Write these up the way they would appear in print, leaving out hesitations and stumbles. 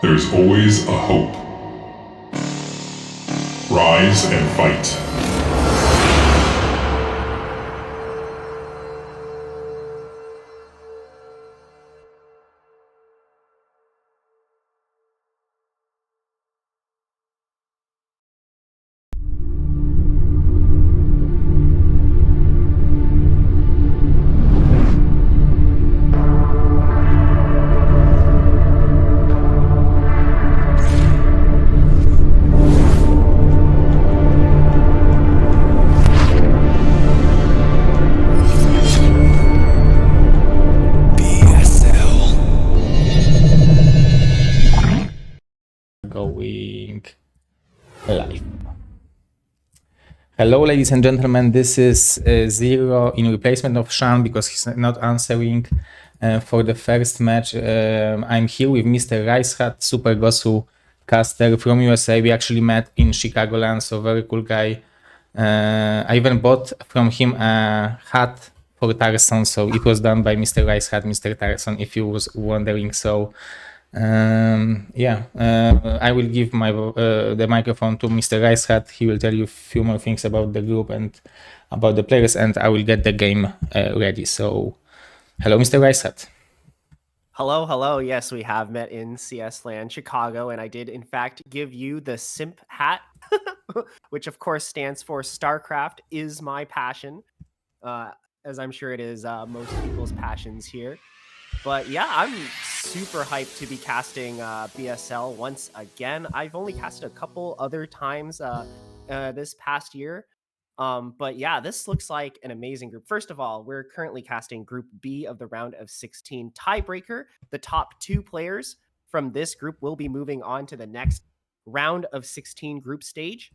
There's always a hope. Rise and fight. Going live. Hello, ladies and gentlemen. This is Zero in replacement of Sean because he's not answering for the first match. I'm here with Mr. RiceHat, Super Gosu caster from USA. We actually met in Chicagoland, so very cool guy. I even bought from him a hat for Tarson, so it was done by Mr. RiceHat, Mr. Tarson, if you was wondering. So I will give the microphone to Mr. RiceHat. He will tell you a few more things about the group and about the players, and I will get the game ready. So, hello, Mr. RiceHat. Hello, hello. Yes, we have met in CS Land, Chicago, and I did, in fact, give you the Simp hat, which, of course, stands for StarCraft is my passion, as I'm sure it is most people's passions here. But yeah, I'm super hyped to be casting BSL once again. I've only casted a couple other times this past year. But yeah, this looks like an amazing group. First of all, we're currently casting Group B of the round of 16 TieBreaker. The top 2 players from this group will be moving on to the next round of 16 group stage.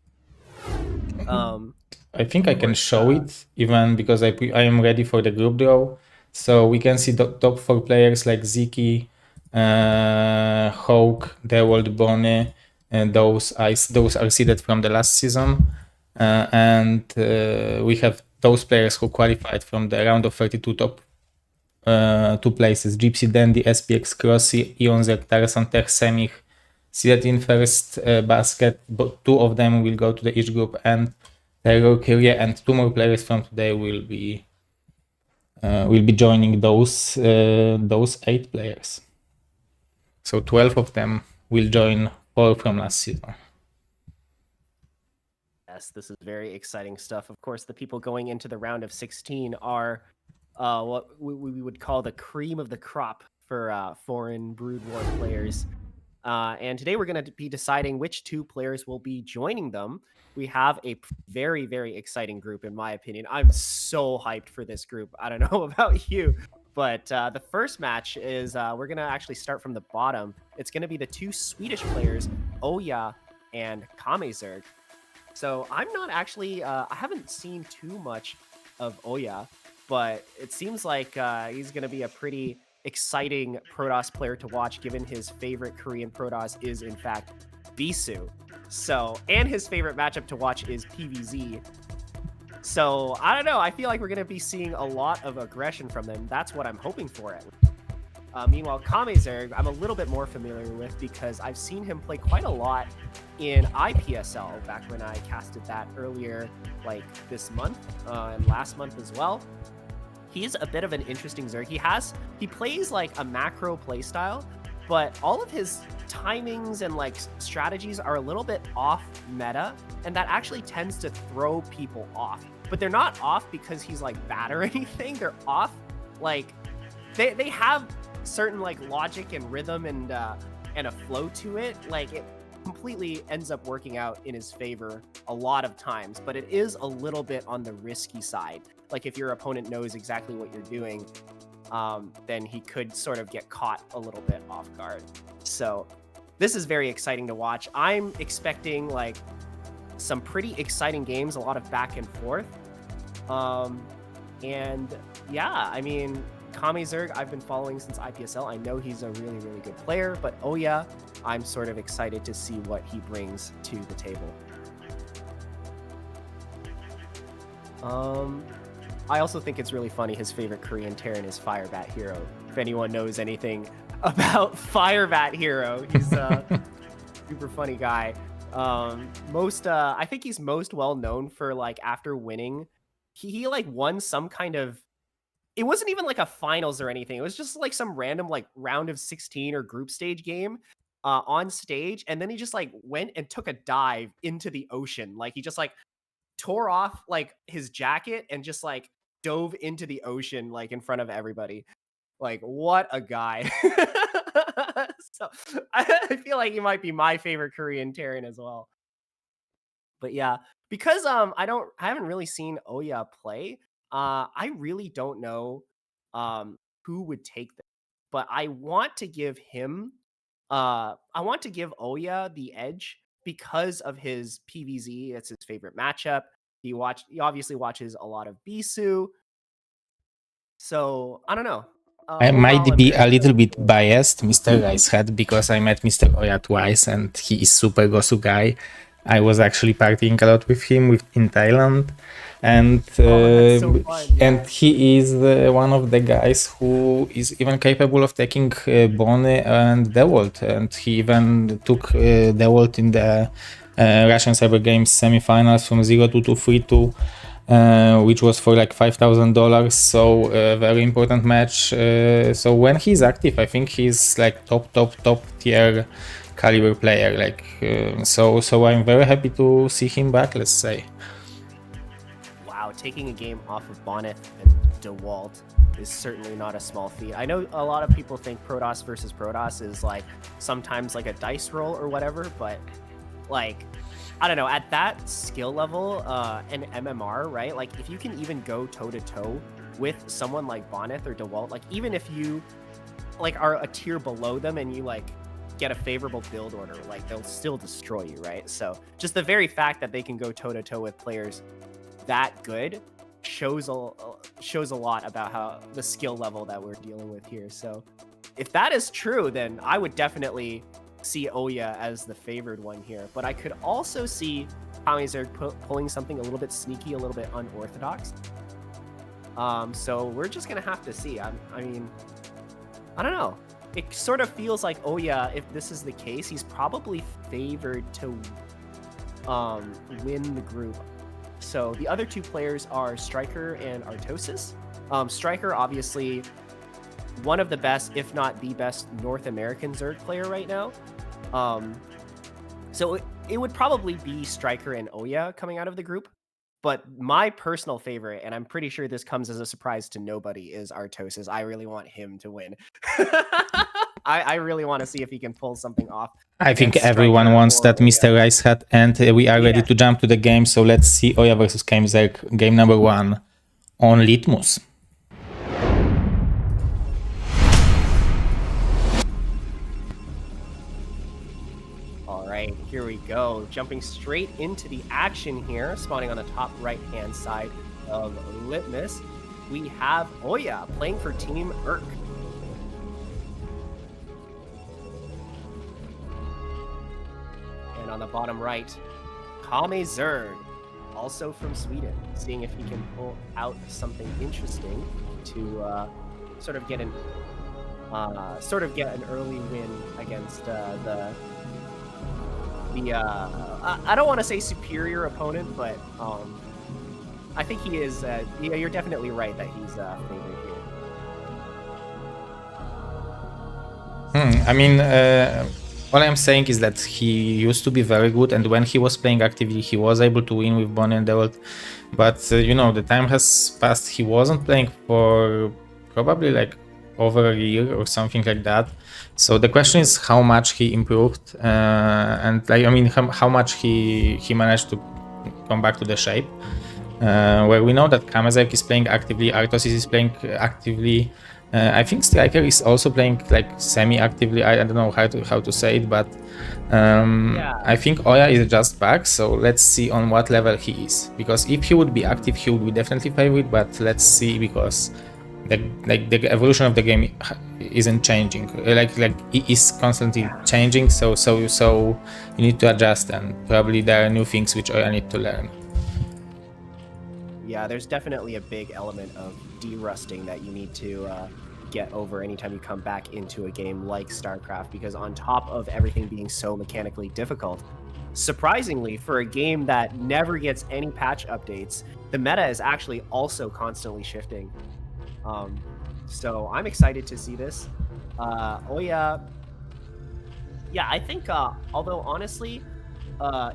I think I can show it even because I am ready for the group draw. So we can see the top 4 players like Ziki, Hawk, Dewold, Bony, and those are seeded from the last season. And we have those players who qualified from the round of 32 top 2 places. Gypsy Dandy, SPX Crossy, Zerg, Tarson, Tech, Semich, seeded in first basket. But 2 of them will go to the each group, and Terror, Kyria, and 2 more players from today will be joining those 8 players. So 12 of them will join 4 from last season. Yes, this is very exciting stuff. Of course, the people going into the round of 16 are what we would call the cream of the crop for foreign Broodwar players. And today we're going to be deciding which 2 players will be joining them. We have a very, very exciting group, in my opinion. I'm so hyped for this group. I don't know about you, but the first match is we're going to actually start from the bottom. It's going to be the 2 Swedish players, OyA and KameZerg. So I'm not actually, I haven't seen too much of OyA, but it seems like he's going to be a pretty exciting Protoss player to watch, given his favorite Korean Protoss is, in fact, Bisu. So, and his favorite matchup to watch is PvZ. So, I don't know. I feel like we're going to be seeing a lot of aggression from them. That's what I'm hoping for. Meanwhile, KameZerg, I'm a little bit more familiar with because I've seen him play quite a lot in IPSL back when I casted that earlier, like this month and last month as well. He's a bit of an interesting Zerg. He plays like a macro playstyle, but all of his timings and like strategies are a little bit off meta, and that actually tends to throw people off. But they're not off because he's like bad or anything. They're off like they have certain like logic and rhythm and a flow to it. Like it completely ends up working out in his favor a lot of times, but it is a little bit on the risky side. Like if your opponent knows exactly what you're doing, then he could sort of get caught a little bit off guard. So this is very exciting to watch. I'm expecting like some pretty exciting games, a lot of back and forth. And yeah, I mean, KameZerg, I've been following since IPSL. I know he's a really, really good player, but OyA, I'm sort of excited to see what he brings to the table. I also think it's really funny his favorite Korean Terran is Firebat Hero. If anyone knows anything about Firebat Hero. He's a super funny guy. I think he's most well known for like after winning, he like won some kind of. It wasn't even like a finals or anything. It was just like some random like round of 16 or group stage game on stage, and then he just like went and took a dive into the ocean. Like he just like tore off like his jacket and just like dove into the ocean like in front of everybody. Like what a guy. So I feel like he might be my favorite Korean Terran as well. But yeah, because I haven't really seen OyA play. I really don't know who would take them. But I want to give him I want to give OyA the edge because of his PVZ. It's his favorite matchup. He obviously watches a lot of Bisu. So I don't know. I might be a little bit biased, Mr. RiceHat, because I met Mr. OyA twice and he is super gosu guy. I was actually partying a lot with him in Thailand, and so fun, yeah. and he is one of the guys who is even capable of taking Bonyth and Dewalt, and he even took Dewalt in the Russian Cyber Games semifinals from 0-2 to 3-2. Which was for like $5,000, so a very important match. So when he's active, I think he's like top tier caliber player. Like so I'm very happy to see him back. Let's say. Wow, taking a game off of Bonyth and DeWalt is certainly not a small feat. I know a lot of people think Protoss versus Protoss is like sometimes like a dice roll or whatever, but like. I don't know, at that skill level and MMR, right? Like, if you can even go toe-to-toe with someone like Bonyth or DeWalt, like, even if you, like, are a tier below them and you, like, get a favorable build order, like, they'll still destroy you, right? So, just the very fact that they can go toe-to-toe with players that good shows a lot about how the skill level that we're dealing with here. So, if that is true, then I would definitely see OyA as the favored one here, but I could also see KameZerg pulling something a little bit sneaky, a little bit unorthodox. So we're just gonna have to see. I mean, I don't know. It sort of feels like OyA, if this is the case, he's probably favored to win the group. So the other two players are StRyKeR and Artosis. StRyKeR, obviously, one of the best, if not the best, North American Zerg player right now. So it would probably be StRyKeR and OyA coming out of the group. But my personal favorite, and I'm pretty sure this comes as a surprise to nobody, is Artosis. I really want him to win. I really want to see if he can pull something off. I think everyone wants that, Mr. RiceHat, and we are ready to jump to the game. So let's see OyA versus KameZerg, game number 1 on Litmus. Here we go, jumping straight into the action here, spawning on the top right-hand side of Litmus. We have OyA playing for Team ERK. And on the bottom right, KameZerg, also from Sweden, seeing if he can pull out something interesting to sort of get an early win against I don't want to say superior opponent, but I think he is. You're definitely right that he's favorite here. I mean, what I'm saying is that he used to be very good, and when he was playing actively, he was able to win with Bonyth and Dewalt. But you know, the time has passed. He wasn't playing for probably like over a year or something like that. So the question is how much he improved, and like I mean how much he managed to come back to the shape. Where we know that KameZerg is playing actively, Artosis is playing actively. I think StRyKeR is also playing like semi-actively. I don't know how to say it, but I think OyA is just back. So let's see on what level he is. Because if he would be active, he would be definitely favorite. But let's see, because the evolution of the game isn't changing. Like it is constantly changing. So you need to adjust, and probably there are new things which OyA need to learn. Yeah, there's definitely a big element of de-rusting that you need to get over anytime you come back into a game like StarCraft, because on top of everything being so mechanically difficult, surprisingly, for a game that never gets any patch updates, the meta is actually also constantly shifting. So I'm excited to see this. OyA, yeah, I think, although honestly,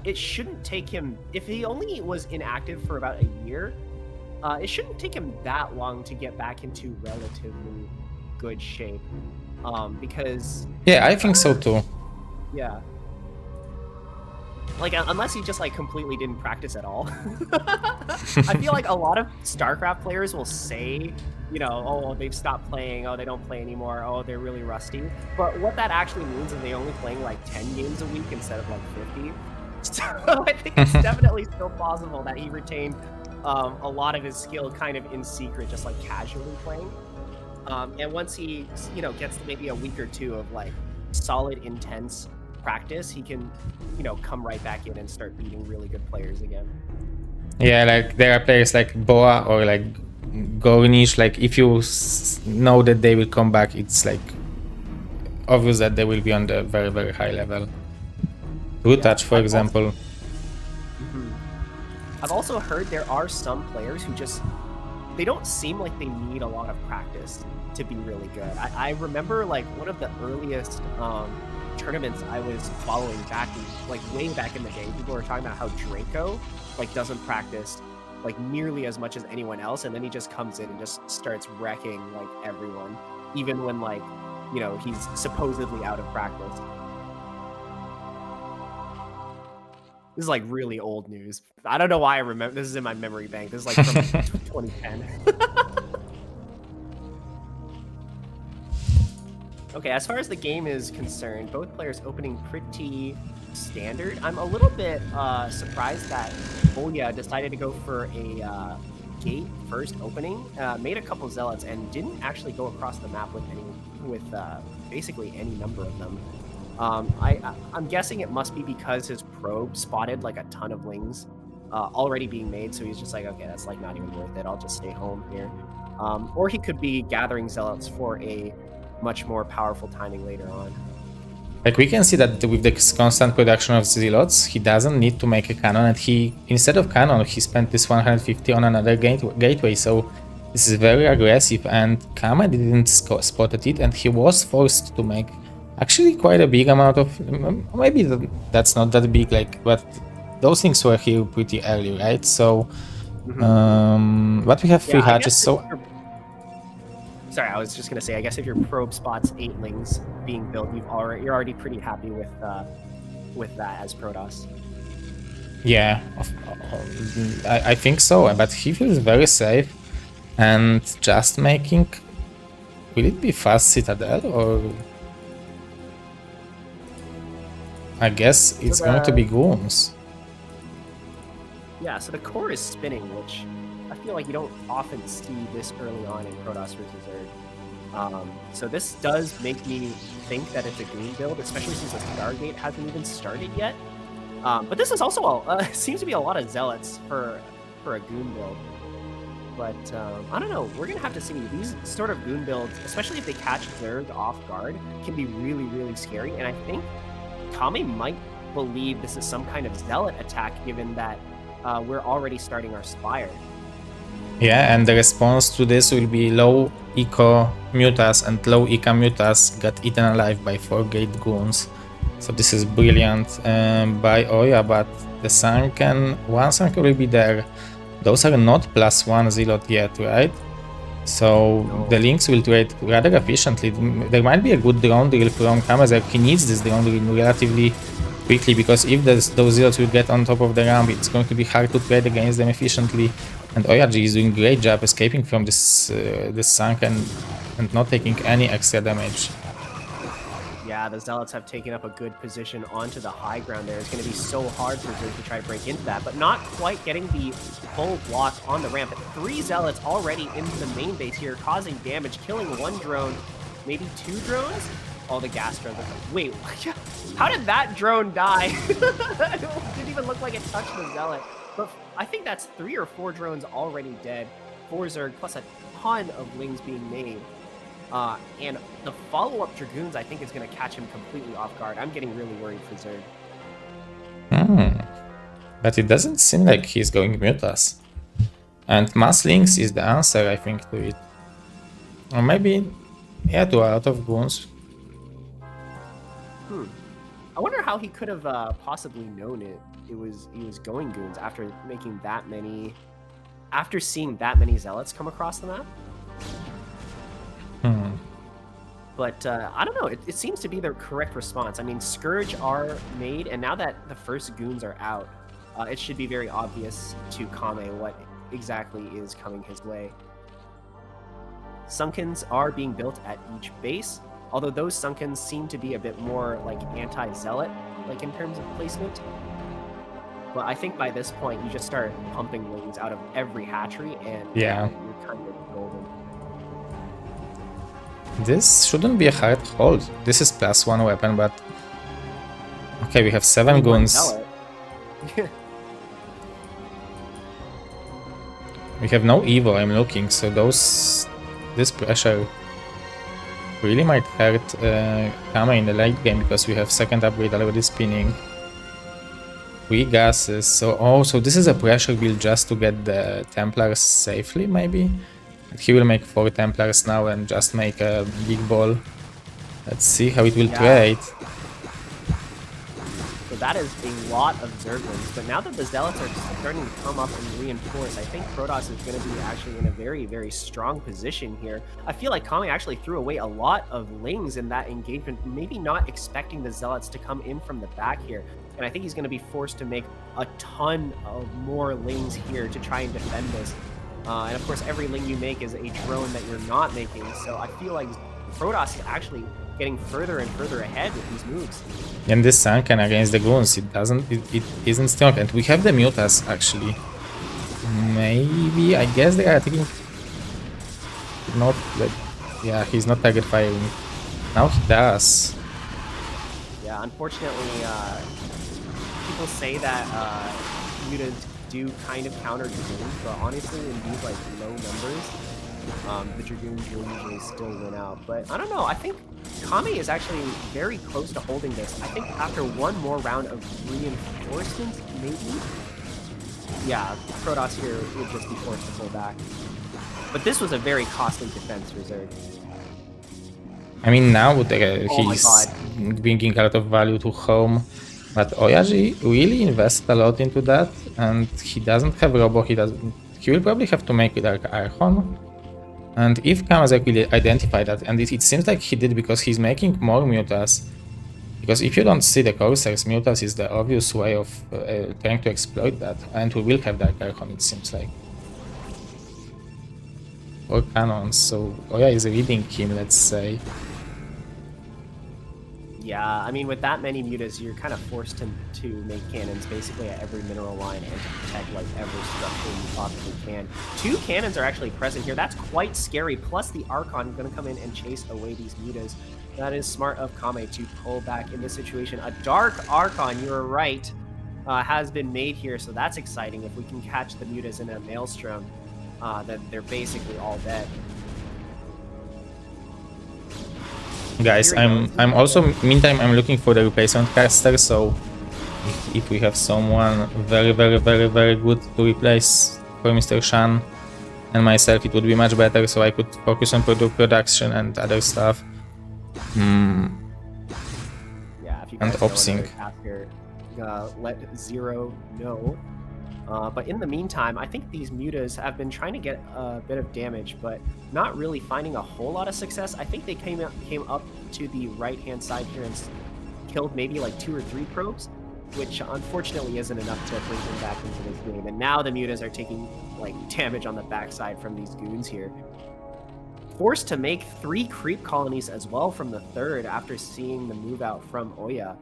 it shouldn't take him, if he only was inactive for about a year, it shouldn't take him that long to get back into relatively good shape. Because... Yeah, I think so too. Yeah. Like, unless he just, like, completely didn't practice at all. I feel like a lot of StarCraft players will say, you know, oh, they've stopped playing, oh, they don't play anymore, oh, they're really rusty. But what that actually means is they only playing, like, 10 games a week instead of, like, 50. So I think it's definitely still possible that he retained a lot of his skill kind of in secret, just, like, casually playing. And once he, you know, gets maybe a week or two of, like, solid, intense practice, he can, you know, come right back in and start beating really good players again. Yeah, like there are players like Boa or like Gornish, like if you know that they will come back, it's like obvious that they will be on the very, very high level. Good touch, for example. I've also heard there are some players who just, they don't seem like they need a lot of practice to be really good. I remember like one of the earliest tournaments I was following back, like way back in the day, people were talking about how Draco like doesn't practice like nearly as much as anyone else, and then he just comes in and just starts wrecking like everyone, even when like, you know, he's supposedly out of practice. This is like really old news. I don't know why I remember. This is in my memory bank. This is like from 2010. Okay, as far as the game is concerned, both players opening pretty standard. I'm a little bit surprised that OyA decided to go for a gate first opening, made a couple zealots, and didn't actually go across the map with basically any number of them. I'm guessing it must be because his probe spotted like a ton of wings already being made, so he's just like, okay, that's like not even worth it. I'll just stay home here. Or he could be gathering zealots for a much more powerful timing later on. Like we can see that with the constant production of zealots, he doesn't need to make a cannon, and he, instead of cannon, he spent this 150 on another gateway, so this is very aggressive, and Kame didn't spot it, and he was forced to make actually quite a big amount of, maybe that's not that big, like, but those things were here pretty early, right? So, but we have 3 hatches, so... Sorry, I was just gonna say, I guess if your probe spots 8lings being built, you're already pretty happy with that as Protoss. Yeah, I think so, but he feels very safe, and just making, will it be fast Citadel, or I guess it's going to be goons. Yeah, so the core is spinning, which I feel like you don't often see this early on in Protoss versus Zerg. So this does make me think that it's a goon build, especially since the Stargate hasn't even started yet. But this is also seems to be a lot of zealots for a goon build. But I don't know. We're gonna have to see. These sort of goon builds, especially if they catch Zerg off guard, can be really, really scary. And I think Kame might believe this is some kind of zealot attack, given that we're already starting our Spire. Yeah, and the response to this will be low eco mutas, and low eco mutas got eaten alive by 4 gate goons. So this is brilliant by OyA, but the sunken, one sunken will be there. Those are not +1 zealot yet, right? So the links will trade rather efficiently. There might be a good drone drill from KameZerg. He needs this drone drill relatively quickly, because if those zealots will get on top of the ramp, it's going to be hard to trade against them efficiently. And OyA is doing a great job escaping from this sunken and not taking any extra damage. Yeah, the Zealots have taken up a good position onto the high ground there. It's going to be so hard for Zerg to try to break into that, but not quite getting the full block on the ramp. 3 Zealots already into the main base here, causing damage, killing 1 drone, maybe 2 drones? All the gas drones. Wait, how did that drone die? It didn't even look like it touched the Zealot. But I think that's 3 or 4 drones already dead for Zerg, plus a ton of wings being made. And the follow-up Dragoons, I think, is going to catch him completely off guard. I'm getting really worried for Zerg. But it doesn't seem like he's going Mutas. And mass links is the answer, I think, to it. Or maybe, yeah, to a lot of goons. I wonder how he could have possibly known he was going goons after making that many, after seeing that many zealots come across the map. But I don't know. It seems to be the correct response. I mean, Scourge are made, and now that the first goons are out, it should be very obvious to Kame what exactly is coming his way. Sunkens are being built at each base, although those Sunkens seem to be a bit more like anti-zealot, like in terms of placement. But I think by this point, you just start pumping wings out of every hatchery, and you're kind of golden. This shouldn't be a hard hold. This is +1 weapon, but... Okay, we have 7 goons. We have no Evo, I'm looking, so this pressure really might hurt Kame in the late game, because we have second upgrade already spinning. 3 gases, so this is a pressure build just to get the Templars safely, maybe? He will make 4 Templars now and just make a big ball. Let's see how it will trade. So that is a lot of Zerglings, but now that the Zealots are starting to come up and reinforce, I think Protoss is going to be actually in a very, very strong position here. I feel like Kame actually threw away a lot of lings in that engagement, maybe not expecting the Zealots to come in from the back here. And I think he's going to be forced to make a ton of more lings here to try and defend this. And of course, every ling you make is a drone that you're not making, so I feel like Protoss is actually getting further and further ahead with these moves. And this Sunken against the goons, it isn't strong, and we have the Mutas actually. Maybe, I guess they are taking... Not like... Yeah, he's not target firing. Now he does. Yeah, unfortunately, people say that mutas do kind of counter Dragoons, but honestly, in these like low numbers, the Dragoons will usually still win out. But I don't know, I think Kame is actually very close to holding this. I think after one more round of reinforcements, maybe? Yeah, Protoss here would just be forced to pull back. But this was a very costly defense for Zerg. I mean, now he's bringing a lot of value to home. But OyA really invested a lot into that, and he doesn't have Robo, he will probably have to make Dark Archon. And if KameZerg will identify that, and it seems like he did because he's making more Mutas. Because if you don't see the Corsairs, Mutas is the obvious way of trying to exploit that, and we will have Dark Archon, it seems like. Or Cannons, so OyA is reading him, let's say. Yeah, I mean, with that many mutas, you're kind of forced to make cannons basically at every mineral line and to protect like every structure you possibly can. 2 cannons are actually present here. That's quite scary. Plus the Archon going to come in and chase away these mutas. That is smart of Kame to pull back in this situation. A Dark Archon, you're right, has been made here, so that's exciting. If we can catch the mutas in a maelstrom, then they're basically all dead. Guys, I'm also, meantime, I'm looking for the replacement caster, so if we have someone very good to replace for Mr. Shan and myself, it would be much better, so I could focus on production and other stuff. Yeah, if you and guys know OpSync. another caster, let Zero know. But in the meantime, I think these mutas have been trying to get a bit of damage, but not really finding a whole lot of success. I think they came up to the right-hand side here and killed maybe like 2 or 3 probes, which unfortunately isn't enough to bring them back into this game. And now the mutas are taking like damage on the backside from these goons here. Forced to make 3 creep colonies as well from the third after seeing the move out from OyA.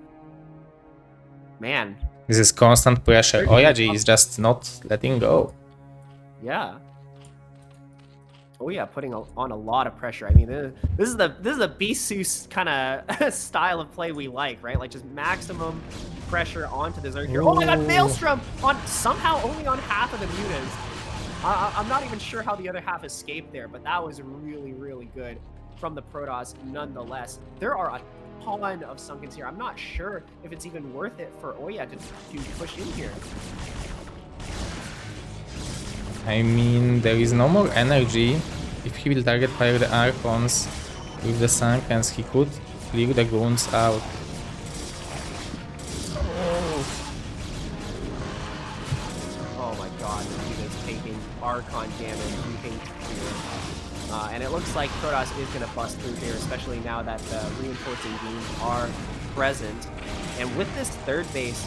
Man. This is constant pressure. OyA is just not letting go. Yeah. OyA putting on a lot of pressure. I mean, this is the Beast kind of style of play we like, right? Like just maximum pressure onto the Zerg here. Oh my god, Maelstrom on somehow only on half of the mutas. I'm not even sure how the other half escaped there, but that was really good. from the Protoss nonetheless. There are a ton of Sunkens here. I'm not sure if it's even worth it for OyA to push in here. I mean, there is no more energy. If he will target fire the Archons with the Sunkens, he could clear the goons out. Oh my god, he is taking Archon damage. We hate here. And it looks like Protoss is going to bust through here, especially now that the reinforcing beams are present. And with this third base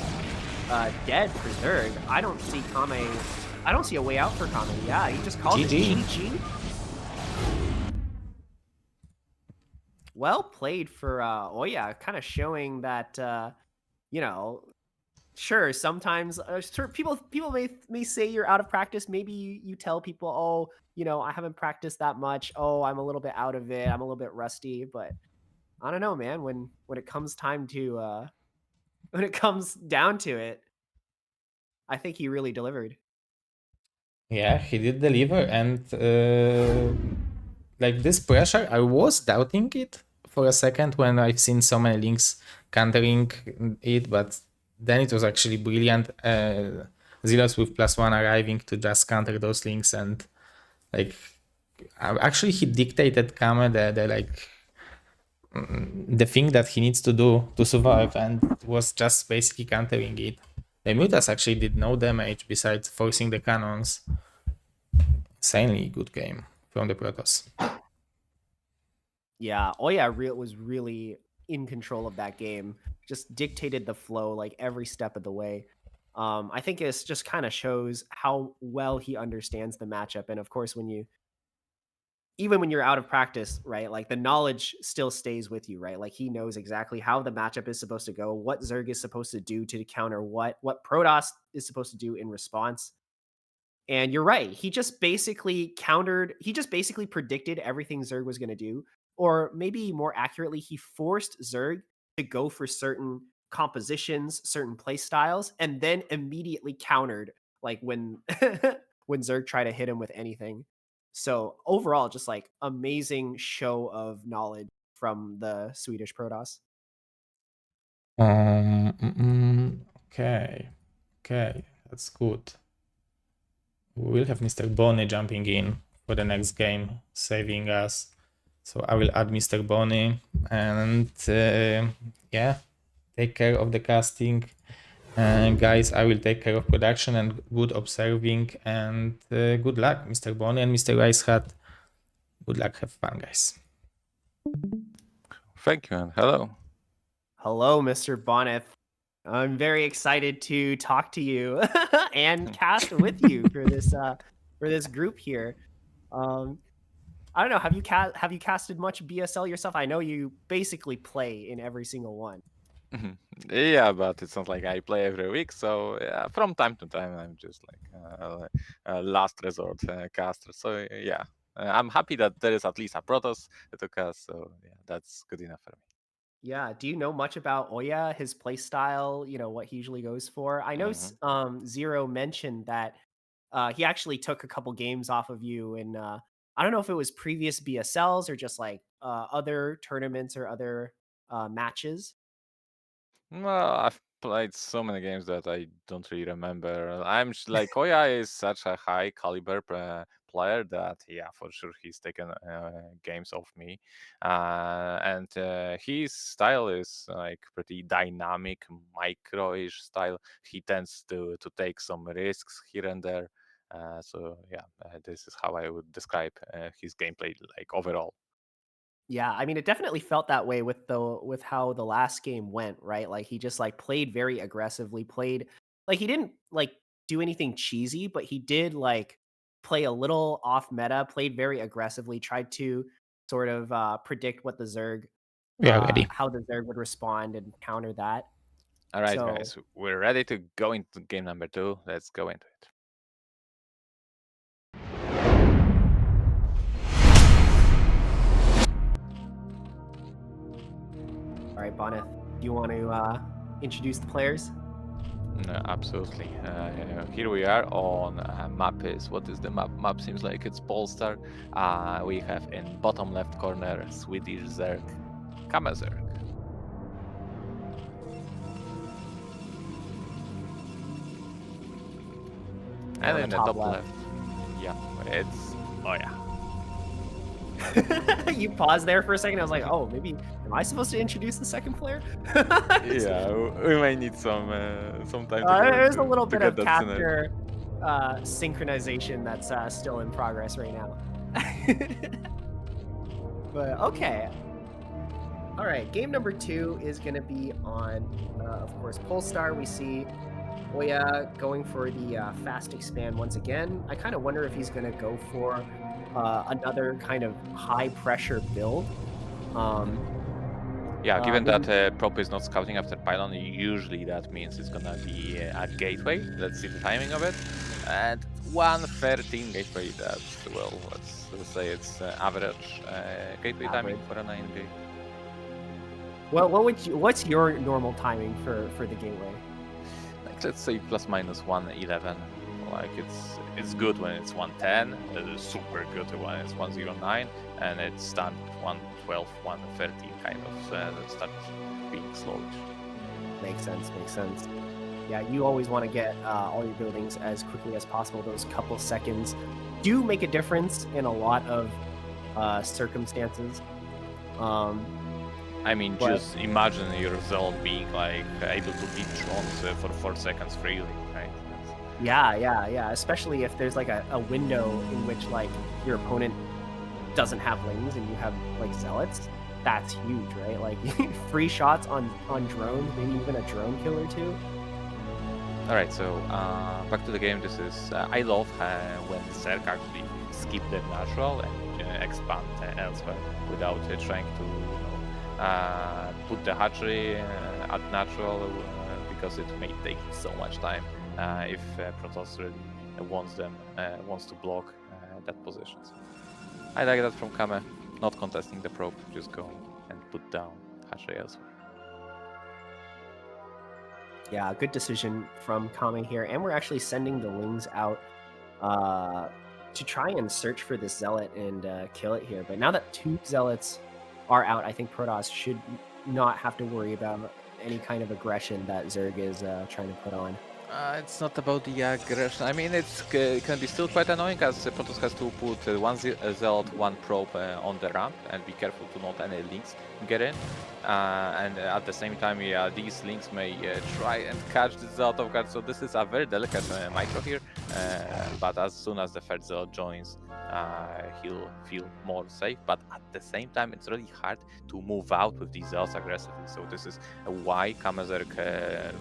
dead for Zerg, I don't see Kame. I don't see a way out for Kame. Yeah, he just called GG. it GG. Well played for OyA, kind of showing that you know, sure, sometimes sure, people may say you're out of practice. Maybe you tell people, oh, you know, I haven't practiced that much. Oh, I'm a little bit out of it. I'm a little bit rusty. But I don't know, man. When it comes time to when it comes down to it, I think he really delivered. Yeah, he did deliver, and like this pressure, I was doubting it for a second when I've seen so many links countering it, but then it was actually brilliant. Zealous with +1 arriving to just counter those links, and like actually he dictated Kame the like the thing that he needs to do to survive, and was just basically countering it. The Mutas actually did no damage besides forcing the cannons. Insanely good game from the Protoss. Yeah, OyA was really in control of that game. Just dictated the flow like every step of the way. I think it just kind of shows how well he understands the matchup. And of course, even when you're out of practice, right, like the knowledge still stays with you, right? Like he knows exactly how the matchup is supposed to go, what Zerg is supposed to do to counter what Protoss is supposed to do in response. And you're right, he just basically predicted everything Zerg was going to do, or maybe more accurately, he forced Zerg to go for certain compositions, certain play styles, and then immediately countered like when when Zerg tried to hit him with anything. So overall, just like amazing show of knowledge from the Swedish Protoss. Okay, that's good. We'll have Mr. Bonnie jumping in for the next game, saving us. So I will add Mr. Bonnie, and yeah, take care of the casting. Guys, I will take care of production and good observing, and good luck, Mr. Bonnie and Mr. RiceHat. Good luck, have fun, guys. Thank you, and hello. Hello, Mr. Bonyth. I'm very excited to talk to you and cast with you for this group here. I don't know. Have you casted much BSL yourself? I know you basically play in every single one. Yeah, but it's not like I play every week. So yeah, from time to time, I'm just like a last resort caster. So yeah, I'm happy that there is at least a Protoss to cast. So yeah, that's good enough for me. Yeah. Do you know much about OyA, his play style? You know what he usually goes for. I know Zero mentioned that he actually took a couple games off of you, and I don't know if it was previous BSLs or just like other tournaments or other matches. Well, I've played so many games that I don't really remember. Like OyA is such a high caliber player that yeah, for sure he's taken games off me, and his style is like pretty dynamic, micro-ish style. He tends to take some risks here and there. So yeah, this is how I would describe his gameplay like overall. Yeah, I mean, it definitely felt that way with how the last game went, right? Like he just like played very aggressively, played like he didn't like do anything cheesy, but he did like play a little off meta, played very aggressively, tried to sort of predict what the Zerg We are ready. how the Zerg would respond and counter that. All right, So- guys, we're ready to go into game number 2. Let's go into it. All right, Bonyth, do you want to introduce the players? No, absolutely. Here we are on map is what is the map? Map seems like it's Polestar. We have in bottom left corner Swedish Zerg, KameZerg. And on in the the top top left, yeah, it's OyA. You paused there for a second. I was like, oh, maybe am I supposed to introduce the second player? Yeah, we may need some time There's a little to bit get of that synergy. capture synchronization that's still in progress right now. But okay. All right, game number 2 is going to be on, of course, Polestar. We see OyA going for the fast expand once again. I kind of wonder if he's going to go for another kind of high pressure build. Yeah, given that Prop is not scouting after Pylon, usually that means it's gonna be at Gateway. Let's see the timing of it. And 1:13 Gateway, that's, well, let's say it's average Gateway timing for a 9 gate. Well, what's your normal timing for the gateway? Like, let's say plus minus 1:11. Like, it's good when it's 1:10, it's super good when it's 1:09, and it's standard 1:12, 1:13 kind of that starts being slowish. Makes sense. Yeah, you always want to get all your buildings as quickly as possible. Those couple seconds do make a difference in a lot of circumstances. I mean, just imagine your zone being like able to beat drones for 4 seconds freely, right? Yeah. Especially if there's like a window in which like your opponent doesn't have lings and you have like zealots. That's huge, right? Like free shots on drones, maybe even a drone kill or two. All right, so back to the game. This is I love when Zerg actually skip the natural and expand elsewhere without trying to put the hatchery at natural because it may take so much time if Protoss really wants to block that position. So I like that from Kame, not contesting the probe, just go and put down hatchery elsewhere. Yeah, good decision from Kame here, and we're actually sending the lings out to try and search for this zealot and kill it here. But now that 2 zealots are out, I think Protoss should not have to worry about any kind of aggression that Zerg is trying to put on. It's not about the aggression. I mean, it can be still quite annoying as Protoss has to put 1 zealot, 1 probe on the ramp and be careful to not any links get in. And at the same time, yeah, these links may try and catch the zealot off guard. So this is a very delicate micro here. But as soon as the third zealot joins, he'll feel more safe. But at the same time, it's really hard to move out with these zealots aggressively. So this is why KameZerg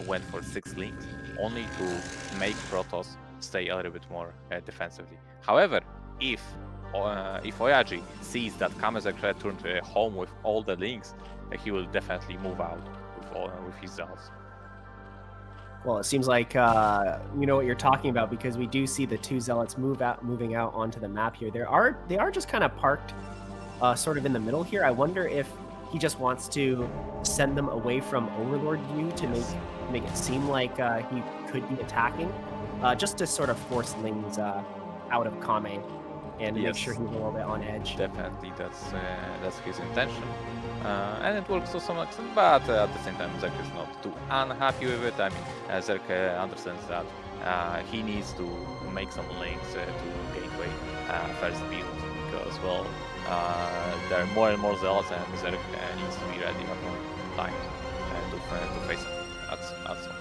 went for 6 links, only to make Protoss stay a little bit more defensively. However, if OyA sees that KameZerg returned home with all the links, he will definitely move out with his zealots. Well, it seems like you know what you're talking about, because we do see the 2 zealots moving out onto the map here. They are just kind of parked sort of in the middle here. I wonder if he just wants to send them away from Overlord view to make it seem like he could be attacking, just to sort of force lings out of Kame and make sure he's a little bit on edge. Definitely, that's his intention, and it works to some extent. But at the same time, Zerg is not too unhappy with it. I mean, Zerg understands that he needs to make some links to Gateway first build, because, well, there are more and more zealots, and Zerg needs to be ready at all times to face it at some point.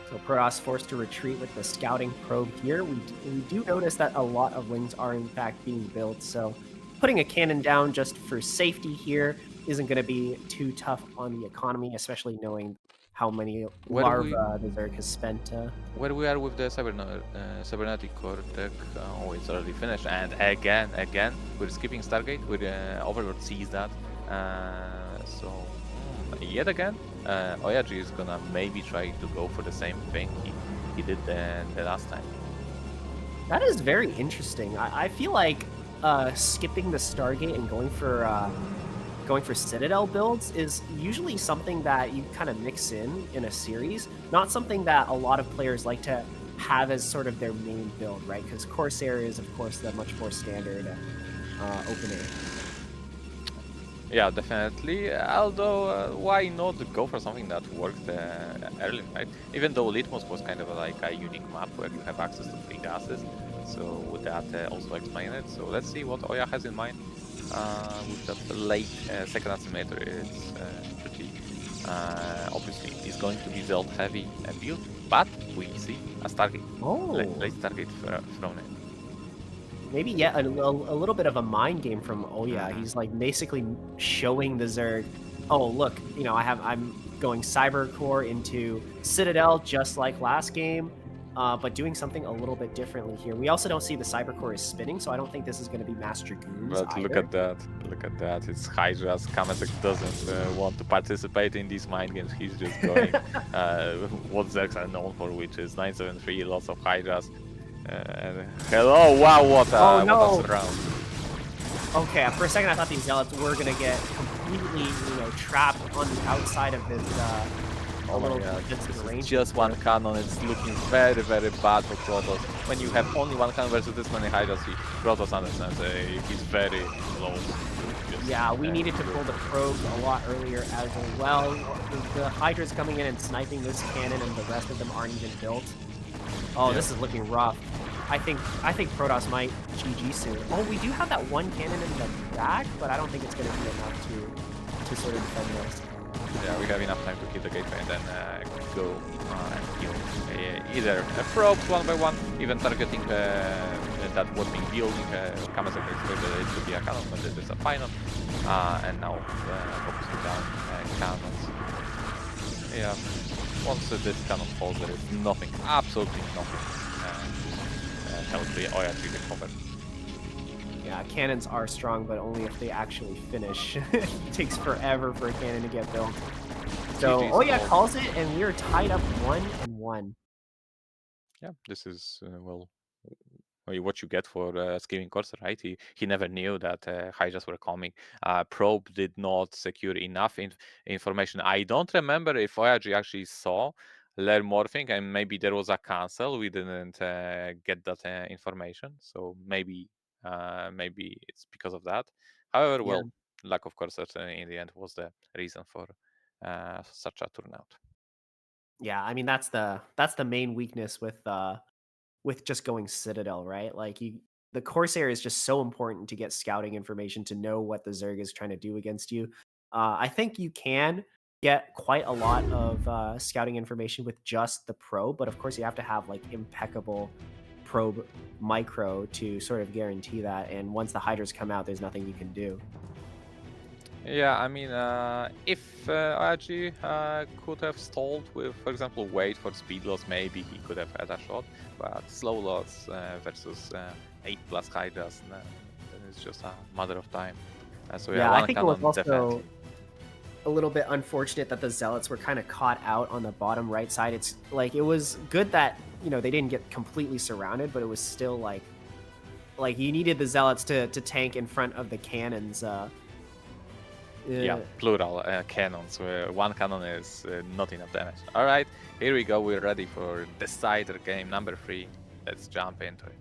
So Protoss forced to retreat with the scouting probe here. We do notice that a lot of lings are in fact being built, so putting a cannon down just for safety here isn't going to be too tough on the economy, especially knowing how many larvae the Zerg has spent. Where we are with the cybernetic core tech, it's already finished, and again, we're skipping Stargate, Overlord sees that, so yet again, OyA is gonna maybe try to go for the same thing he did the last time. That is very interesting. I feel like skipping the Stargate and going going for Citadel builds is usually something that you kind of mix in a series, not something that a lot of players like to have as sort of their main build, right? Because Corsair is, of course, the much more standard opener. Yeah, definitely. Although, why not go for something that worked early, right? Even though Litmus was kind of like a unique map where you have access to free gases, so would that also explain it? So let's see what OyA has in mind with that late second asymmetry. It's pretty obviously it's going to be Zeld heavy build, but we see a Stargate, late Stargate thrown in. Maybe yet a little bit of a mind game from OyA. He's like basically showing the Zerg, oh look, you know, I'm going Cyber Core into Citadel just like last game, but doing something a little bit differently here. We also don't see the Cyber Core is spinning, so I don't think this is going to be Mass Dragoons. But look at that! Look at that! It's Hydra's. KameZerg doesn't want to participate in these mind games. He's just going what Zergs are known for, which is 973, lots of Hydra's. Hello! Wow! What a surround! Okay, for a second I thought these Zealots were gonna get completely, you know, trapped on the outside of this. Oh my god! It's just one cannon. It's looking very, very bad for Protoss. When you have only one cannon versus this many Hydras, Protoss understands he's very low. Yeah, we needed to pull the probes a lot earlier as well. The Hydra's coming in and sniping this cannon, and the rest of them aren't even built. Oh, yeah. This is looking rough. I think Protoss might GG soon. Oh, we do have that one cannon in the back, but I don't think it's going to be enough to sort of defend this. Yeah, we have enough time to kill the gateway and then go and kill either probes one by one, even targeting that was being built. KameZerg expected it to be a cannon, but it is a final. And now focusing down cannons. Yeah. Once this cannon falls, there is nothing, absolutely nothing else for OyA to get covered. Yeah, cannons are strong, but only if they actually finish. It takes forever for a cannon to get built. So OyA calls it, and we are tied up 1-1. Yeah, this is, well, what you get for skipping Corsair, right? He never knew that Hydras were coming. Probe did not secure enough information. I don't remember if OyA actually saw Lair morphing, and maybe there was a cancel. We didn't get that information, so maybe it's because of that. However, well, lack of Corsair in the end was the reason for such a turnout. Yeah, I mean that's the main weakness with just going Citadel, right? Like the Corsair is just so important to get scouting information to know what the Zerg is trying to do against you. I think you can get quite a lot of scouting information with just the probe, but of course you have to have like impeccable probe micro to sort of guarantee that. And once the Hydras come out, there's nothing you can do. Yeah, I mean, if OyA could have stalled with, for example, wait for speed loss, maybe he could have had a shot. But slow loss versus 8+ Hydras, then it's just a matter of time. So yeah, I think it was also a little bit unfortunate that the Zealots were kind of caught out on the bottom right side. It's like it was good that, you know, they didn't get completely surrounded, but it was still like you needed the Zealots to tank in front of the cannons. Yeah, plural cannons, where one cannon is not enough damage. All right, here we go. We're ready for Decider game number 3. Let's jump into it.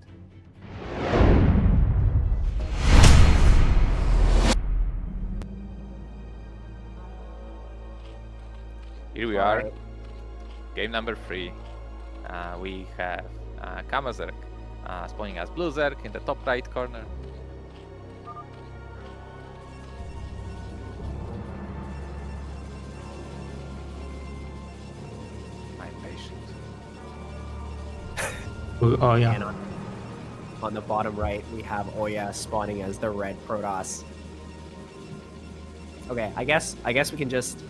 Here we are, game number 3. We have KameZerg spawning as Blue Zerg in the top right corner. Oh yeah. And on the bottom right, we have OyA spawning as the red Protoss. Okay, I guess we can just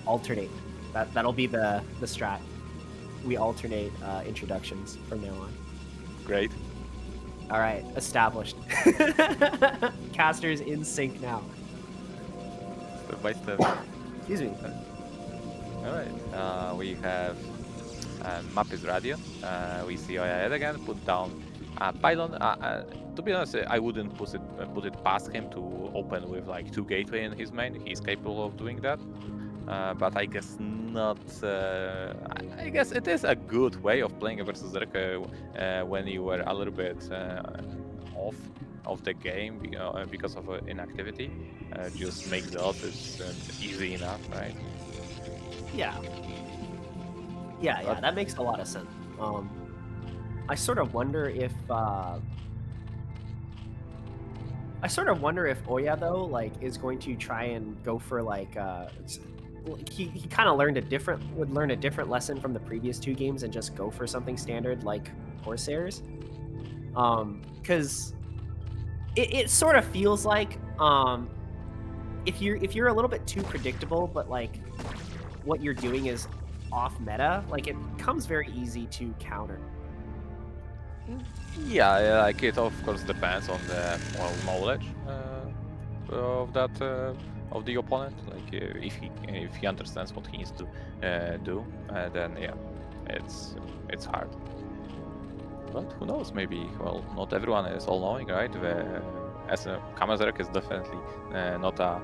alternate. That'll be the strat. We alternate introductions from now on. Great. All right, established. Casters in sync now. Step by step. Excuse me. All right. We have map is radio. We see OyA again put down Pylon, to be honest, I wouldn't put it past him to open with like 2 gateway in his main. He's capable of doing that. But I guess not. I guess it is a good way of playing versus Zerg when you were a little bit off of the game because of inactivity. Just make the offers easy enough, right? Yeah. Yeah, that makes a lot of sense. I sort of wonder if OyA though is going to try and go for he kind of would learn a different lesson from the previous 2 games and just go for something standard like Corsairs. Because it sort of feels like if you're a little bit too predictable, but what you're doing is off meta, it becomes very easy to counter. Yeah, it of course depends on the knowledge of that of the opponent. If he understands what he needs to do, then yeah, it's hard. But who knows? Maybe not everyone is all knowing, right? As KameZerg is definitely not a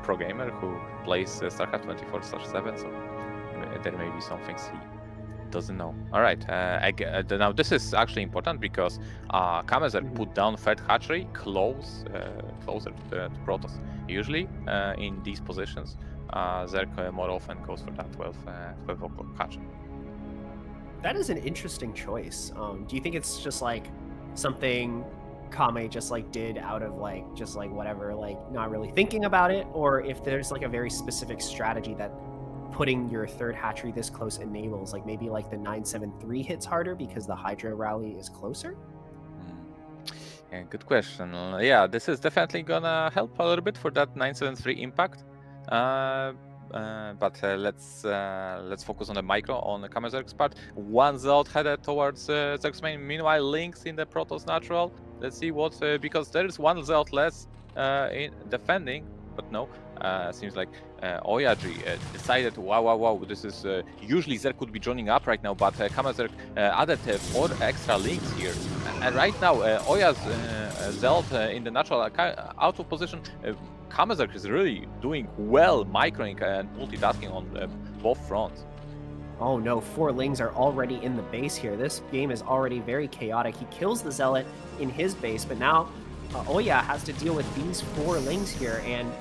pro gamer who plays StarCraft 24/7, so there may be some things he doesn't know. All right, now this is actually important because KameZerg put down third hatchery closer to Protoss. Usually in these positions, Zerg more often goes for that 12 o'clock hatchery. That is an interesting choice. Do you think it's just something Kame just did out of whatever, not really thinking about it, or if there's a very specific strategy that putting your third hatchery this close enables, maybe the 973 hits harder because the Hydra rally is closer? Yeah, good question. Yeah, this is definitely gonna help a little bit for that 973 impact. But let's focus on the micro on the KameZerg's part. One Zealot headed towards Zerg's main. Meanwhile, Lynx in the Protoss natural. Let's see what because there is one Zealot less in defending, but no. Seems like OyA decided, wow, this is usually Zerg could be joining up right now, but KameZerg added 4 extra links here, and right now OyA's Zealot in the natural out of position. KameZerg is really doing well microing and multitasking on both fronts. Oh no, 4 Lings are already in the base here. This game is already very chaotic. He kills the Zealot in his base, but now OyA has to deal with these 4 Lings here, and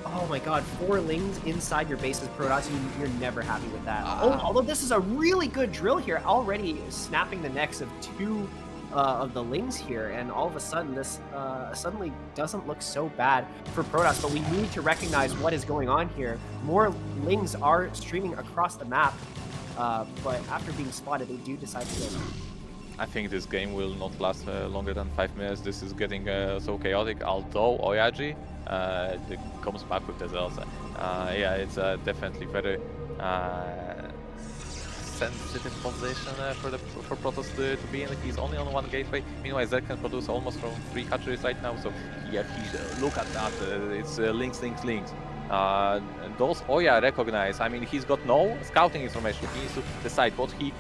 oh my god, 4 Lings inside your base as Protoss, you're never happy with that. Although this is a really good drill here, already snapping the necks of 2 of the Lings here, and all of a sudden this suddenly doesn't look so bad for Protoss, but we need to recognize what is going on here. More Lings are streaming across the map, but after being spotted, they do decide to go. I think this game will not last longer than 5 minutes. This is getting so chaotic, although OyA comes back with the Zealots. Yeah, it's definitely very sensitive position for Protoss to be in. He's only on 1 gateway. Meanwhile, Zerg can produce almost from 3 hatcheries right now. So yeah, look at that. It's links. Those OyA recognize. I mean, he's got no scouting information. He needs to decide what he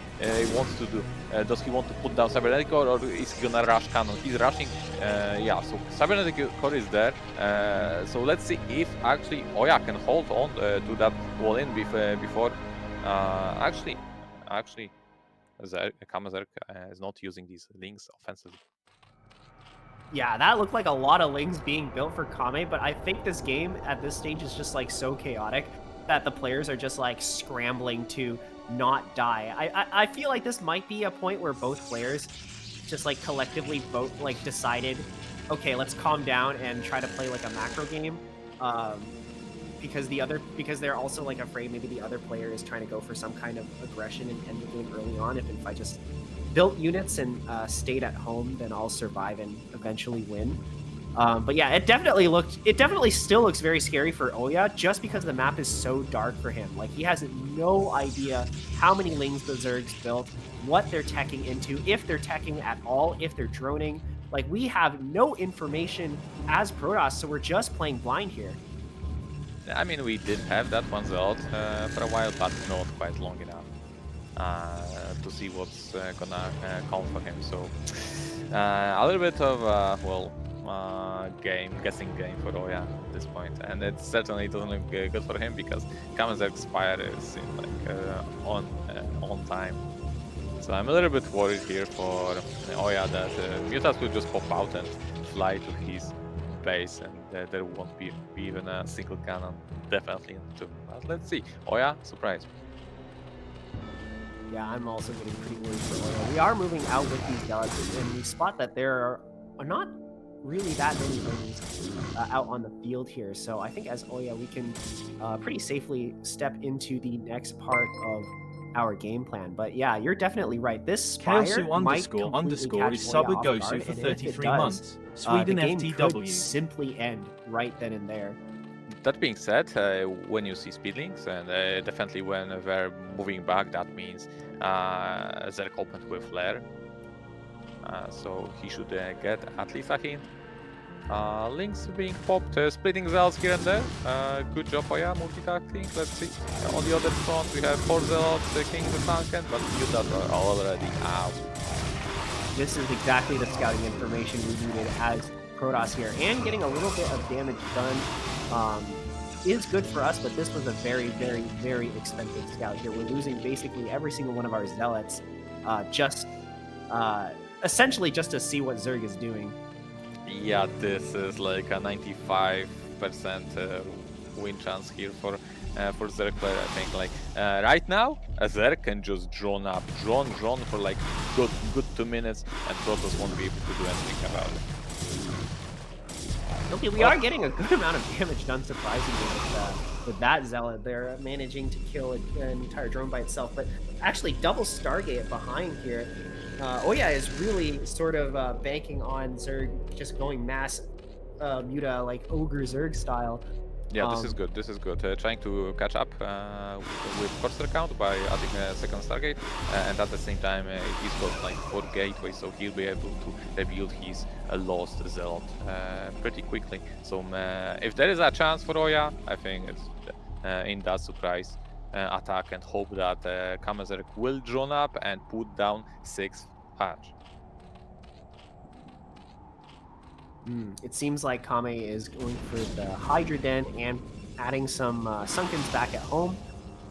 wants to do. Does he want to put down Cybernetic Core, or is he gonna rush cannon? He's rushing. Yeah, so Cybernetic Core is there. So let's see if actually OyA can hold on to that wall in before actually KameZerg is not using these links offensively. Yeah, that looked like a lot of Lings being built for Kame, but I think this game at this stage is just so chaotic that the players are just scrambling to not die. I feel like this might be a point where both players just collectively both decided, okay, let's calm down and try to play a macro game. Because they're also afraid maybe the other player is trying to go for some kind of aggression and end the game early on. If I just built units and stayed at home, then I'll survive and eventually win. But yeah, it definitely still looks very scary for OyA, just because the map is so dark for him. He has no idea how many Lings the Zerg's built, what they're teching into, if they're teching at all, if they're droning. We have no information as Protoss, so we're just playing blind here. I mean, we did have that one Zealot for a while, but not quite long enough. to see what's gonna come for him. So a little bit of guessing game for OyA at this point, and it certainly doesn't look good for him because KameZerg's fire is on time. So I'm a little bit worried here for OyA that Mutas will just pop out and fly to his base, and there won't be even a single cannon, definitely two. But let's see. OyA, surprise. Yeah, I'm also getting pretty worried for OyA. We are moving out with these zealots, and we spot that there are not really that many things out on the field here. So I think as OyA, we can pretty safely step into the next part of our game plan. But yeah, you're definitely right. This Spire might completely catch is OyA sub off Gosu guard, for and if it 33 does, months. Sweden the game FTW. could simply end right then and there. That being said, when you see speedlings, and definitely when they're moving back, that means Zerg opened with flare. So he should get at least a hint. Links being popped, splitting zealots here and there. Good job, OyA, multitasking. Let's see. On the other front, we have 4 zealots, King the Sunken, but Mutas are already out. This is exactly the scouting information we needed as Protoss here, and getting a little bit of damage done is good for us, but this was a very, very, very expensive scout here. We're losing basically every single one of our zealots, essentially just to see what Zerg is doing. Yeah, this is like a 95% win chance here for Zerg player. I think like right now a Zerg can just drone for like good 2 minutes, and Protoss won't be able to do anything about it. Okay, we are getting a good amount of damage done, surprisingly, with that zealot. They're managing to kill an entire drone by itself, but actually double Stargate behind here. OyA is really sort of banking on Zerg just going mass Muta, like Ogre Zerg style. Yeah, this is good. This is good. Trying to catch up with Courser count by adding a second Stargate, and at the same time he's got like 4 gateways, so he'll be able to rebuild his lost zealot pretty quickly. So if there is a chance for OyA, I think it's in that surprise attack, and hope that KameZerg will drone up and put down 6th hatch. It seems like Kame is going for the Hydra Den and adding some Sunkens back at home.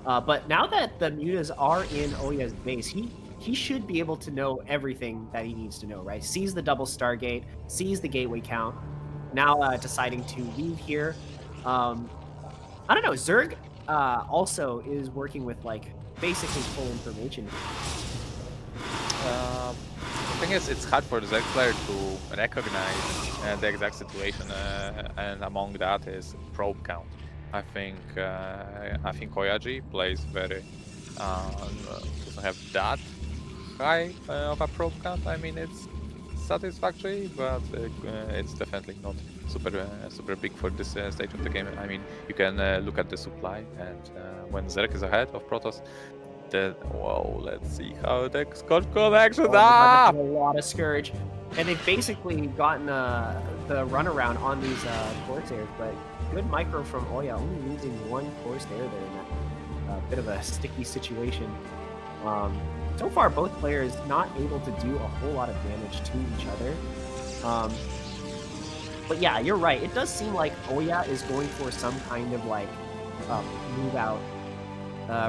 But now that the Mutas are in OyA's base, he should be able to know everything that he needs to know, right? Sees the double Stargate, sees the gateway count, now deciding to leave here. I don't know, Zerg also is working with like basically full information. The thing is, it's hard for the Zerg player to recognize the exact situation, and among that is probe count. I think OyA plays very doesn't have that high of a probe count. I mean, it's satisfactory, but it's definitely not super big for this stage of the game. I mean, you can look at the supply, and when Zerg is ahead of Protoss, whoa, let's see how the Scorch connections A lot of Scourge, and they've basically gotten the runaround on these Corsairs, but good micro from OyA, only losing 1 Corsair there in that bit of a sticky situation. So far, both players not able to do a whole lot of damage to each other. But yeah, you're right. It does seem like OyA is going for some kind of like move out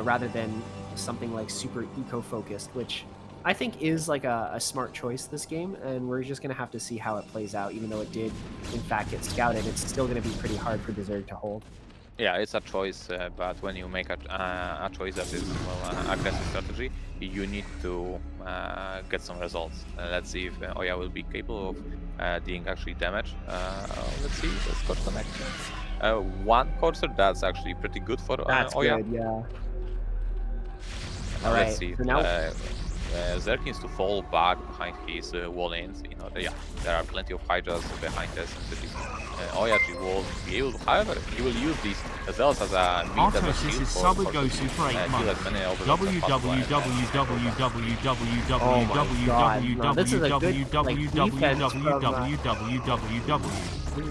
rather than something like super eco-focused, which I think is like a smart choice this game, and we're just going to have to see how it plays out. Even though it did in fact get scouted, it's still going to be pretty hard for the Zerg to hold. Yeah, it's a choice, but when you make a choice that is aggressive strategy, you need to get some results. Let's see if OyA will be capable of doing actually damage. Let's see, let's got connections. 1 Corsair, that's actually pretty good for OyA. Good, yeah. Let's see. So now Zerg needs to fall back behind his wall-ins. You know, yeah, there are plenty of Hydras behind us. OyA will be able to, however, he will use these zealots as a meat as a shield is for sub Gosu for 8 months. This is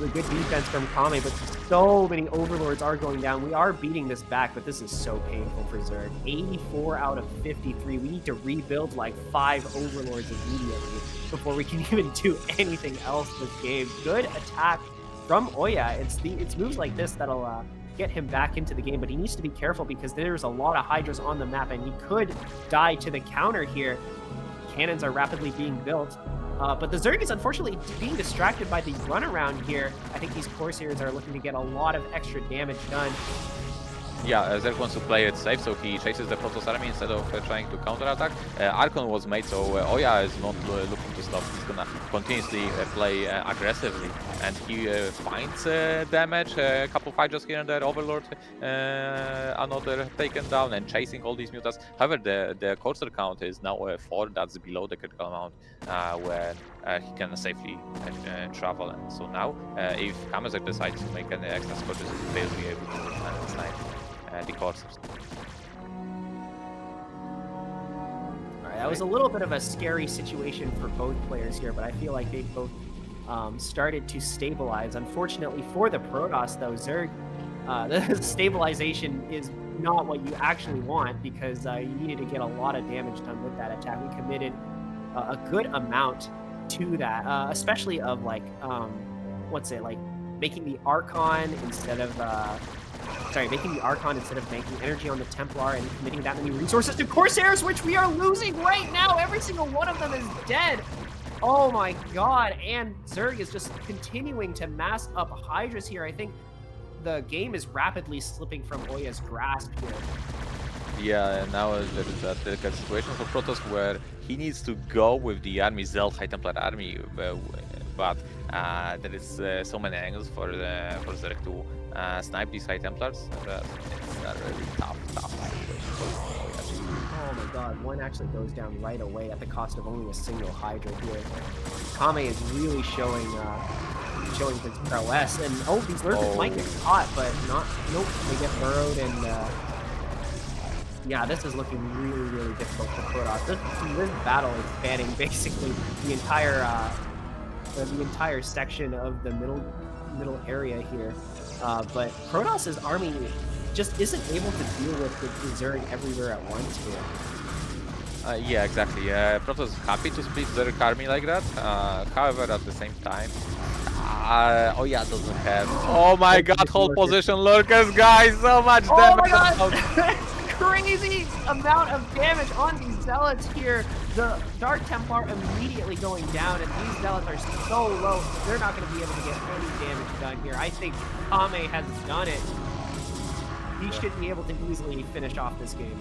a good defense from Kame, but so many Overlords are going down. We are beating this back, but this is so painful for Zerg. 84 out of 53. We need to rebuild like 5 Overlords immediately before we can even do anything else this game. Good attack from OyA. It's moves like this that'll get him back into the game, but he needs to be careful because there's a lot of Hydras on the map, and he could die to the counter here. Cannons are rapidly being built. But the Zerg is unfortunately being distracted by the runaround here. I think these Corsairs are looking to get a lot of extra damage done. Yeah, Zerg wants to play it safe, so he chases the Protoss army instead of trying to counterattack. Archon was made, so OyA is not looking to stop. He's gonna continuously play aggressively, and he finds damage. A couple of Hydras here and there. Overlord, another taken down, and chasing all these mutas. However, the Corsair count is now 4. That's below the critical amount where he can safely travel. And so now, if KameZerg decides to make an extra scourges, they'll be able to snipe the Corsairs. Alright, that was a little bit of a scary situation for both players here, but I feel like they've both started to stabilize. Unfortunately for the Protoss, though, Zerg, the stabilization is not what you actually want, because you needed to get a lot of damage done with that attack. We committed a good amount to that, especially of like, like making the Archon instead of making the Archon instead of banking energy on the Templar and committing that many resources to Corsairs, which we are losing right now. Every single one of them is dead. Oh my god, and Zerg is just continuing to mass up Hydras here. I think the game is rapidly slipping from OyA's grasp here. Yeah, and now there is that delicate situation for Protoss where he needs to go with the army, Zeld High Templar army, but there is so many angles for Zerg to snipe these High Templars. It's a really tough situation for OyA. Oh my god, one actually goes down right away at the cost of only a single Hydra here. Kame is really showing his prowess, and these lurkers might get caught, but nope, they get burrowed, and yeah, this is looking really, really difficult for Protoss. This battle is spanning basically the entire section of the middle area here, but Protoss's army just isn't able to deal with the Zerg everywhere at once here. Yeah, exactly. Protoss is happy to split Zerg army like that. However, at the same time, OyA doesn't have. Oh my god, hold position lurkers, guys! So much damage! Oh my god! Crazy amount of damage on these Zealots here. The Dark Templar immediately going down, and these Zealots are so low, they're not going to be able to get any damage done here. I think Kame has done it. He should be able to easily finish off this game.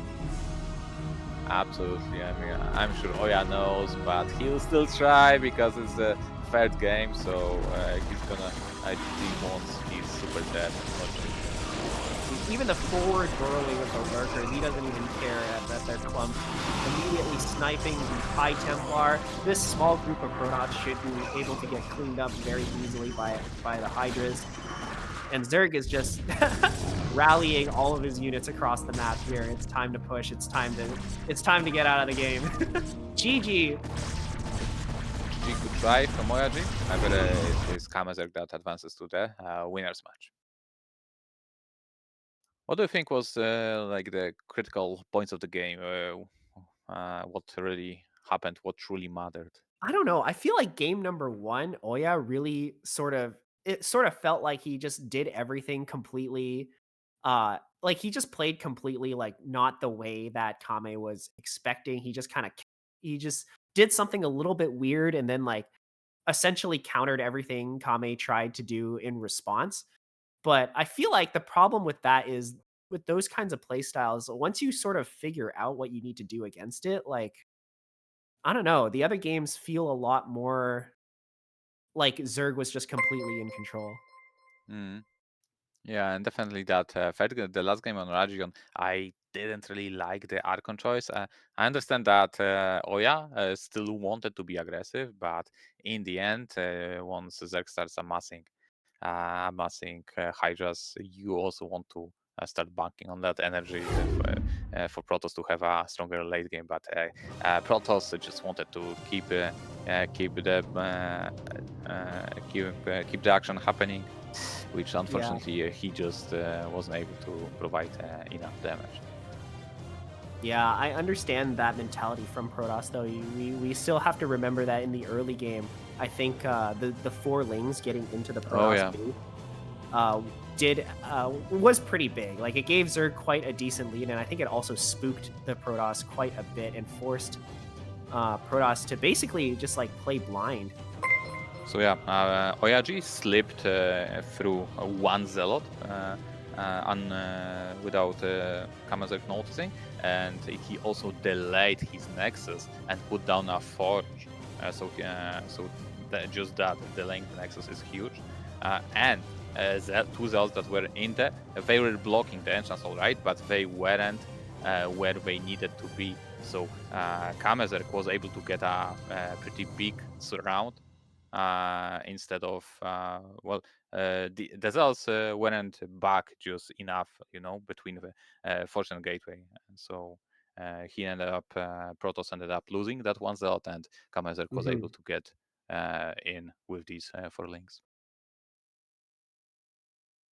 Absolutely. I mean, I'm sure OyA knows, but he'll still try because it's the third game, so he's gonna. He wants his super dead. Even the forward burrowing with the lurkers, he doesn't even care that they're clumped. Immediately sniping the High Templar. This small group of Protoss should be able to get cleaned up very easily by the Hydras. And Zerg is just rallying all of his units across the map here. It's time to push. It's time to get out of the game. GG. GG, good try from OyA. However, it is KameZerg that advances to the winners match. What do you think was like the critical points of the game? What really happened? What truly mattered? I don't know. I feel like game number 1, OyA really sort of felt like he just did everything completely. Like he just played completely like not the way that Kame was expecting. He just did something a little bit weird, and then like essentially countered everything Kame tried to do in response. But I feel like the problem with that is with those kinds of play styles, once you sort of figure out what you need to do against it, like, I don't know, the other games feel a lot more like Zerg was just completely in control. Yeah, and definitely that the last game on Rajion, I didn't really like the Archon choice. I understand that OyA still wanted to be aggressive, but in the end, once Zerg starts amassing Hydras, you also want to start banking on that energy for Protoss to have a stronger late game. But Protoss just wanted to keep the action happening. which unfortunately he just wasn't able to provide enough damage. Yeah, I understand that mentality from Protoss, though. We still have to remember that in the early game, I think the 4 lanes getting into the Protoss booth was pretty big. Like, it gave Zerg quite a decent lead, and I think it also spooked the Protoss quite a bit and forced Protoss to basically just like play blind. So yeah, OyA slipped through one Zealot without KameZerg noticing, and he also delayed his Nexus and put down a Forge. Just that, delaying the Nexus is huge. And the 2 Zealots that were in there, they were blocking the entrance, alright, but they weren't where they needed to be. So KameZerg was able to get a pretty big surround instead of the Zealots weren't back just enough, between the Fortune Gateway, and so he ended up Protoss ended up losing that one Zealot, and KameZerg was able to get in with these 4 links.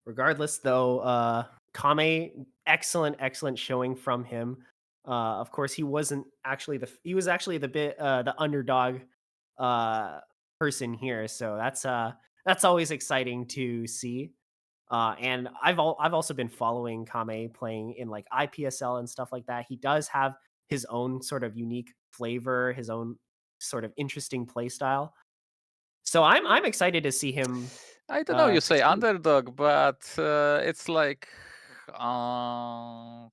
Regardless, though, Kame, excellent showing from him. Of course, he was actually the underdog person here, so that's always exciting to see. And I've also been following Kame playing in like IPSL and stuff like that. He does have his own sort of unique flavor, his own sort of interesting play style. So I'm excited to see him. I don't know, you say succeed. underdog, but it's like a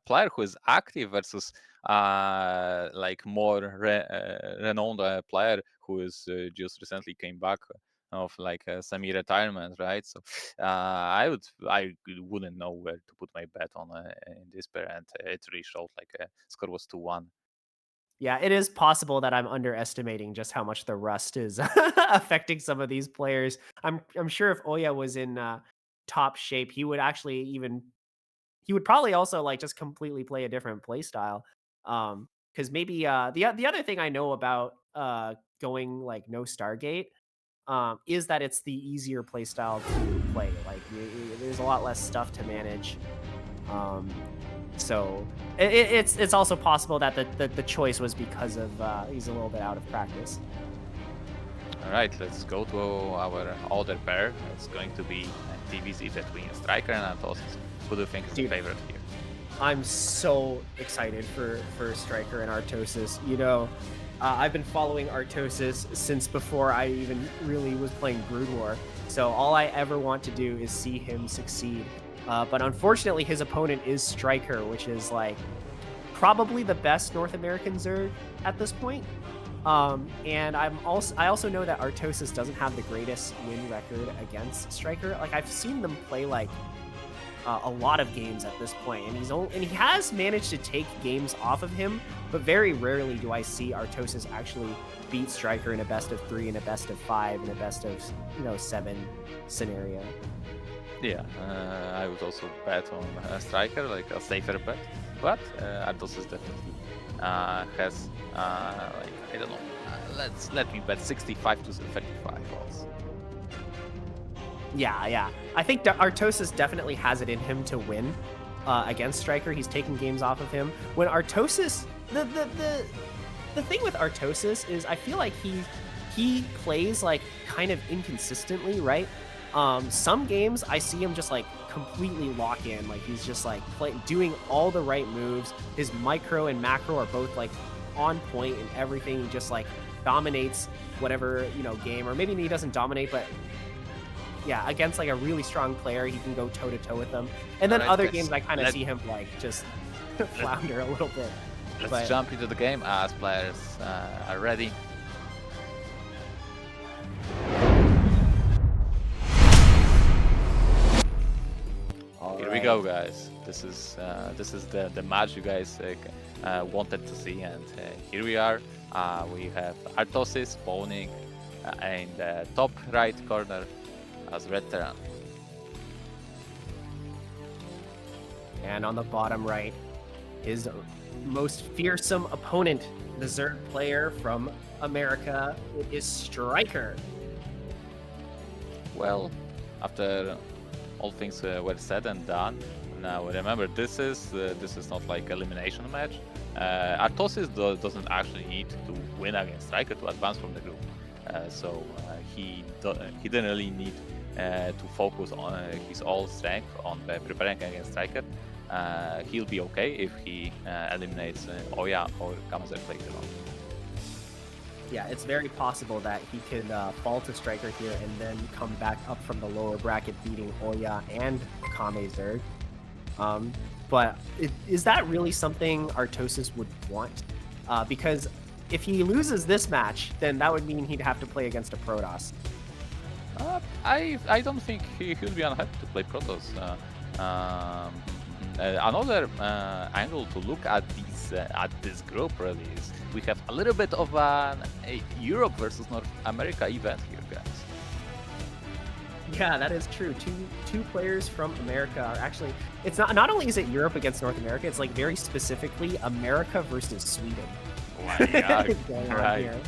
player who is active versus like more renowned player who is just recently came back of like a semi-retirement, right? So I wouldn't know where to put my bet on in this pair, and it really showed. Like score was 2-1. Yeah, it is possible that I'm underestimating just how much the rust is affecting some of these players. I'm sure if OyA was in top shape, he would probably also like just completely play a different play style. Because maybe the other thing I know about going like no Stargate is that it's the easier play style to play. Like there's a lot less stuff to manage. So it's also possible that the choice was because of he's a little bit out of practice. All right, let's go to our other pair. It's going to be a TVZ between StRyKeR and Artosis. Who do you think is the favorite here? I'm so excited for StRyKeR and Artosis. I've been following Artosis since before I even really was playing Broodwar. So all I ever want to do is see him succeed. But unfortunately, his opponent is StRyKeR, which is like probably the best North American Zerg at this point. And I also know that Artosis doesn't have the greatest win record against StRyKeR. Like I've seen them play like a lot of games at this point, and he has managed to take games off of him, but very rarely do I see Artosis actually beat StRyKeR in a best of 3, in a best of 5, in a best of 7 scenario. Yeah, I would also bet on StRyKeR, like a safer bet, but Artosis definitely has like I don't know. Let me bet 65 to 35 odds. Yeah. I think Artosis definitely has it in him to win against StRyKeR. He's taking games off of him. When Artosis, the thing with Artosis is I feel like he plays like kind of inconsistently, right? Some games I see him just like completely lock in, like he's just like doing all the right moves. His micro and macro are both like on point and everything. He just like dominates whatever game, or maybe he doesn't dominate, but yeah, against like a really strong player, he can go toe to toe with them. And then other games I kind of see him like just flounder a little bit. Let's jump into the game as players are ready. Here we go, guys. This is the match you guys wanted to see, and here we are. We have Artosis, Bonyth, in the top right corner as red Terran. And on the bottom right, his most fearsome opponent, the Zerg player from America, it is StRyKeR. Well, after all things were said and done. Now remember, this is not like elimination match. Artosis doesn't actually need to win against StRyKeR to advance from the group, so he didn't really need to focus on his all strength on preparing against StRyKeR. He'll be okay if he eliminates OyA or KameZerg later on. Yeah, it's very possible that he could fall to StRyKeR here and then come back up from the lower bracket beating OyA and KameZerg. But is that really something Artosis would want? Because if he loses this match, then that would mean he'd have to play against a Protoss. I don't think he would be unhappy to play Protoss. Another angle to look at this group really is we have a little bit of a Europe versus North America event here, guys. Yeah, that is true. Two players from America are actually. It's not only is it Europe against North America. It's like very specifically America versus Sweden. Yeah, going on right. here.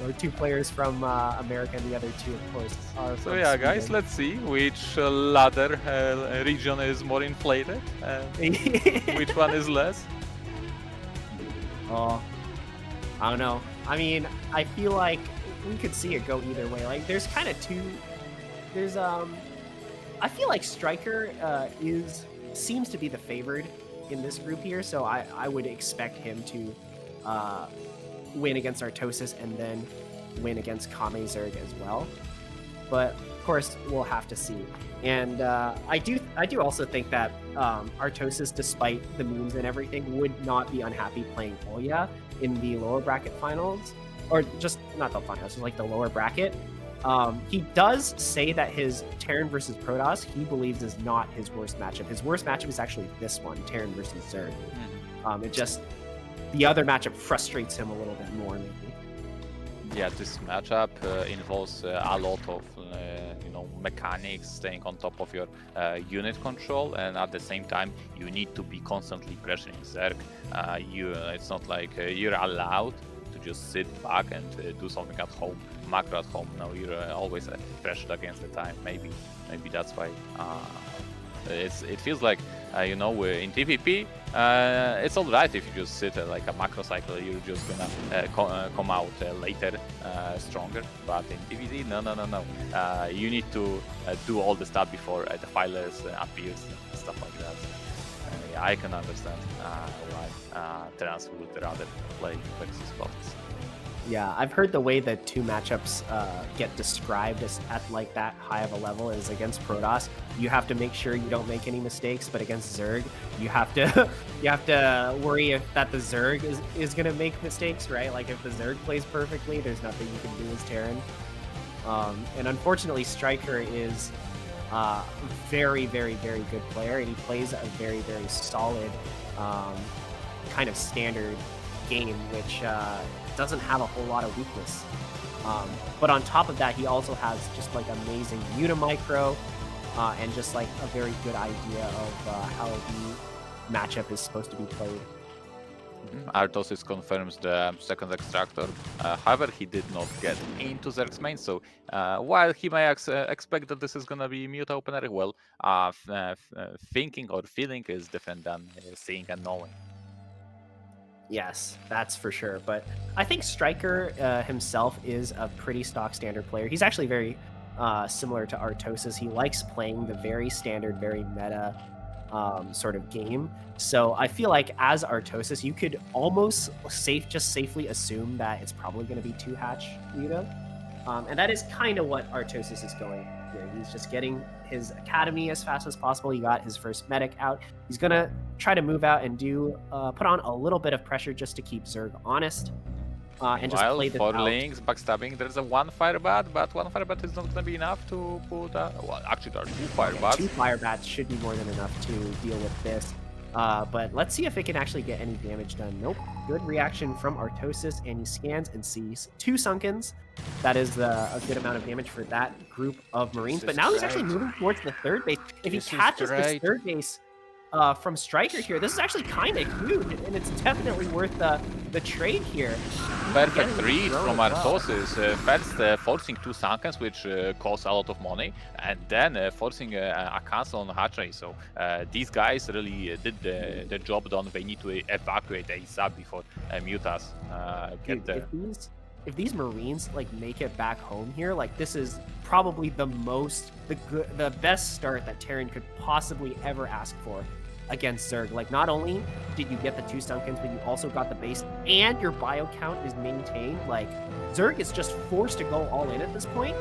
There are two players from America, and the other two, of course, are from So yeah, Sweden. guys, let's see which ladder region is more inflated and which one is less. Oh, I don't know. I mean, I feel like we could see it go either way. Like, there's kind of two. There's I feel like StRyKeR seems to be the favored in this group here, so I would expect him to win against Artosis and then win against KameZerg as well. But of course, we'll have to see. And I do also think that Artosis, despite the memes and everything, would not be unhappy playing OyA in the lower bracket finals, or just not the finals, like the lower bracket. He does say that his Terran versus Protoss, he believes, is not his worst matchup. His worst matchup is actually this one, Terran versus Zerg. The other matchup frustrates him a little bit more, maybe. Yeah, this matchup involves a lot of mechanics, staying on top of your unit control, and at the same time you need to be constantly pressuring Zerg. It's not like you're allowed to just sit back and do something at home, macro at home. No, you're always pressured against the time. Maybe that's why it feels like in PvP it's all right if you just sit like a macro cycle. You're just gonna come out later stronger. But in PvZ, no. You need to do all the stuff before the filers appears and stuff like that. Yeah, I can understand why Terrans would rather play versus Protoss. Yeah, I've heard the way that two matchups get described as at like that high of a level is against Protoss. You have to make sure you don't make any mistakes, but against Zerg, you have to worry that the Zerg is gonna make mistakes, right? Like if the Zerg plays perfectly, there's nothing you can do as Terran. And unfortunately, StRyKeR is a very, very, very good player, and he plays a very, very solid kind of standard game, which doesn't have a whole lot of weakness. But on top of that, he also has just like amazing Unimicro and just like a very good idea of how the matchup is supposed to be played. Artosis confirms the second extractor. However, he did not get into Zerg's main, so while he may expect that this is gonna be mute opener, well, thinking or feeling is different than seeing and knowing. Yes, that's for sure. But I think StRyKeR himself is a pretty stock standard player. He's actually very similar to Artosis. He likes playing the very standard, very meta sort of game. So I feel like as Artosis, you could almost safely assume that it's probably going to be 2-hatch Muta. And that is kind of what Artosis is going here. He's just getting his academy as fast as possible. He got his first medic out. He's going to try to move out and put on a little bit of pressure just to keep Zerg honest. And just play this for out. links, backstabbing, there's a one firebat, but one firebat is not going to be enough to put well, actually there are two firebats. Two firebats should be more than enough to deal with this. But let's see if it can actually get any damage done. Nope. Good reaction from Artosis, and he scans and sees 2 Sunkens. That is a good amount of damage for that group of Marines. But now he's actually moving towards the third base. If he catches this third base, from StRyKeR here. This is actually kind of huge, and it's definitely worth the trade here. Perfect read from well. Artosis. First, forcing 2 Sunkens, which costs a lot of money, and then forcing a cancel on hatchery. So these guys really did the job done. They need to evacuate ASAP before Mutas get there. If these Marines like make it back home here, like this is probably the best start that Terran could possibly ever ask for against Zerg. Like, not only did you get the 2 Sunkens, but you also got the base, and your bio count is maintained. Like, Zerg is just forced to go all in at this point,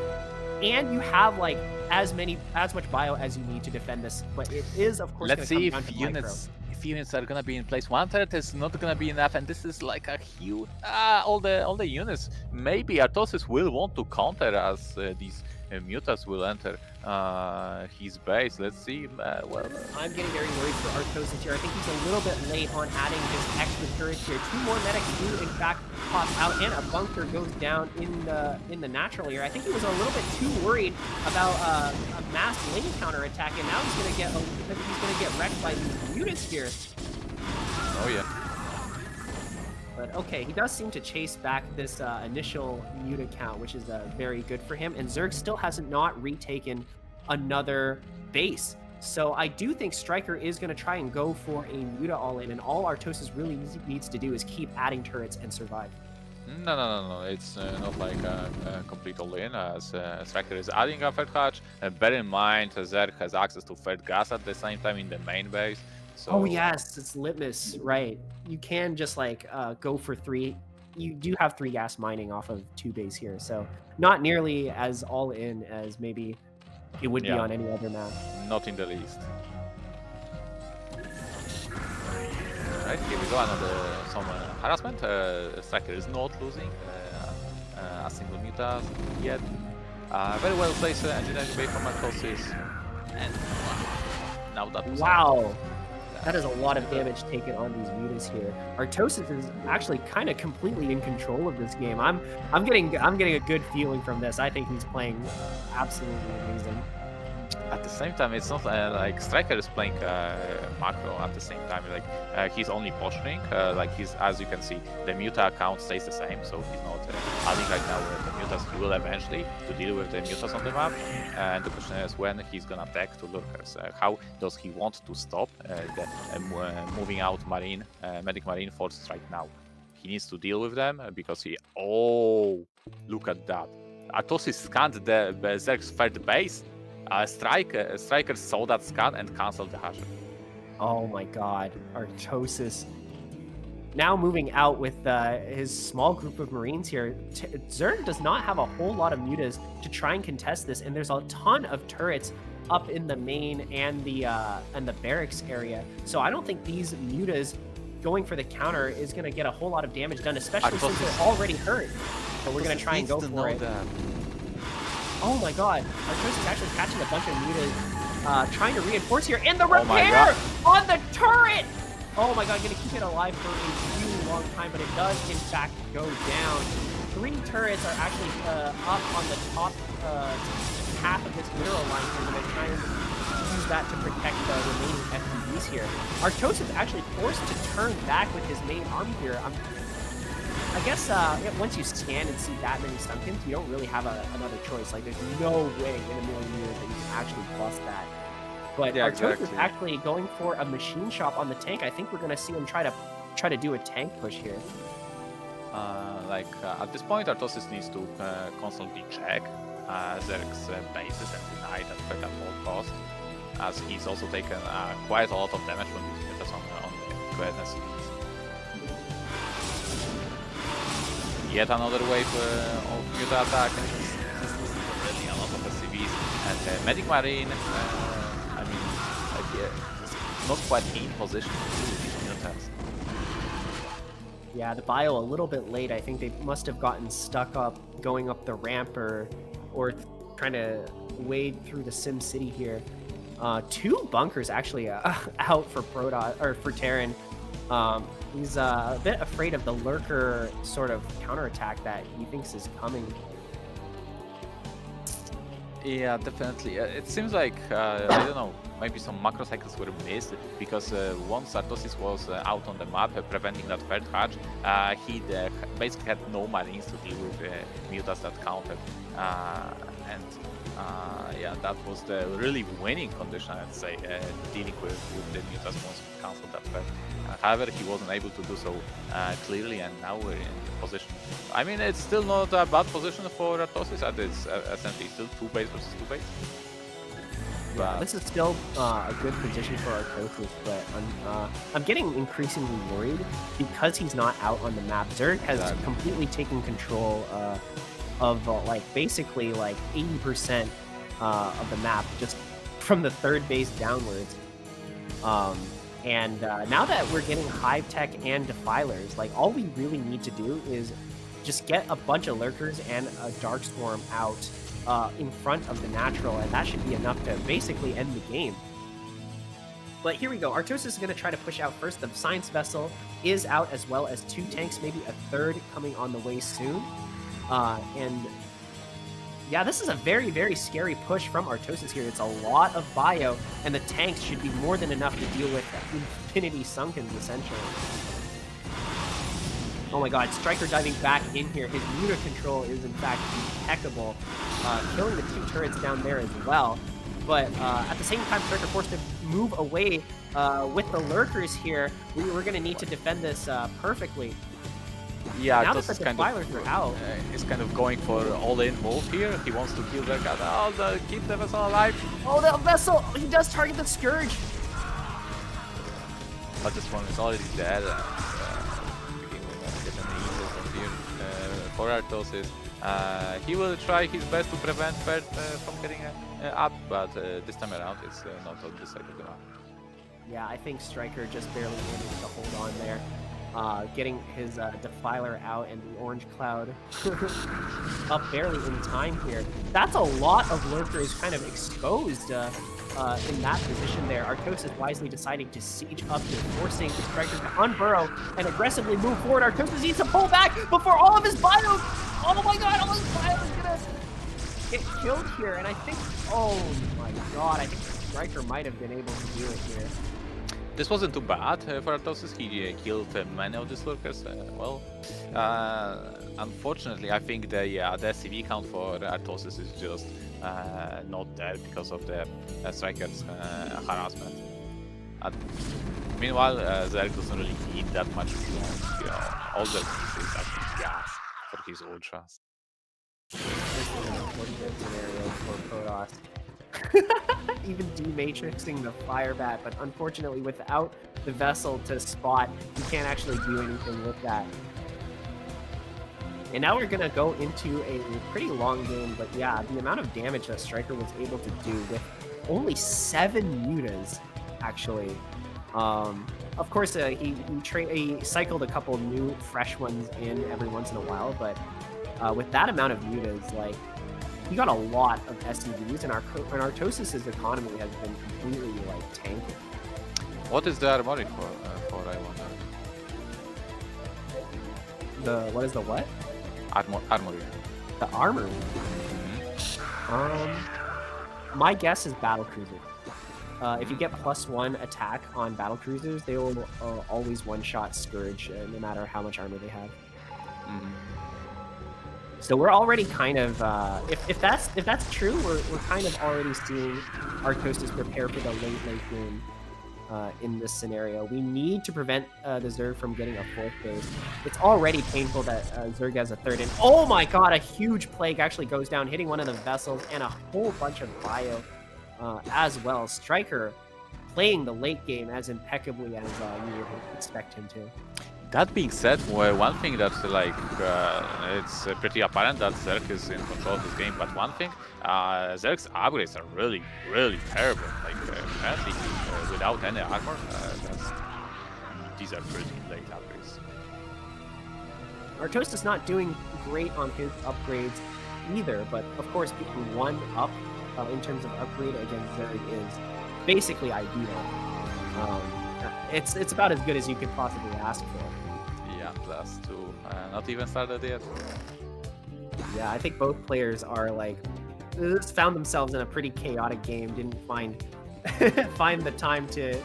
and you have like as much bio as you need to defend this. But it is, of course, let's see if units are gonna be in place. 1 turret is not gonna be enough, and this is like a huge all the units. Maybe Artosis will want to counter as these Mutas will enter his base. Let's see. Well, I'm getting very worried for Artosis here. I think he's a little bit late on adding his extra turrets here. 2 more medics do in fact pop out, and a bunker goes down in the natural here. I think he was a little bit too worried about a mass lane counter attack, and now he's gonna get wrecked by these mutas here. oh yeah. But okay, he does seem to chase back this initial muta count, which is very good for him. And Zerg still hasn't retaken another base. So I do think StRyKeR is going to try and go for a muta all-in, and all Artosis really needs to do is keep adding turrets and survive. No. It's not like a complete all-in, as StRyKeR is adding a third hatch. Bear in mind, Zerg has access to third gas at the same time in the main base. So... Oh yes, it's Litmus, right? You can just like go for 3. You do have 3 gas mining off of 2 base here, so not nearly as all in as maybe it would be on any other map. Not in the least. Right, here we go. Some harassment. StRyKeR is not losing a single muta yet. Very well placed engineering bay from Artosis. And now that was wow. That is a lot of damage taken on these mutas here. Artosis is actually kind of completely in control of this game. I'm getting a good feeling from this. I think he's playing absolutely amazing. At the same time, it's not like StRyKeR is playing macro at the same time. Like he's only posturing. Like he's, as you can see, the muta count stays the same, so he's not adding right now the mutas. He will eventually to deal with the mutas on the map. And the question is when he's gonna attack to lurkers. How does he want to stop the moving out marine, medic marine forces right now? He needs to deal with them because he. Oh, look at that! Artosis scanned the Zerg's third base. StRyKeR saw that scan and cancelled the hasher. Oh my god, Artosis. Now moving out with his small group of Marines here. Zerg does not have a whole lot of mutas to try and contest this, and there's a ton of turrets up in the main and the barracks area. So I don't think these mutas going for the counter is going to get a whole lot of damage done, especially since they're already hurt. But we're going to try and go for it. Oh my god, Artosis is actually catching a bunch of mutas, trying to reinforce here, and the repair on the turret! Oh my god, gonna keep it alive for a really long time, but it does in fact go down. 3 turrets are actually up on the top half of this mineral line here. We're gonna try and use that to protect the remaining FPVs here. Artosis is actually forced to turn back with his main army here. I guess once you scan and see that many Sunkens, you don't really have another choice. Like, there's no way in a million years that you can actually bust that. But yeah, Artosis exactly. is actually going for a machine shop on the tank. I think we're going to see him try to do a tank push here. At this point, Artosis needs to constantly check Zerg's bases and deny that threat at all costs, as he's also taken quite a lot of damage from these mutas on the awareness. Yet another wave of muta attack, and this is already a lot of SCVs. And Medic Marine, I mean, like, not quite in position to deal with these mutas. Yeah, the bio a little bit late. I think they must have gotten stuck up going up the ramp or trying to wade through the Sim City here. 2 bunkers actually out for Protoss or for Terran. He's a bit afraid of the lurker sort of counterattack that he thinks is coming. Yeah, definitely. It seems like, I don't know, maybe some macro cycles were missed, because once Artosis was out on the map, preventing that third hatch, he basically had no marines to deal with mutas that counted. And yeah, that was the really winning condition, I'd say, dealing with the mutas once he cancelled that third. However, he wasn't able to do so clearly, and now we're in the position. I mean, it's still not a bad position for Artosis, and it's essentially still 2 base versus 2 base. Yeah, this is still a good position for Artosis, but I'm getting increasingly worried because he's not out on the map. Zerg has completely taken control of like basically like 80% of the map, just from the 3rd base downwards. And now that we're getting Hive Tech and Defilers, like all we really need to do is just get a bunch of Lurkers and a Darkstorm out in front of the natural, and that should be enough to basically end the game. But here we go. Artosis is going to try to push out first. The Science Vessel is out, as well as 2 tanks, maybe a 3rd coming on the way soon. And yeah, this is a very, very scary push from Artosis here. It's a lot of bio, and the tanks should be more than enough to deal with Infinity Sunkens, essentially. Oh my god, StRyKeR diving back in here. His muta control is, in fact, impeccable. Killing the 2 turrets down there as well. But at the same time, StRyKeR forced to move away with the Lurkers here. We're going to need to defend this perfectly. Yeah, now that the Defilers are out, he's kind of going for all-in move here. He wants to kill their cat. Oh, keep the vessel alive. Oh, the vessel! He does target the Scourge. But this one is already dead. For Artosis, he will try his best to prevent Ferd from getting up, but this time around it's not on this side of the map. Yeah, I think StRyKeR just barely managed to hold on there. Getting his Defiler out and the Orange Cloud up barely in time here. That's a lot of Lurkers kind of exposed in that position there. Artosis wisely deciding to siege up here, forcing the StRyKER to unburrow and aggressively move forward. Artosis needs to pull back before all of his bios. Oh my god, all his bios is gonna get killed here. And I think, oh my god, I think StRyKER might have been able to do it here. This wasn't too bad for Artosis. He killed many of these Lurkers. Well, unfortunately, I think the SCV count for Artosis is just not there because of the StRyKER's harassment. Meanwhile, Zerg doesn't really need that much fuel. You know, all the needs is actually gas for his ultras. This is an important scenario for Protoss. Even dematrixing the Fire Bat, but unfortunately without the vessel to spot, you can't actually do anything with that. And now we're gonna go into a pretty long game, but yeah, the amount of damage that StRyKER was able to do with only 7 mutas, actually. Of course, he cycled a couple new fresh ones in every once in a while, but with that amount of mutas, like, he got a lot of SCVs, and Artosis' economy has been completely like tanking. What is the armory for I wonder? What is the what? Armory. The armory. My guess is battlecruiser. If you get +1 attack on battlecruisers, they will always one-shot Scourge, no matter how much armor they have. So we're already kind of, if that's true, we're kind of already seeing Artosis prepare for the late game in this scenario. We need to prevent the Zerg from getting a 4th base. It's already painful that Zerg has a 3rd, and oh my god, a huge plague actually goes down, hitting one of the vessels, and a whole bunch of bio as well. StRyKER playing the late game as impeccably as you would expect him to. That being said, one thing that's like it's pretty apparent that Zerg is in control of this game, but one thing, Zerg's upgrades are really, really terrible. Like apparently, without any armor, these are pretty late upgrades. Artosis is not doing great on his upgrades either, but of course being 1 up in terms of upgrade against Zerg is basically ideal. It's about as good as you could possibly ask for. Yeah, +2. Not even started yet. Yeah, I think both players are like, found themselves in a pretty chaotic game, didn't find find the time to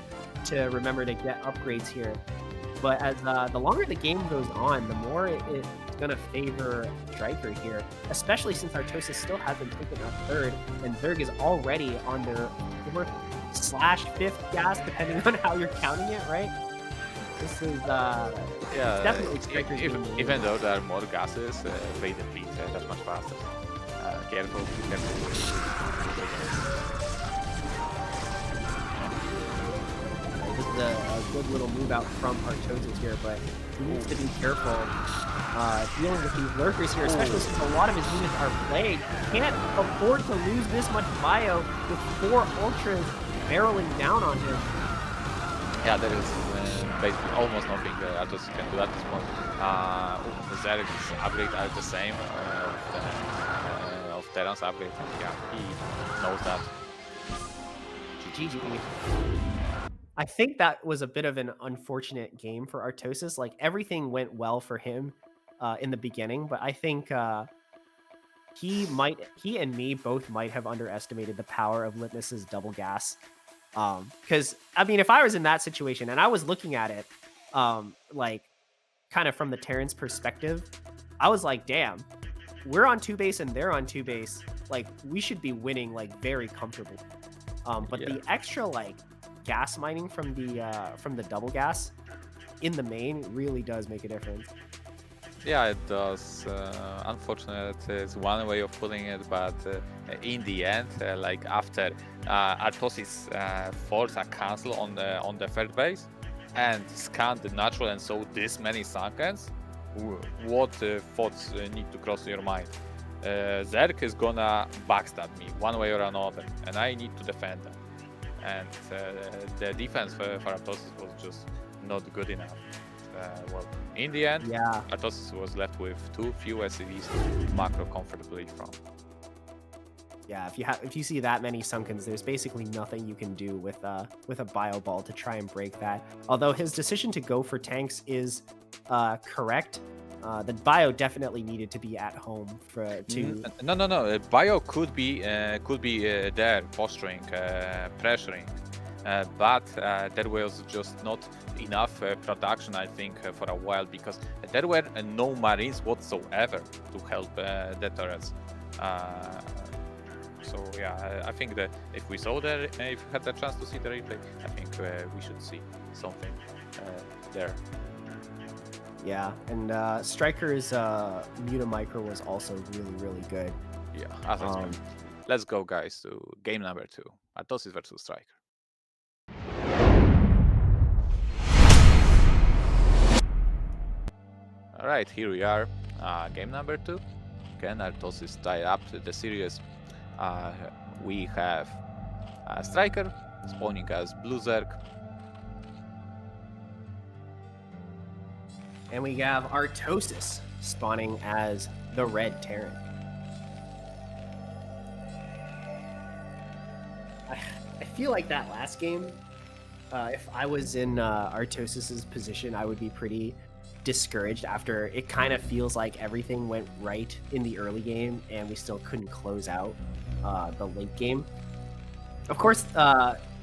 remember to get upgrades here. But as the longer the game goes on, the more it's going to favor StRyKeR here, especially since Artosis still hasn't taken a third, and Zerg is already on their 4th/5th gas, depending on how you're counting it, right? This is yeah, definitely StRyKER's even though there are more gases, they deplete that much faster. Careful. This is a good little move out from Artosis here, but he needs to be careful dealing with these lurkers here, especially since a lot of his units are plagued. He can't afford to lose this much bio with 4 ultras barreling down on him. Yeah, there is basically almost nothing Artosis can do at this point. Zerg's upgrade are the same of Terran's upgrade. Yeah, he knows that. GG. I think that was a bit of an unfortunate game for Artosis. Like, everything went well for him in the beginning, but I think he and me both might have underestimated the power of Litmus's double gas. Because I mean, if I was in that situation and I was looking at it, like kind of from the Terran's perspective, I was like, damn, we're on 2 base and they're on 2 base. Like, we should be winning like very comfortably. But the extra like gas mining from the double gas in the main really does make a difference. Yeah, it does. Unfortunately, it's one way of putting it, but in the end, like after Artosis forced a cancel on the third base and scanned the natural and saw this many sunkens, what thoughts need to cross your mind? Zerg is gonna backstab me one way or another, and I need to defend them. And the defense for Artosis was just not good enough. Well, in the end, Artosis was left with too few SCVs to macro comfortably from. Yeah, if you see that many sunkens, there's basically nothing you can do with a bio ball to try and break that. Although his decision to go for tanks is correct. The bio definitely needed to be at home to. No. Bio could be there, posturing, pressuring, but there was just not enough production, I think, for a while, because there were no marines whatsoever to help the turrets. So yeah, I think that if we saw there, if we had the chance to see the replay, I think we should see something there. Yeah, and StRyKeR's Muta Micro was also really good. Yeah, as expected. Let's go, guys, to game number 2. Artosis versus StRyKeR. Alright, here we are. Game number 2. Again, Artosis tied up the series. We have StRyKeR spawning as Blue Zerg. And we have Artosis spawning as the Red Terran. I feel like that last game, if I was in Artosis's position, I would be pretty discouraged after it kind of feels like everything went right in the early game and we still couldn't close out the late game. Of course,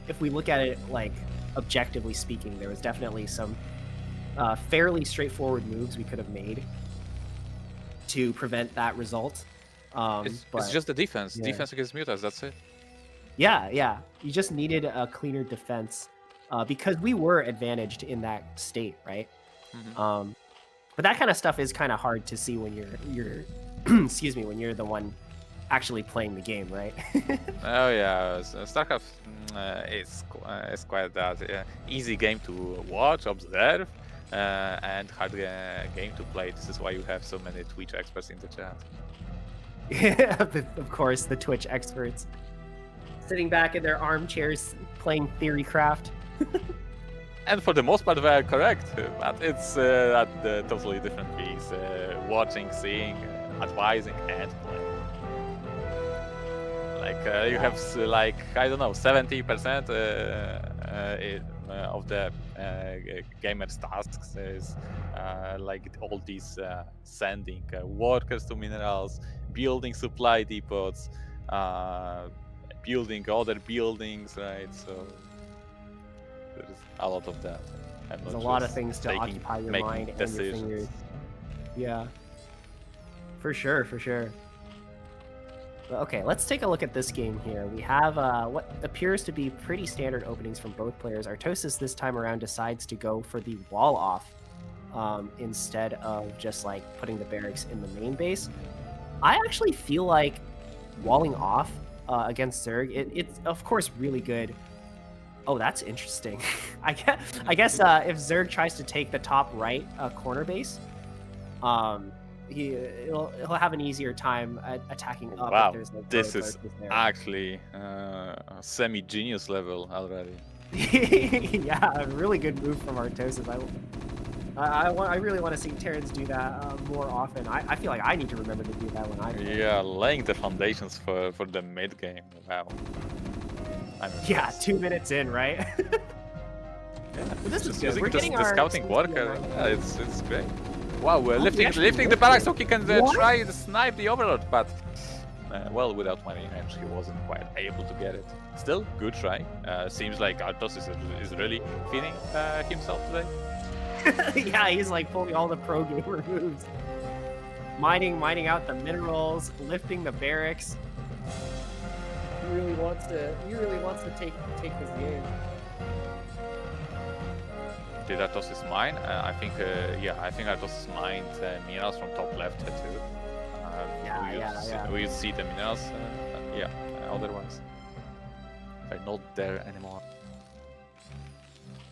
if we look at it like objectively speaking, there was definitely some fairly straightforward moves we could have made to prevent that result. It's just the defense. Yeah. Defense against mutas, that's it. Yeah. You just needed a cleaner defense because we were advantaged in that state, right? Mm-hmm. But that kind of stuff is kind of hard to see when you're excuse me, when you're the one actually playing the game, right? Oh yeah, StarCraft is quite that easy game to watch, observe, and hard game to play. This is why you have so many Twitch experts in the chat. Yeah, of course, the Twitch experts sitting back in their armchairs playing Theorycraft. And for the most part, they are correct, but it's a totally different piece. Watching, seeing, advising, and playing. Like you have like, I don't know, 70% of the gamer's tasks is like all these sending workers to minerals, building supply depots, building other buildings, right? So there's a lot of that. And There's a not lot of just things to occupy your making mind and your decisions. fingers. Yeah. For sure, for sure. But okay, let's take a look at this game here. We have what appears to be pretty standard openings from both players. Artosis this time around decides to go for the wall off instead of just like putting the barracks in the main base. I actually feel like walling off against Zerg, it's of course really good. Oh, that's interesting. I guess if Zerg tries to take the top right corner base, he'll have an easier time attacking up. Wow, if there's no this turret is archers there. actually semi-genius level already. Yeah, a really good move from Artosis. I really want to see Terrans do that more often. I feel like I need to remember to do that when I play. Yeah, laying the foundations for the mid game. Wow. Yeah, 2 minutes in, right? Yeah, this is just good. using We're just getting the our scouting worker. Yeah, it's great. Wow, we're actually lifting the barracks so he can What? try to snipe the overlord, but well, without money range, he wasn't quite able to get it. Still, good try. Seems like Artosis is really feeling himself today. Yeah, he's like pulling all the pro gamer moves. Mining out the minerals, lifting the barracks. He really wants to take this game. Did Artosis mine? I think Artosis mined minerals from top left too. We see the minerals. Other ones. They're not there anymore.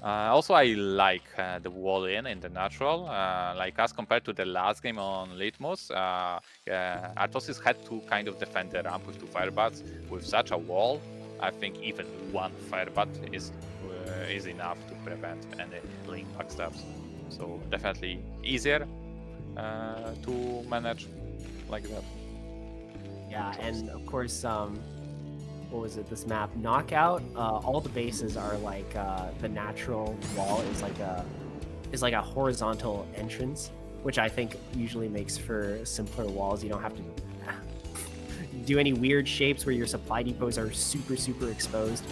Also, I like the wall in the natural. Like as compared to the last game on Litmus, Artosis had to kind of defend the ramp with 2 firebats. With such a wall, I think even 1 firebat is enough to prevent any link backstabs. So definitely easier to manage like that. Yeah, and of course, what was it? This map knockout. All the bases are like the natural wall is like a horizontal entrance, which I think usually makes for simpler walls. You don't have to do any weird shapes where your supply depots are super exposed.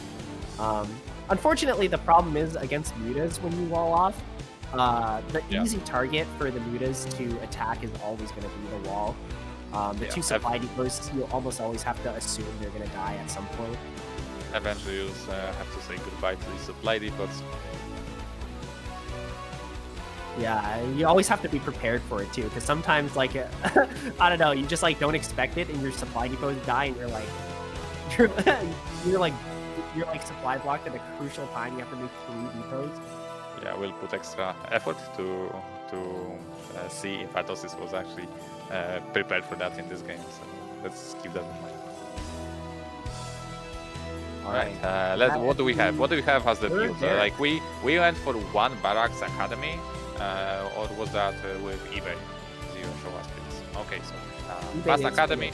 Unfortunately, the problem is against mutas when you wall off. The easy target for the mutas to attack is always going to be the wall. The 2 supply depots, you almost always have to assume they're going to die at some point. Eventually, you'll have to say goodbye to the supply depots. Yeah, you always have to be prepared for it too, because sometimes, like, I don't know, you just like don't expect it, and your supply depots die, and you're like supply blocked at a crucial time. You have to make 3 depots. Yeah, we'll put extra effort to see if Artosis was actually prepared for that in this game. So let's keep that in mind. All right. What do we have? What do we have as the build? Like we went for 1 barracks academy, or was that with eBay? Zero, show us please. Okay, so fast academy.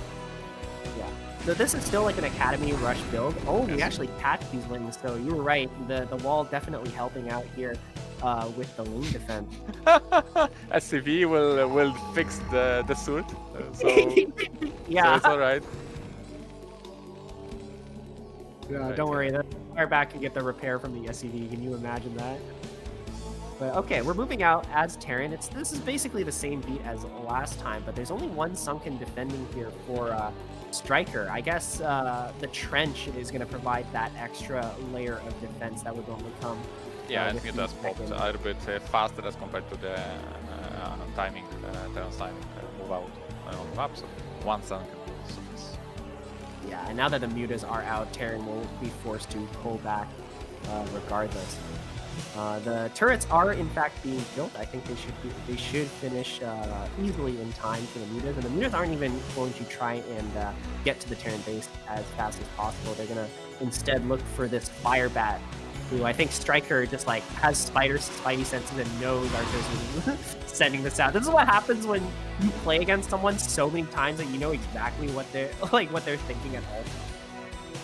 Yeah. So this is still like an academy rush build. Oh, we actually patched these wings, so you were right. The wall definitely helping out here with the wing defense. SCV will fix the suit, so yeah, so it's all right. Yeah, don't worry. The fireback can get the repair from the SCV. Can you imagine that? But okay, we're moving out as Terran. This is basically the same beat as last time, but there's only 1 sunken defending here for StRyKeR. I guess the trench is going to provide that extra layer of defense that would only come. Yeah, and it does pop a little bit faster as compared to the timing, Terran timing move out on the map. So 1 sunken will suffice. Yeah, and now that the mutas are out, Terran will be forced to pull back regardless. The turrets are in fact being built. I think they should finish easily in time for the mutas, and the mutas aren't even going to try and get to the Terran base as fast as possible. They're gonna instead look for this firebat, who I think StRyKeR just like has spidey senses and knows Artosis is sending this out. This is what happens when you play against someone so many times that you know exactly what they're thinking at all.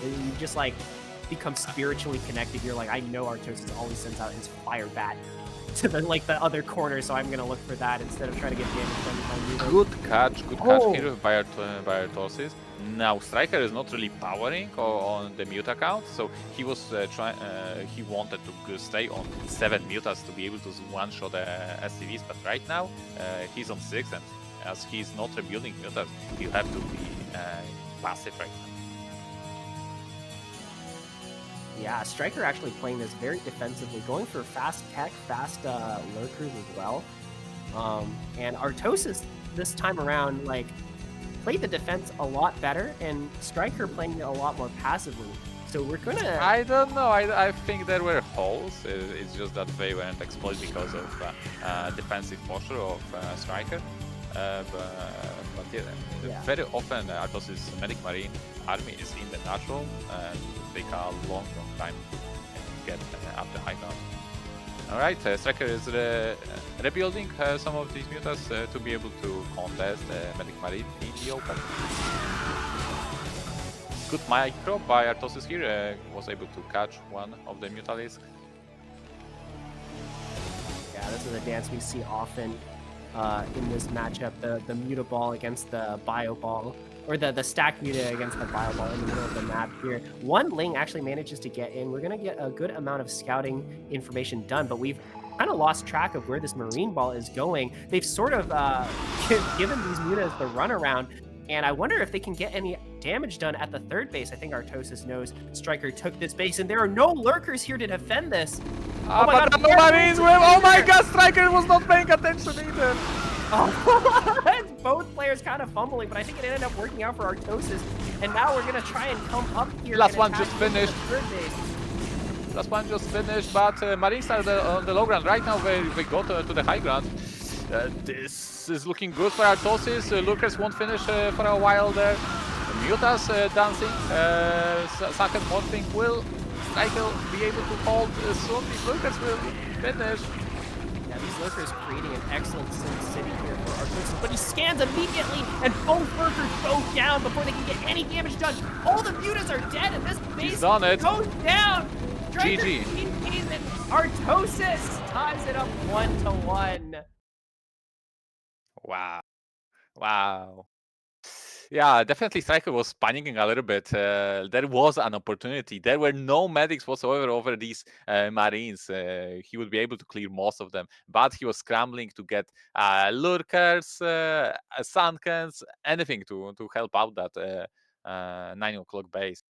You just like become spiritually connected. You're like, I know Artosis always sends out his firebat to the other corner, so I'm gonna look for that instead of trying to get damage done by you. Good catch here by Artosis. Now StRyKeR is not really powering on the mute account, so he was he wanted to stay on 7 mutas to be able to one-shot SCVs, but right now he's on 6, and as he's not rebuilding mutas, he'll have to be passive right now. Yeah, StRyKeR actually playing this very defensively, going for fast tech, fast lurkers as well. And Artosis this time around, like, played the defense a lot better, and StRyKeR playing it a lot more passively. So we're gonna... I don't know. I think there were holes. It's just that they weren't exploited because of defensive posture of StRyKeR. But yeah, very often Artosis Medic Marine army is in the natural and take a long time to get up the high ground. Alright, StRyKeR is rebuilding some of these mutas to be able to contest Medic Marine in the open. Good micro by Artosis here, was able to catch one of the mutalisks. Yeah, this is a dance we see often in this matchup, the muta ball against the bio ball, or the stack muta against the bio ball in the middle of the map here. One Ling actually manages to get in. We're going to get a good amount of scouting information done, but we've kind of lost track of where this marine ball is going. They've sort of given these mutas the runaround, and I wonder if they can get any damage done at the third base. I think Artosis knows StRyKeR took this base, and there are no lurkers here to defend this. Oh my god, nobody's with. Oh my god, StRyKeR was not paying attention either. Oh, both players kind of fumbling, but I think it ended up working out for Artosis. And now we're gonna try and come up here. Last one just finished. Third base. Last one just finished, but Marines are on the low ground. Right now they got to the high ground. This is looking good for Artosis. Lurkers won't finish for a while there. Mutas dancing. Second morphing. Will StRyKeR be able to hold soon? These Lurkers will finish. Yeah, these lurkers creating an excellent city here for Artosis, but he scans immediately, and both lurkers go down before they can get any damage done. All the mutas are dead, and this base goes down. GG. And Artosis ties it up 1-1. Wow. Wow. Yeah, definitely StRyKeR was panicking a little bit. There was an opportunity. There were no medics whatsoever over these Marines. He would be able to clear most of them, but he was scrambling to get lurkers, sunkens, anything to help out that 9 o'clock base.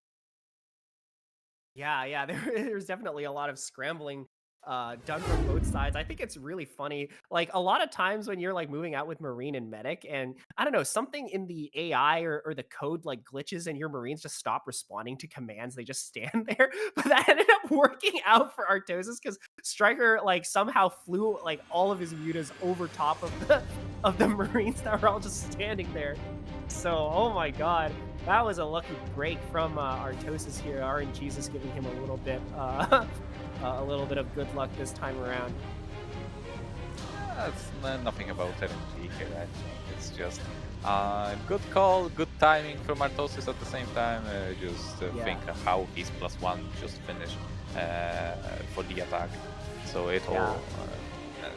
Yeah, there's definitely a lot of scrambling done from both sides. I think it's really funny. Like, a lot of times when you're like moving out with Marine and Medic, and I don't know, something in the AI or the code like glitches, and your Marines just stop responding to commands. They just stand there. But that ended up working out for Artosis because StRyKeR like somehow flew like all of his mutas over top of the Marines that were all just standing there. So, oh my god. That was a lucky break from Artosis here. RNG's is giving him a little bit of good luck this time around. That's nothing about RNG here, I think. It's just good call, good timing from Artosis at the same time. Think how his +1 just finished for the attack. So it all...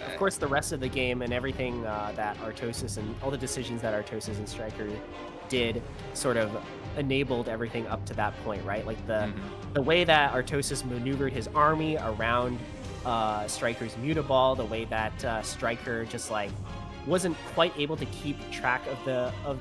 of course, the rest of the game and everything that Artosis and all the decisions that Artosis and StRyKeR did sort of enabled everything up to that point, right? Like the way that Artosis maneuvered his army around StRyKeR's mutaball, the way that StRyKeR just like wasn't quite able to keep track of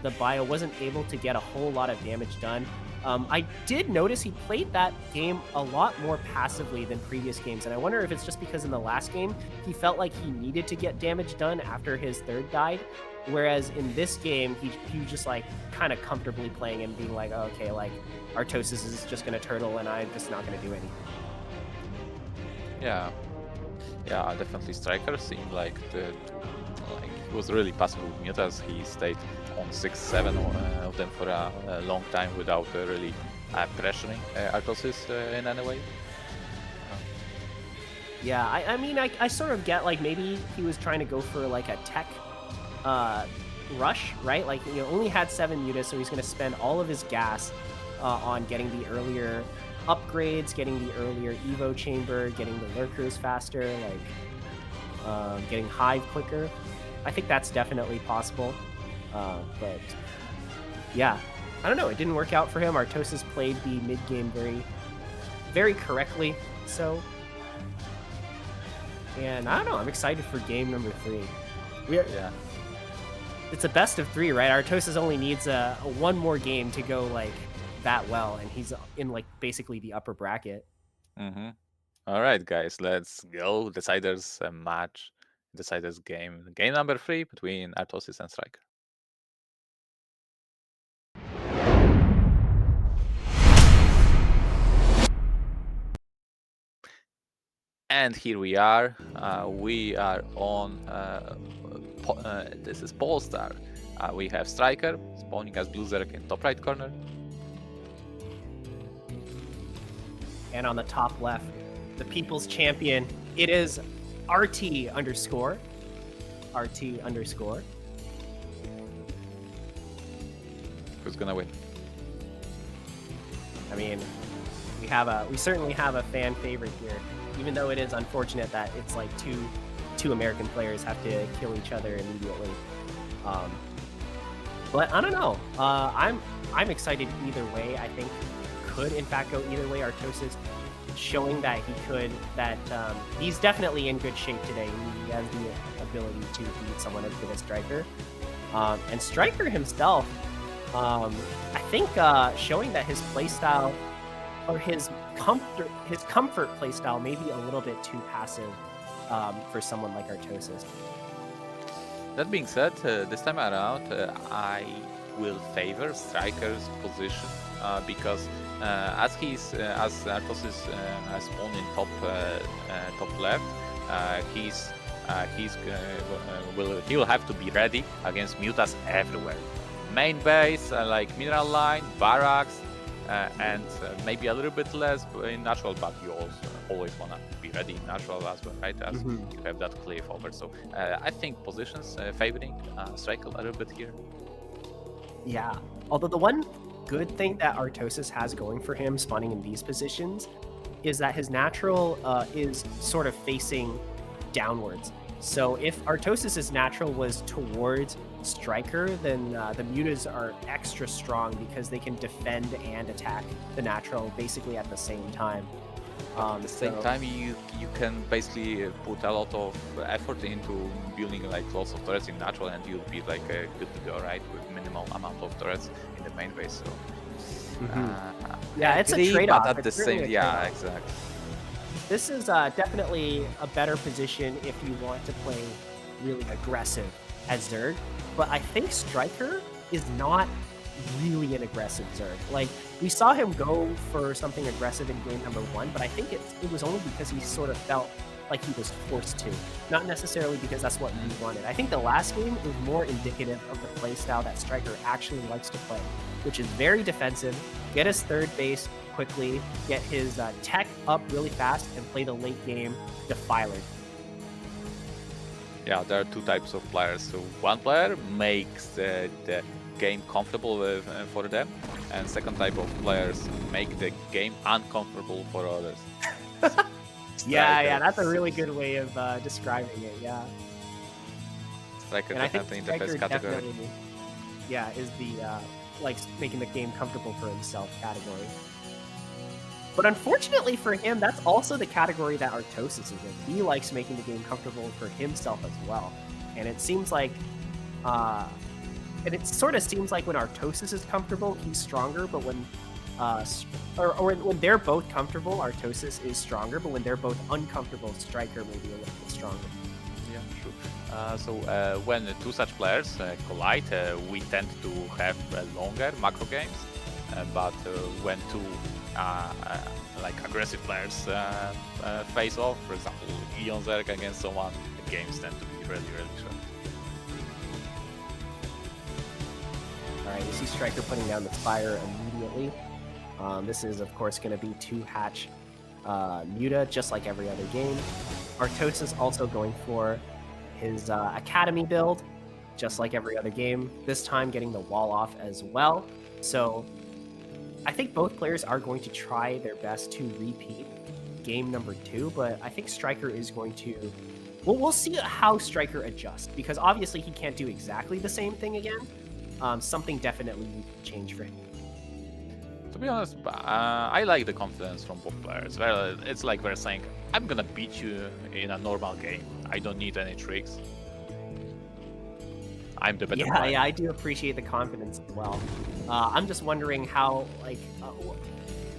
the bio, wasn't able to get a whole lot of damage done. I did notice he played that game a lot more passively than previous games, and I wonder if it's just because in the last game he felt like he needed to get damage done after his third died, whereas in this game he was just like kind of comfortably playing and being like, oh, okay, like Artosis is just gonna turtle and I'm just not gonna do anything. Yeah, definitely StRyKeR seemed like he was really passive with mutas. He stayed on 6-7 of them for a long time without really pressuring Artosis in any way. Yeah, I mean, I sort of get like maybe he was trying to go for like a tech rush, right? Like, you know, only had 7 mutas, so he's going to spend all of his gas on getting the earlier upgrades, getting the earlier Evo chamber, getting the lurkers faster, like getting hive quicker. I think that's definitely possible. But yeah, I don't know, it didn't work out for him. Artosis played the mid game very correctly. So, and I don't know, I'm excited for game number 3. Yeah. It's a best of 3, right? Artosis only needs a one more game to go like that well, and he's in like basically the upper bracket. Mm-hmm. All right, guys, let's go. Deciders match, deciders game. Game number 3 between Artosis and StRyKeR. And here we are. We are on. This is Polestar. We have StRyKeR spawning as blue Zerg in top right corner. And on the top left, the people's champion. It is RT underscore. RT underscore. Who's gonna win? I mean, we certainly have a fan favorite here, even though it is unfortunate that it's like two American players have to kill each other immediately. But I don't know. I'm excited either way. I think could in fact go either way. Artosis showing that he's definitely in good shape today. He has the ability to beat someone as good as StRyKeR. And StRyKeR himself, I think showing that his playstyle or his comfort playstyle may be a little bit too passive for someone like Artosis. That being said, this time around, I will favor StRyKeR's position because as Artosis has spawned in top left, he will have to be ready against mutas everywhere. Main base like mineral line, barracks, and maybe a little bit less in natural, but you also always wanna be ready in natural as well, right? As you have that cliff over. So I think positions favoring StRyKeR a little bit here. Yeah, although the one good thing that Artosis has going for him spawning in these positions is that his natural is sort of facing downwards. So if Artosis' natural was towards StRyKeR, then the mutas are extra strong because they can defend and attack the natural basically at the same time. At the same time, you can basically put a lot of effort into building like lots of turrets in natural, and you'll be like good to go, right, with minimal amount of turrets in the main base. So yeah, it's agree, a trade-off. but at the same, yeah, exactly. This is definitely a better position if you want to play really aggressive as Zerg, but I think StRyKeR is not really an aggressive Zerg. Like, we saw him go for something aggressive in game number 1, but I think it was only because he sort of felt like he was forced to, not necessarily because that's what he wanted. I think the last game was more indicative of the playstyle that StRyKeR actually likes to play, which is very defensive, get his third base quickly, get his tech up really fast, and play the late game Defiler. Yeah, there are two types of players. So one player makes the game comfortable for them, and second type of players make the game uncomfortable for others. Yeah, that's a really good way of describing it. Yeah, StRyKeR definitely in the first category. Yeah, is the like making the game comfortable for himself category. But unfortunately for him, that's also the category that Artosis is in. He likes making the game comfortable for himself as well. And it seems like, and it sort of seems like when Artosis is comfortable, he's stronger. But when, when they're both comfortable, Artosis is stronger. But when they're both uncomfortable, StRyKeR may be a little bit stronger. Yeah, true. So when two such players collide, we tend to have longer macro games. But when two like aggressive players face off, for example, Ion Zerg against someone, the games tend to be really, really short. Alright, you see StRyKeR putting down the Spire immediately. This is, of course, going to be 2-hatch Muta, just like every other game. Artosis also going for his Academy build, just like every other game. This time getting the wall off as well. So I think both players are going to try their best to repeat game number 2, but I think StRyKeR is going to... Well, we'll see how StRyKeR adjusts, because obviously he can't do exactly the same thing again. Something definitely needs to change for him. To be honest, I like the confidence from both players. Well, it's like they're saying, I'm gonna beat you in a normal game. I don't need any tricks. I'm the better player. Yeah, I do appreciate the confidence as well. I'm just wondering how, like,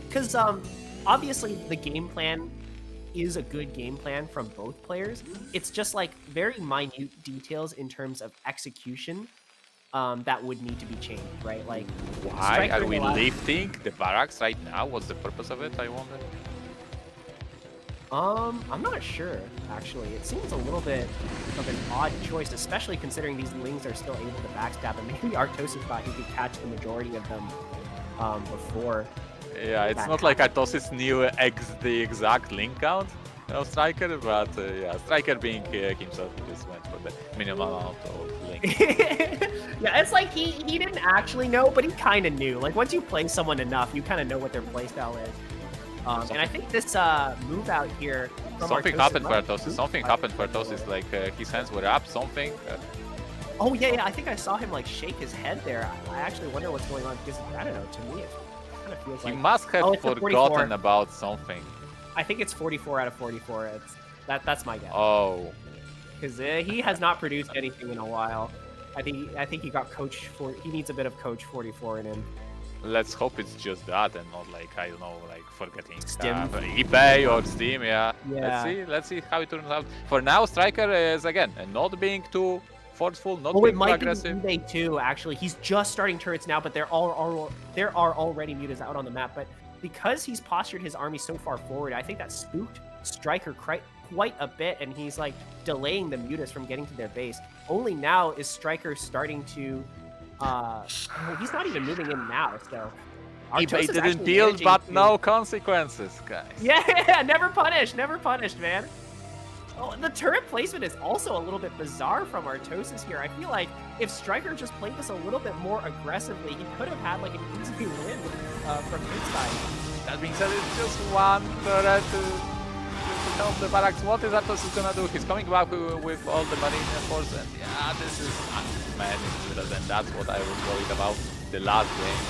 because obviously the game plan is a good game plan from both players. It's just like very minute details in terms of execution that would need to be changed, right? Like, why are StRyKeR we allows- lifting the barracks right now? What's the purpose of it, I wonder? I'm not sure, actually. It seems a little bit of an odd choice, especially considering these Lings are still able to backstab, and maybe Artosis thought he could catch the majority of them before. Yeah, it's not like Artosis knew the exact link count of StRyKeR, but yeah, StRyKeR being himself, he just went for the minimum amount of link. Yeah, it's like he didn't actually know, but he kind of knew. Like, once you play someone enough, you kind of know what their playstyle is. And I think this move out here from Something Artosis happened for might Artosis. be Something happened for Artosis. Like his hands were up. Something. Oh yeah, I think I saw him like shake his head there. I actually wonder what's going on because I don't know. To me, it kind of feels He like must have it's a 44. forgotten about something. I think it's 44 out of 44. That's my guess. Oh. Because he has not produced anything in a while. I think he got coach for. He needs a bit of coach 44 in him. Let's hope it's just that and not like, I don't know, like forgetting Stim. eBay or Steam, yeah. Yeah. Let's see how it turns out. For now, StRyKeR is again not being too forceful, not Oh, being it too might be aggressive. eBay too. Actually, he's just starting turrets now, but there are already mutas out on the map. But because he's postured his army so far forward, I think that spooked StRyKeR quite a bit, and he's like delaying the mutas from getting to their base. Only now is StRyKeR starting to. He's not even moving in now, so. eBay Artosis didn't actually build, managing but to- no consequences, guys. Yeah, never punished, man. Oh, the turret placement is also a little bit bizarre from Artosis here. I feel like if StRyKeR just played this a little bit more aggressively, he could have had like an easy win from his side. That being said, it's just one turret to help the barracks. What is Artosis gonna do? He's coming back with all the marine force, and yeah, this is man, and that's what I was worried about the last game.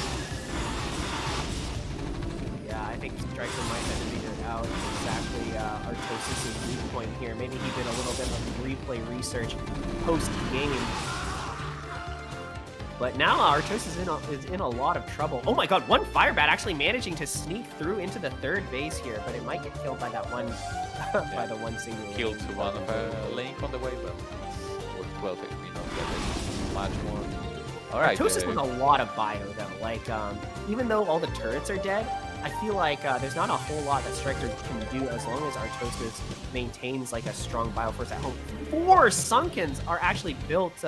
Yeah, I think StRyKeR might have figured out exactly Artosis' weak point here. Maybe he did a little bit of replay research post-game. But now Artosis is in a lot of trouble. Oh my god, one Firebat actually managing to sneak through into the third base here, but it might get killed by that one by the one single. Killed one of a link on the way, but with 12 HP, not getting much more. Alright. Artosis with a lot of bio though. Like, even though all the turrets are dead, I feel like there's not a whole lot that StRyKeR can do as long as Artosis maintains like a strong bio force at home. 4 Sunkens are actually built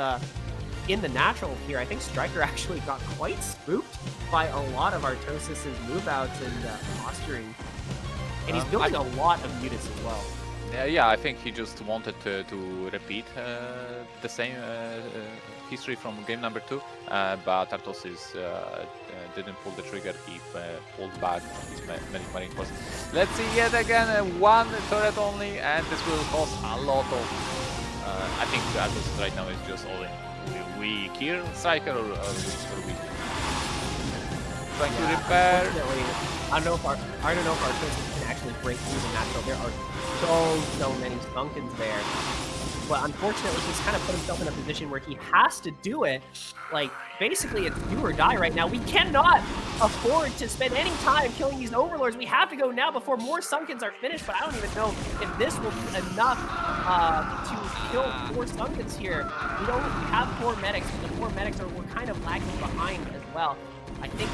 in the natural here. I think StRyKeR actually got quite spooked by a lot of Artosis' move-outs and posturing. And he's building a lot of mutas as well. Yeah, I think he just wanted to repeat the same history from game number 2, but Artosis didn't pull the trigger. He pulled back from his Medic Marine Force. Let's see yet again, one turret only, and this will cost a lot of... I think Artosis right now is just all in. We kill StRyKeR or we trying to repair. I don't know if Artosis can actually break through the natural. There are so many Sunkens there. But unfortunately, he's kind of put himself in a position where he has to do it. Like, basically, it's do or die right now. We cannot afford to spend any time killing these Overlords. We have to go now before more Sunkens are finished, but I don't even know if this will be enough to kill 4 Sunkens here. We don't have 4 medics, but the 4 medics we're kind of lagging behind as well. I think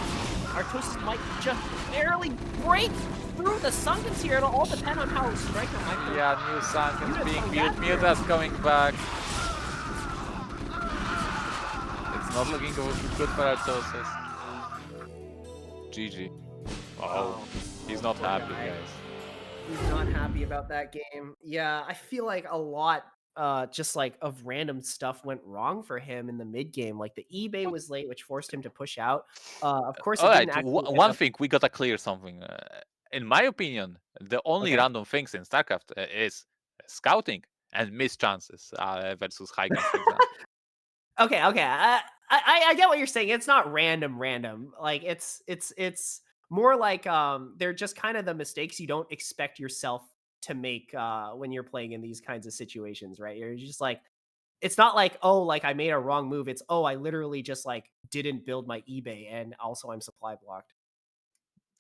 Artosis might just barely break through the Sunkens here. It'll all depend on how StRyKeR might play. Yeah, new Sunkens being built, mutas coming back. It's not looking good for Artosis. GG. Oh, he's not happy, guys. He's not happy about that game. Yeah, I feel like a lot just like of random stuff went wrong for him in the mid game. Like the eBay was late, which forced him to push out. Of course, it Alright, didn't actually one thing, we gotta clear something. In my opinion, the only Okay. random things in StarCraft is scouting and missed chances versus high guns, for example. Okay. I get what you're saying. It's not random. Like it's more like they're just kind of the mistakes you don't expect yourself to make when you're playing in these kinds of situations, right? You're just like, it's not like, oh, like I made a wrong move. It's, oh, I literally just like didn't build my eBay and also I'm supply blocked.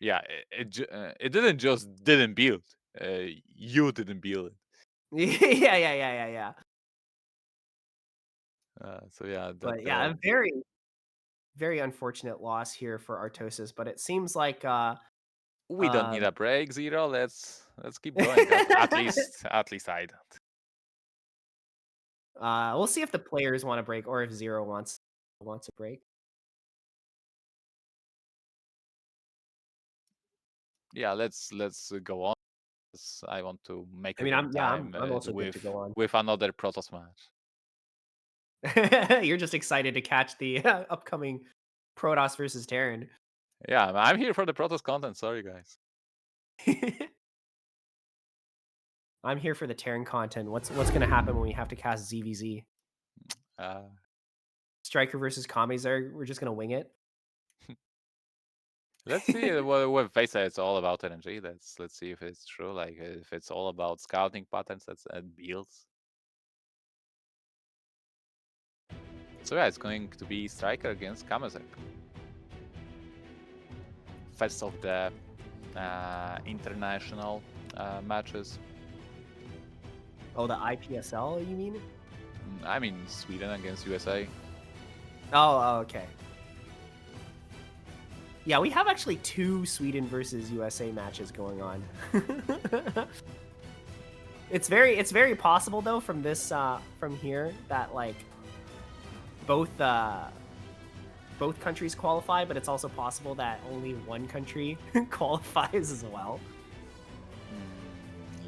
Yeah, it didn't just didn't build. You didn't build it. Yeah. So yeah, But that yeah, a very, very unfortunate loss here for Artosis. But it seems like we don't need a break, Zero. Let's keep going. At least I don't. we'll see if the players want to break or if Zero wants a break. Yeah, let's go on. I want to make I mean, a I'm good time also good to go on. with another Protoss match. You're just excited to catch the upcoming Protoss versus Terran. Yeah, I'm here for the Protoss content. Sorry, guys. I'm here for the Terran content. What's gonna happen when we have to cast ZVZ? StRyKeR versus KameZerg. We're just gonna wing it. Let's see what they say. It's all about RNG. Let's see if it's true. Like if it's all about scouting patterns and builds. So yeah, it's going to be StRyKeR against KameZerg. First of the international matches. Oh, the IPSL, you mean? I mean Sweden against USA. Oh, okay. Yeah, we have actually 2 Sweden versus USA matches going on. It's very possible though from this from here that like both countries qualify, but it's also possible that only one country qualifies as well.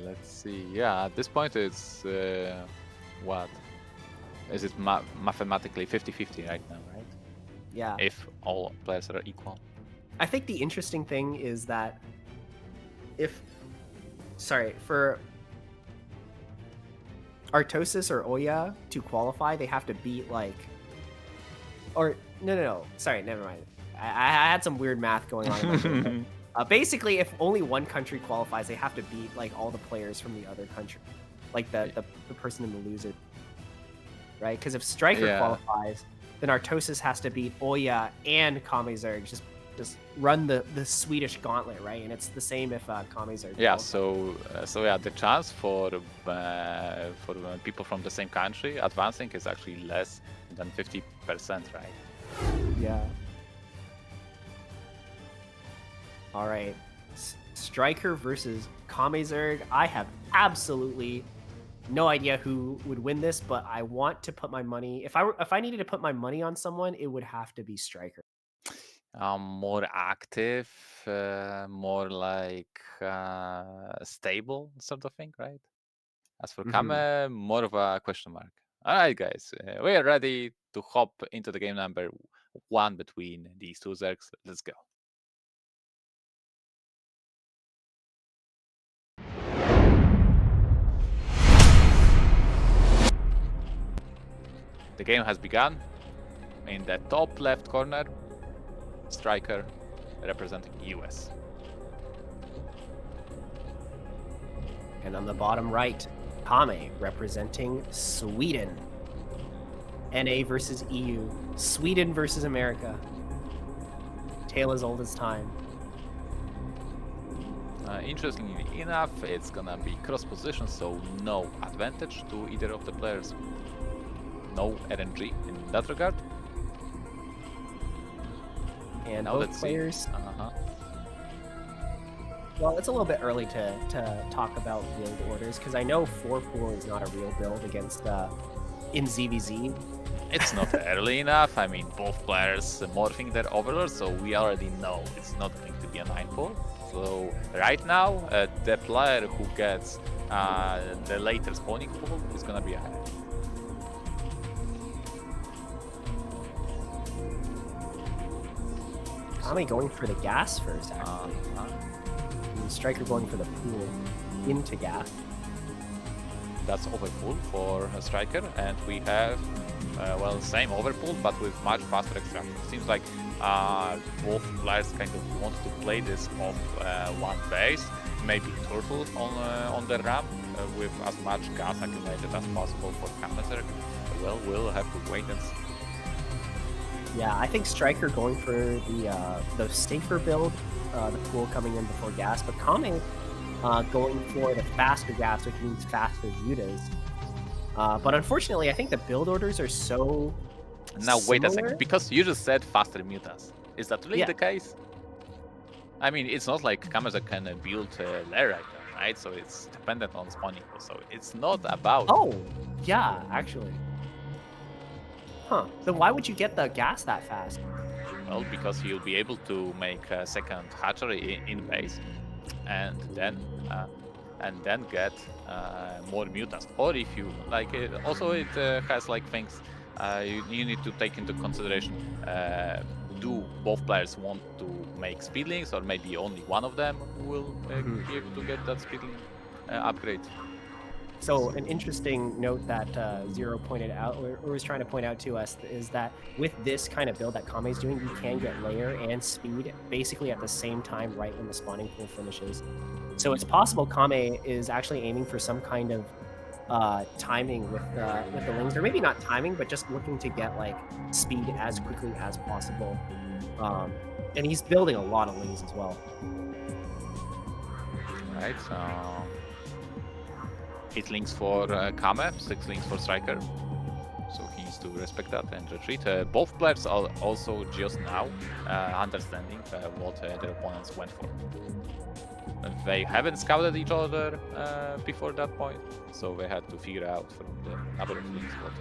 Let's see. Yeah, at this point it's what is it mathematically 50-50 right now, right? Yeah. If all players are equal. I think the interesting thing is that for Artosis or OyA to qualify, they have to beat like, or no, sorry, never mind. I had some weird math going on. Basically, if only one country qualifies, they have to beat like all the players from the other country, like the person in the loser, right? Because if StRyKeR qualifies, then Artosis has to beat OyA and KameZerg. Just run the Swedish gauntlet, right? And it's the same if KameZerg. Yeah, so yeah, the chance for people from the same country advancing is actually less than 50%, right? Yeah. All right, StRyKeR versus KameZerg. I have absolutely no idea who would win this, but I want to put my money. If I needed to put my money on someone, it would have to be StRyKeR. More active, more like stable sort of thing, right? As for Kame, more of a question mark. All right, guys, we are ready to hop into the game number 1 between these two Zergs. Let's go. The game has begun. In the top left corner, StRyKeR representing US. And on the bottom right, Kame representing Sweden. NA versus EU. Sweden versus America. Tale as old as time. Interestingly enough, it's gonna be cross position, so no advantage to either of the players. No RNG in that regard. And now both players. Well, it's a little bit early to talk about build orders because I know 4-4 is not a real build against in ZVZ. It's not early enough. I mean, both players morphing their overlords, so we already know it's not going to be a 9-4. So right now, the player who gets the later spawning pool is gonna be ahead. Kame going for the gas first, actually. And StRyKeR going for the pool into gas. That's overfull for StRyKeR, and we have well, same overpull, but with much faster extraction. Seems like both players kind of want to play this off one base, maybe turtle on the ramp with as much gas accumulated as possible for KameZerg. Well, we'll have to wait and see. Yeah, I think StRyKeR going for the safer build, the pool coming in before gas, but Kame going for the faster gas, which means faster mutas. But unfortunately, I think the build orders are so Now wait a similar. second, because you just said faster mutas. Is that really Yeah. the case? I mean, it's not like KameZerg can build lair right now, right? So it's dependent on spawning. So it's not about. Oh, yeah, actually. Huh. So why would you get the gas that fast? Well, because you'll be able to make a second hatchery in base, and then get more mutas. Or if you like, also it has like things you need to take into consideration. Do both players want to make speedlings, or maybe only one of them will be able to get that speedling upgrade? So an interesting note that Zero pointed out, or was trying to point out to us, is that with this kind of build that Kame is doing, you can get layer and speed basically at the same time right when the spawning pool finishes. So it's possible Kame is actually aiming for some kind of timing with the lings, or maybe not timing, but just looking to get like speed as quickly as possible. And he's building a lot of lings as well. Right. 8 links for Kame, 6 links for StRyKeR. So he needs to respect that and retreat. Both players are also just now understanding what their opponents went for. They haven't scouted each other before that point, so they had to figure out from the number of links what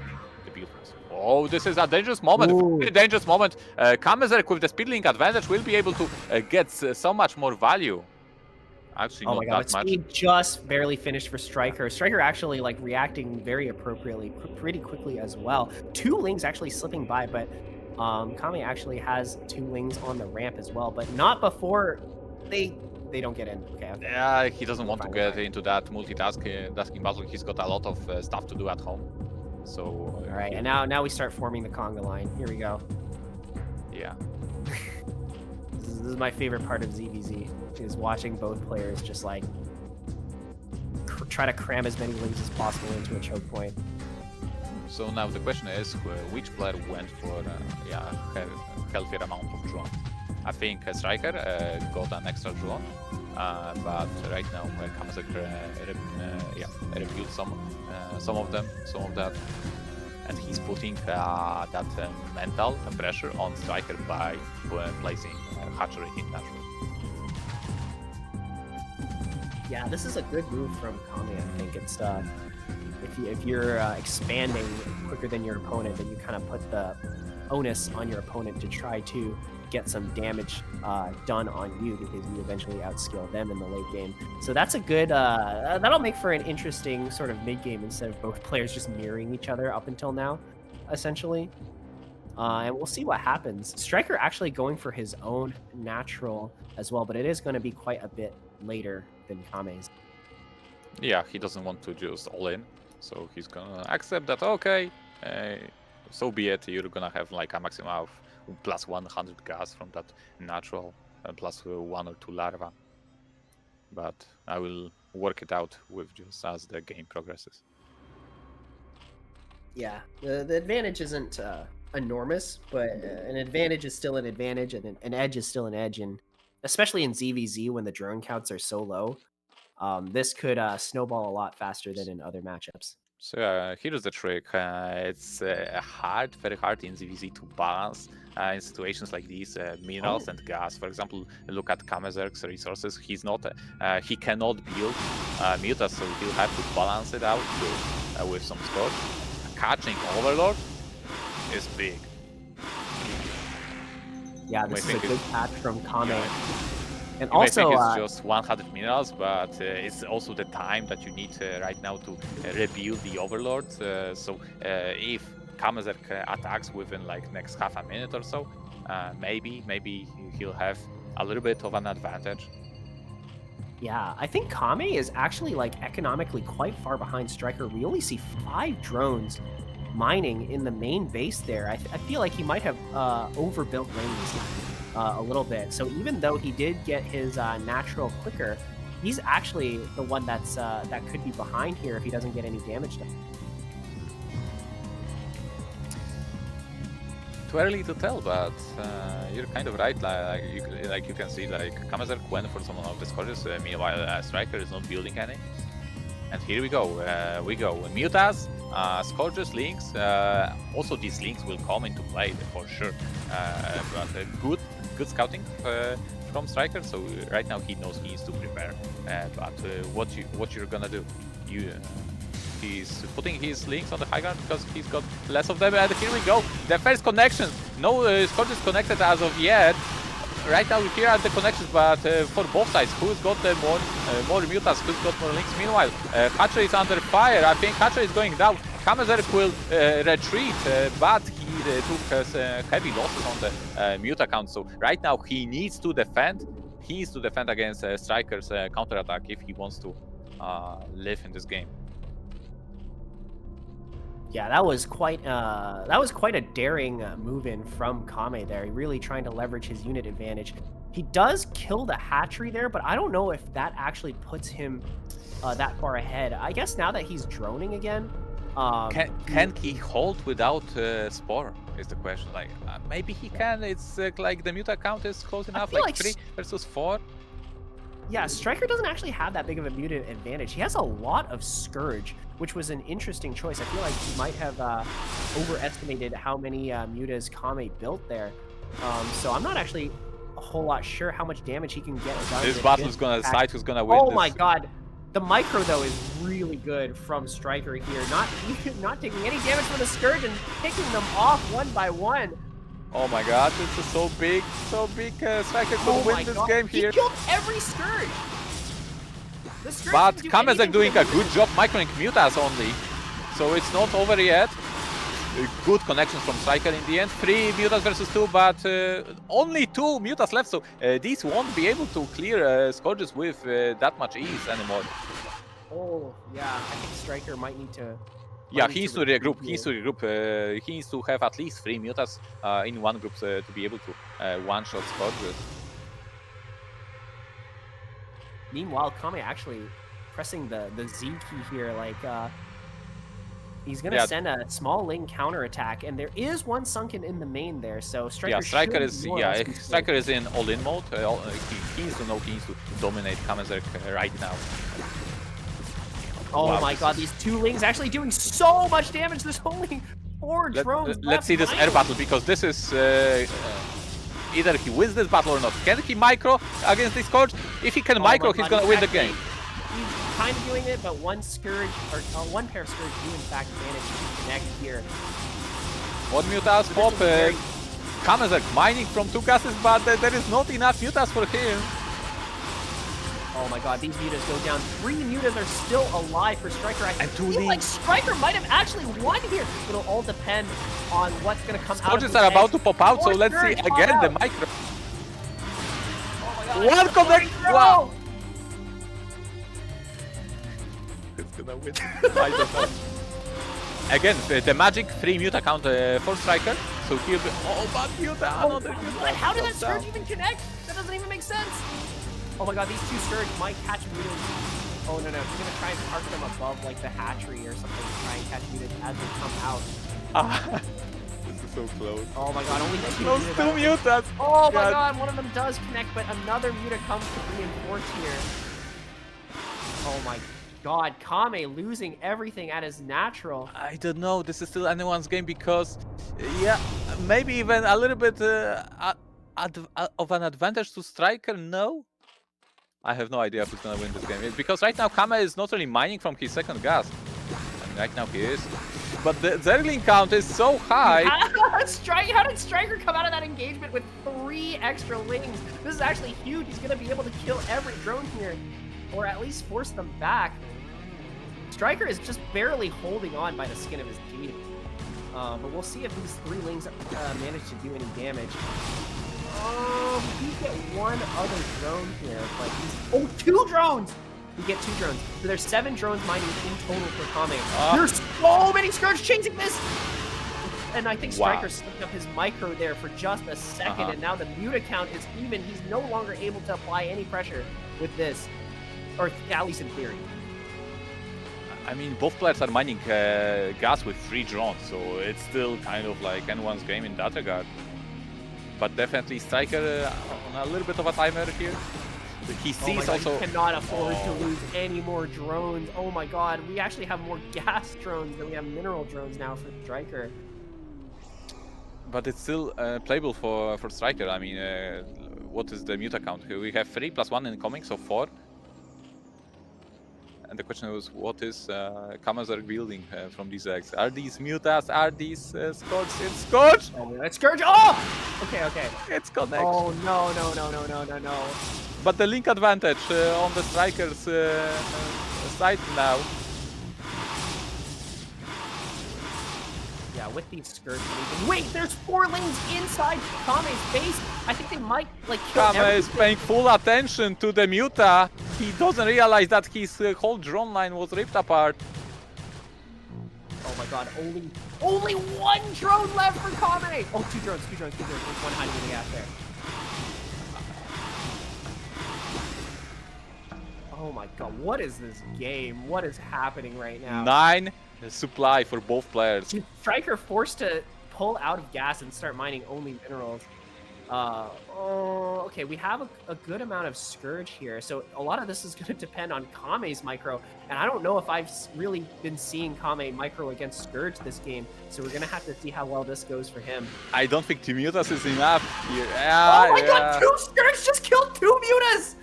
the build was. Oh, this is a dangerous moment. Very dangerous moment. KameZerg with the speedlink advantage will be able to get so much more value. Actually, Oh not my god, that much. speed just barely finished for StRyKeR. StRyKeR actually like reacting very appropriately, pretty quickly as well. 2 lings actually slipping by, but Kame actually has 2 lings on the ramp as well, but not before they don't get in. Okay. Yeah, he doesn't want to get into that multitasking battle. He's got a lot of stuff to do at home. So. All right, and now we start forming the conga line. Here we go. Yeah. This is my favorite part of ZVZ, is watching both players just like try to cram as many lings as possible into a choke point. So now the question is, which player went for a healthier amount of drones? I think StRyKeR got an extra drone, but right now KameZerg reviewed some of that, and he's putting that mental pressure on StRyKeR by placing hatchery in natural. Yeah, this is a good move from Kame. I think it's if you're expanding quicker than your opponent, then you kind of put the onus on your opponent to try to get some damage done on you, because you eventually outskill them in the late game. So that's a good that'll make for an interesting sort of mid game instead of both players just mirroring each other up until now, essentially. And we'll see what happens. StRyKeR actually going for his own natural as well, but it is going to be quite a bit later than Kame's. Yeah, he doesn't want to just all in, so he's gonna accept that. Okay, so be it. You're gonna have like a maximum of plus 100 gas from that natural, plus 1 or 2 larva. But I will work it out with just as the game progresses. Yeah, the advantage isn't enormous, but an advantage is still an advantage, and an edge is still an edge, and especially in ZVZ when the drone counts are so low, this could snowball a lot faster than in other matchups. So here's the trick. It's very hard in ZVZ to balance in situations like these, minerals and gas. For example, look at KameZerg's resources. He cannot build mutas, so he'll have to balance it out with some score. Catching Overlord is big. Yeah, this is a good catch from Kame. And you also, may think it's just 100 minerals, but it's also the time that you need right now to rebuild the Overlord. So if KameZerg attacks within like next half a minute or so, maybe he'll have a little bit of an advantage. yeah, I think Kame is actually like economically quite far behind StRyKeR. We only see 5 drones mining in the main base there. I feel like he might have overbuilt lanes a little bit. So even though he did get his natural clicker, he's actually the one that's that could be behind here if he doesn't get any damage done. Too early to tell, but you're kind of right. Like you can see, like KameZerg went for some of the scourges. Meanwhile, StRyKeR is not building any. And here we go. Mutas, scourges, links. Also, these links will come into play for sure. But good scouting from StRyKeR. So right now he knows he needs to prepare. But what you're gonna do? He's putting his links on the high ground because he's got less of them. And here we go. The first connection. No scourges connected as of yet. Right now here are the connections, but for both sides, who's got more mutas, who's got more links? Meanwhile, Hatcher is under fire. I think Hatcher is going down. KameZerg will retreat, but he took heavy losses on the muta count. So right now he needs to defend. He needs to defend against StRyKER's counterattack if he wants to live in this game. Yeah, that was quite a daring move in from Kame there. Really trying to leverage his unit advantage. He does kill the hatchery there, but I don't know if that actually puts him that far ahead. I guess now that he's droning again, can he hold without Spore? Is the question. Like maybe he can. It's like the muta count is close enough, like 3 versus 4. Yeah, StRyKER doesn't actually have that big of a mutant advantage. He has a lot of Scourge, which was an interesting choice. I feel like he might have overestimated how many mutas Kame built there. So I'm not actually a whole lot sure how much damage he can get done. This battle is gonna decide who's gonna win. Oh my god. The micro, though, is really good from StRyKER here. Not taking any damage from the Scourge and picking them off one by one. Oh my god, this is so big. StRyKER could win this game here. He killed every Scourge! But KameZerg doing a good job microing mutas only. So it's not over yet. Good connections from StRyKER in the end. 3 mutas versus 2, but only 2 mutas left. So these won't be able to clear Scourges with that much ease anymore. Oh, yeah. I think StRyKER might need to... Yeah, he needs to regroup. He needs to have at least 3 mutas in one group to be able to one-shot Scourges. Meanwhile, Kame actually pressing the Z key here, like he's gonna send a small lane counterattack, and there is one sunken in the main there, so StRyKER StRyKER is in all-in mode. He needs to know he needs to dominate KameZerg right now. Oh wow, my god, these 2 lings actually doing so much damage. There's only 4 drones. Let's see this air battle, because this is either he wins this battle or not. Can he micro against this Scourge? If he can micro, he's gonna win the game. He's kind of doing it, but one Scourge, or one pair of Scourge do in fact manage to connect here. One mutas pop. KameZerg mining from 2 gases, but there is not enough mutas for him. Oh my god, these mutas go down. 3 mutas are still alive for StRyKER. I feel like StRyKER might have actually won here. It'll all depend on what's going to come out of Scourges are about to pop out, so let's see again the micro. Oh my god. One connect! Wow! It's gonna win. I don't know. Again, the magic 3 muta count for StRyKER. So he'll be... Oh, bad muta! Another muta! How did that Scourge even connect? That doesn't even make sense. Oh my god, these 2 Scourge might catch mutas. Oh no, he's gonna try and park them above like the hatchery or something to try and catch mutas as they come out. This is so close. Oh my god, only 2 mutas. Oh my god, one of them does connect, but another muta comes to reinforce here. Oh my god, Kame losing everything at his natural. I don't know, this is still anyone's game because, yeah, maybe even a little bit of an advantage to StRyKER, no? I have no idea who's gonna win this game. Because right now Kame is not really mining from his second gas. And right now he is. But the Zergling count is so high. How did StRyKER come out of that engagement with 3 extra lings? This is actually huge. He's gonna be able to kill every drone here. Or at least force them back. StRyKER is just barely holding on by the skin of his teeth. But we'll see if these 3 lings manage to do any damage. Oh, he get one other drone here, but he's... Oh, 2 drones! We get 2 drones. So there's 7 drones mining in total for Kame. Ah. There's so many Scourge chasing this! And I think Wow. StRyKeR slipped up his micro there for just a second, and now the mute account is even. He's no longer able to apply any pressure with this, or at least in theory. I mean, both players are mining gas with 3 drones, so it's still kind of like anyone's game in that regard. But definitely StRyKeR on a little bit of a timer here. He Oh my sees God, also. he cannot afford to lose any more drones. Oh my God, we actually have more gas drones than we have mineral drones now for StRyKeR. But it's still playable for StRyKeR. I mean, what is the mute account? We have 3 + 1 incoming, so 4. And the question was, what is KameZerg building from these eggs? Are these mutas? Are these Scourge? It's Scourge! Oh, that's Scourge. Oh! Okay, okay. It's connect. Oh, no, no, no, no, no, no, no. But the link advantage on the StRyKER's side now. Yeah, with these Scourge lanes. Wait, there's 4 lanes inside Kame's base. I think they might, like, kill Kame is paying full attention to the muta. He doesn't realize that his whole drone line was ripped apart. Oh my God, only 1 drone left for Kame. Oh, 2 drones, 2 drones, 2 drones. There's 1 hiding in the gas there. Oh my God, what is this game? What is happening right now? 9 supply for both players. StRyKeR forced to pull out of gas and start mining only minerals. Okay, we have a good amount of Scourge here, so a lot of this is going to depend on Kame's micro, and I don't know if I've really been seeing Kame micro against Scourge this game, so we're going to have to see how well this goes for him. I don't think 2 mutas is enough here. Oh my God, 2 Scourge just killed 2 mutas!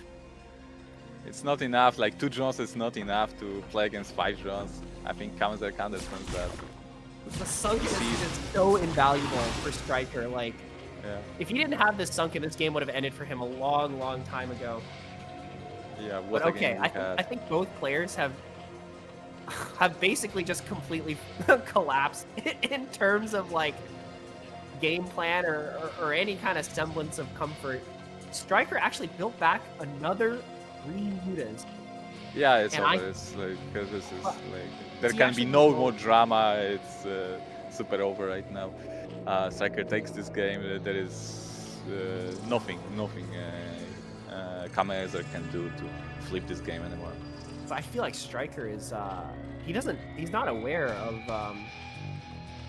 It's not enough, like 2 drones is not enough to play against 5 drones. I think KameZerg understands that. The sunken is so invaluable for StRyKeR, like, Yeah. if he didn't have this sunken, this game would have ended for him a long, long time ago. Yeah, But what a okay, game we had. I think both players have basically just completely collapsed in terms of like game plan or any kind of semblance of comfort. StRyKeR actually built back another 3 mutas. Yeah, it's and over. It's like, because this is like, there he can actually be no rolled- more drama. It's super over right now. StRyKeR takes this game. There is nothing KameZerg can do to flip this game anymore. So I feel like StRyKeR is he's not aware of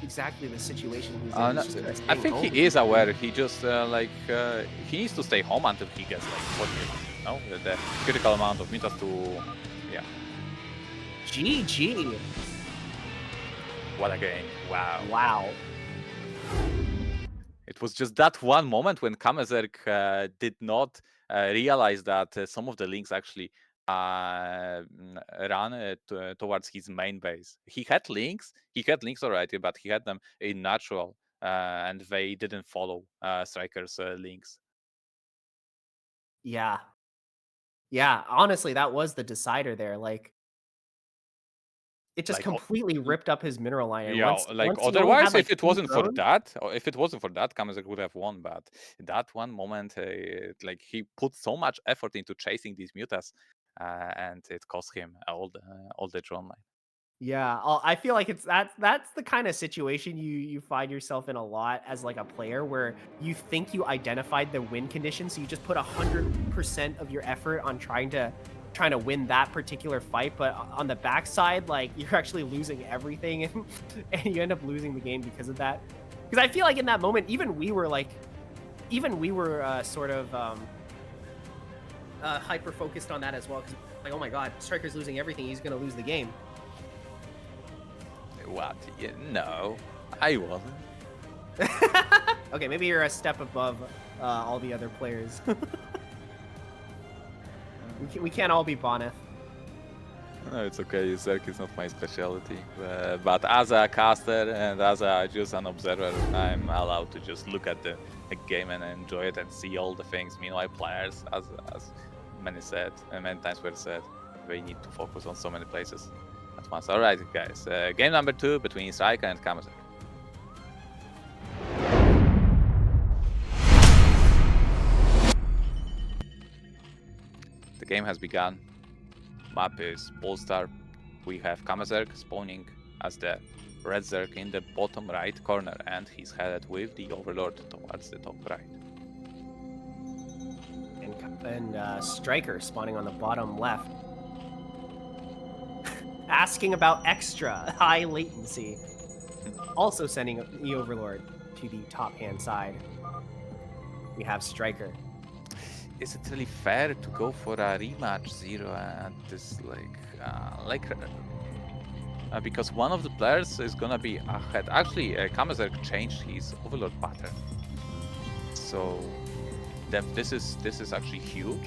exactly the situation he's in. No, He's just kinda I staying think home. he is aware. He just he needs to stay home until he gets like 4 mutas. No, the critical amount of mutas to GG. What a game! Wow. Wow. It was just that one moment when KameZerg did not realize that some of the links actually ran towards his main base. He had links already, but he had them in natural, and they didn't follow StRyKER's links. Yeah. Yeah, honestly, that was the decider there. Like, it just Like, completely ripped up his mineral line. And Yeah, once like he only otherwise, had, like, if it 2 wasn't for drones- that, or if it wasn't for that, KameZerg would have won. But that one moment, like he put so much effort into chasing these mutas, and it cost him all the drone line. Yeah, I feel like that's the kind of situation you find yourself in a lot as like a player, where you think you identified the win condition, so you just put 100% of your effort on trying to win that particular fight, but on the backside, like, you're actually losing everything, and you end up losing the game because of that. Because I feel like in that moment, even we were sort of hyper focused on that as well. Because like, oh my God, StRyKER's losing everything; he's gonna lose the game. What? Yeah, no, I wasn't. Okay, maybe you're a step above all the other players. We can't all be Bonyth. No, it's okay. Zerg is not my specialty. But as a caster and as just an observer, I'm allowed to just look at the game and enjoy it and see all the things. Meanwhile, players, as many times were said, they need to focus on so many places at once. All right, guys. Game number 2 between StRyKER and KameZerg. The game has begun. map is Polestar. We have KameZerg spawning as the red Zerg in the bottom right corner, and he's headed with the Overlord towards the top right. And StRyKeR spawning on the bottom left. Asking about extra high latency. Also sending the Overlord to the top hand side. We have StRyKeR. Is it really fair to go for a rematch Zero at this because one of the players is gonna be ahead. Actually, KameZerg changed his Overlord pattern, so this is actually huge.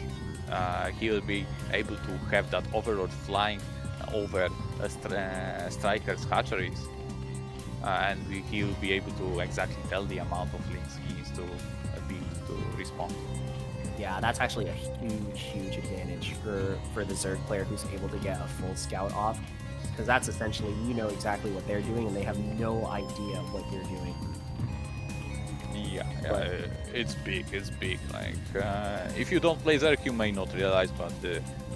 He will be able to have that Overlord flying over StRyKER's hatcheries, and he will be able to exactly tell the amount of links he needs to be to respawn. Yeah, that's actually a huge advantage for the Zerg player who's able to get a full scout off, because that's essentially, you know exactly what they're doing and they have no idea what you're doing. Yeah, it's big. Like if you don't play Zerg, you may not realize, but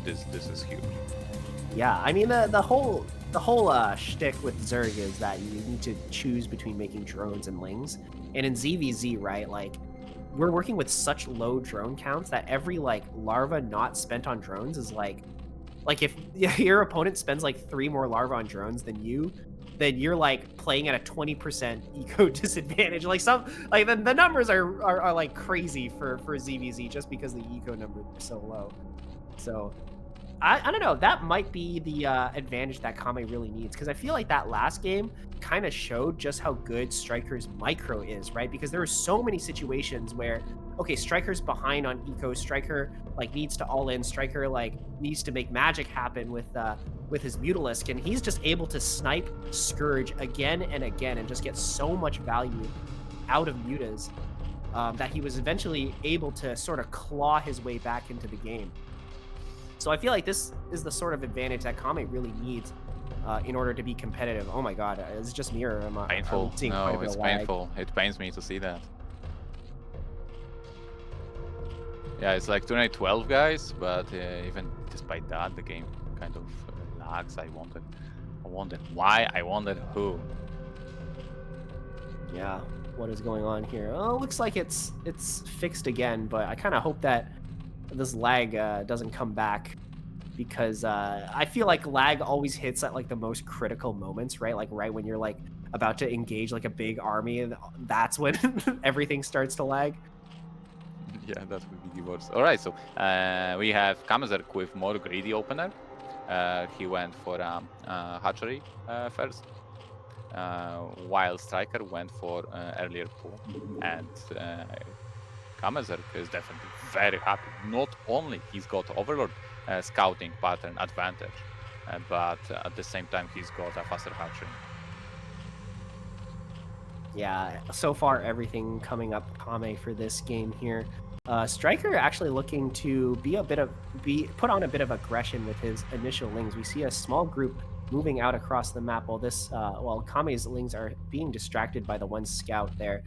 this is huge. Yeah, I mean the whole shtick with Zerg is that you need to choose between making drones and lings, and in ZVZ, right, like we're working with such low drone counts that every like larva not spent on drones is like if your opponent spends like 3 more larvae on drones than you, then you're like playing at a 20% eco disadvantage. Like the numbers are like crazy for ZVZ just because the eco numbers are so low. So I don't know, that might be the advantage that Kame really needs, because I feel like that last game kind of showed just how good StRyKER's micro is, right? Because there were so many situations where, okay, StRyKER's behind on eco, StRyKER like needs to all in, StRyKER like needs to make magic happen with his Mutalisk, and he's just able to snipe Scourge again and again and just get so much value out of mutas that he was eventually able to sort of claw his way back into the game. So I feel like this is the sort of advantage that Kame really needs in order to be competitive. Oh my god, is it just me or am I painful? seeing No, quite a bit it's of lag? painful. It pains me to see that. Yeah, it's like tonight 12 guys, but even despite that, the game kind of lags. I wondered why. I wondered who. Yeah, what is going on here? Oh, looks like it's fixed again, but I kind of hope that this lag doesn't come back, because I feel like lag always hits at like the most critical moments, right? Like right when you're like about to engage like a big army, and that's when everything starts to lag. Yeah, that would be the worst. All right, so we have KameZerg with more greedy opener. He went for hatchery first, while StRyKER went for earlier pull, and KameZerg is definitely very happy. Not only he's got Overlord scouting pattern advantage, but at the same time he's got a faster hatchery. Yeah, so far everything coming up Kame for this game here. StRyKER actually looking to put on a bit of aggression with his initial lings. We see a small group moving out across the map while Kame's lings are being distracted by the one scout there.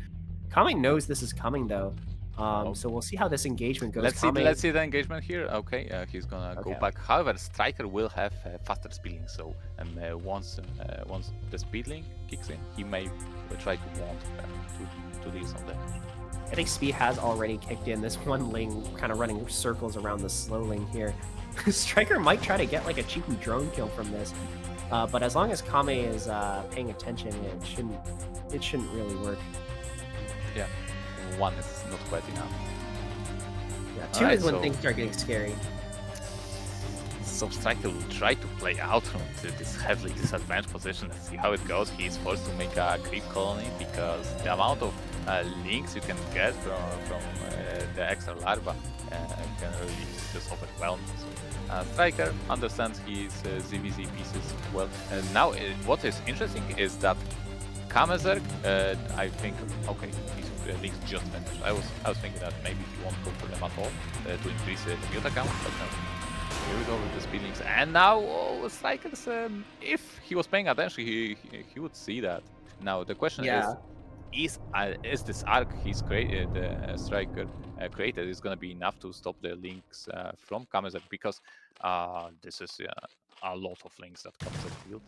Kame knows this is coming though. So we'll see how this engagement goes. Let's see the engagement here. Okay, he's gonna go back. However, StRyKER will have faster speedling, so once the speedling kicks in, he may try to want to deal some damage. I think speed has already kicked in. This one ling kind of running circles around the slow ling here. StRyKER might try to get like a cheeky drone kill from this, but as long as Kame is paying attention, it shouldn't really work. Yeah, one is not quite enough. Yeah, two is when things start getting scary. So StRyKER will try to play out from this heavily disadvantaged position and see how it goes. He's forced to make a creep colony because the amount of links you can get from the extra larva can really just overwhelm. So, StRyKER understands his ZVZ pieces well. And now what is interesting is that KameZerg, I think, okay, his links just finished. I was thinking that maybe he won't go for them at all to increase the mute account, but no. Here we go with the speed links, and now StRyKER's, if he was paying attention, he would see that. Now the question is, is this arc he's created, StRyKeR created, is gonna be enough to stop the links from KameZerg, because this is a lot of links that KameZerg built.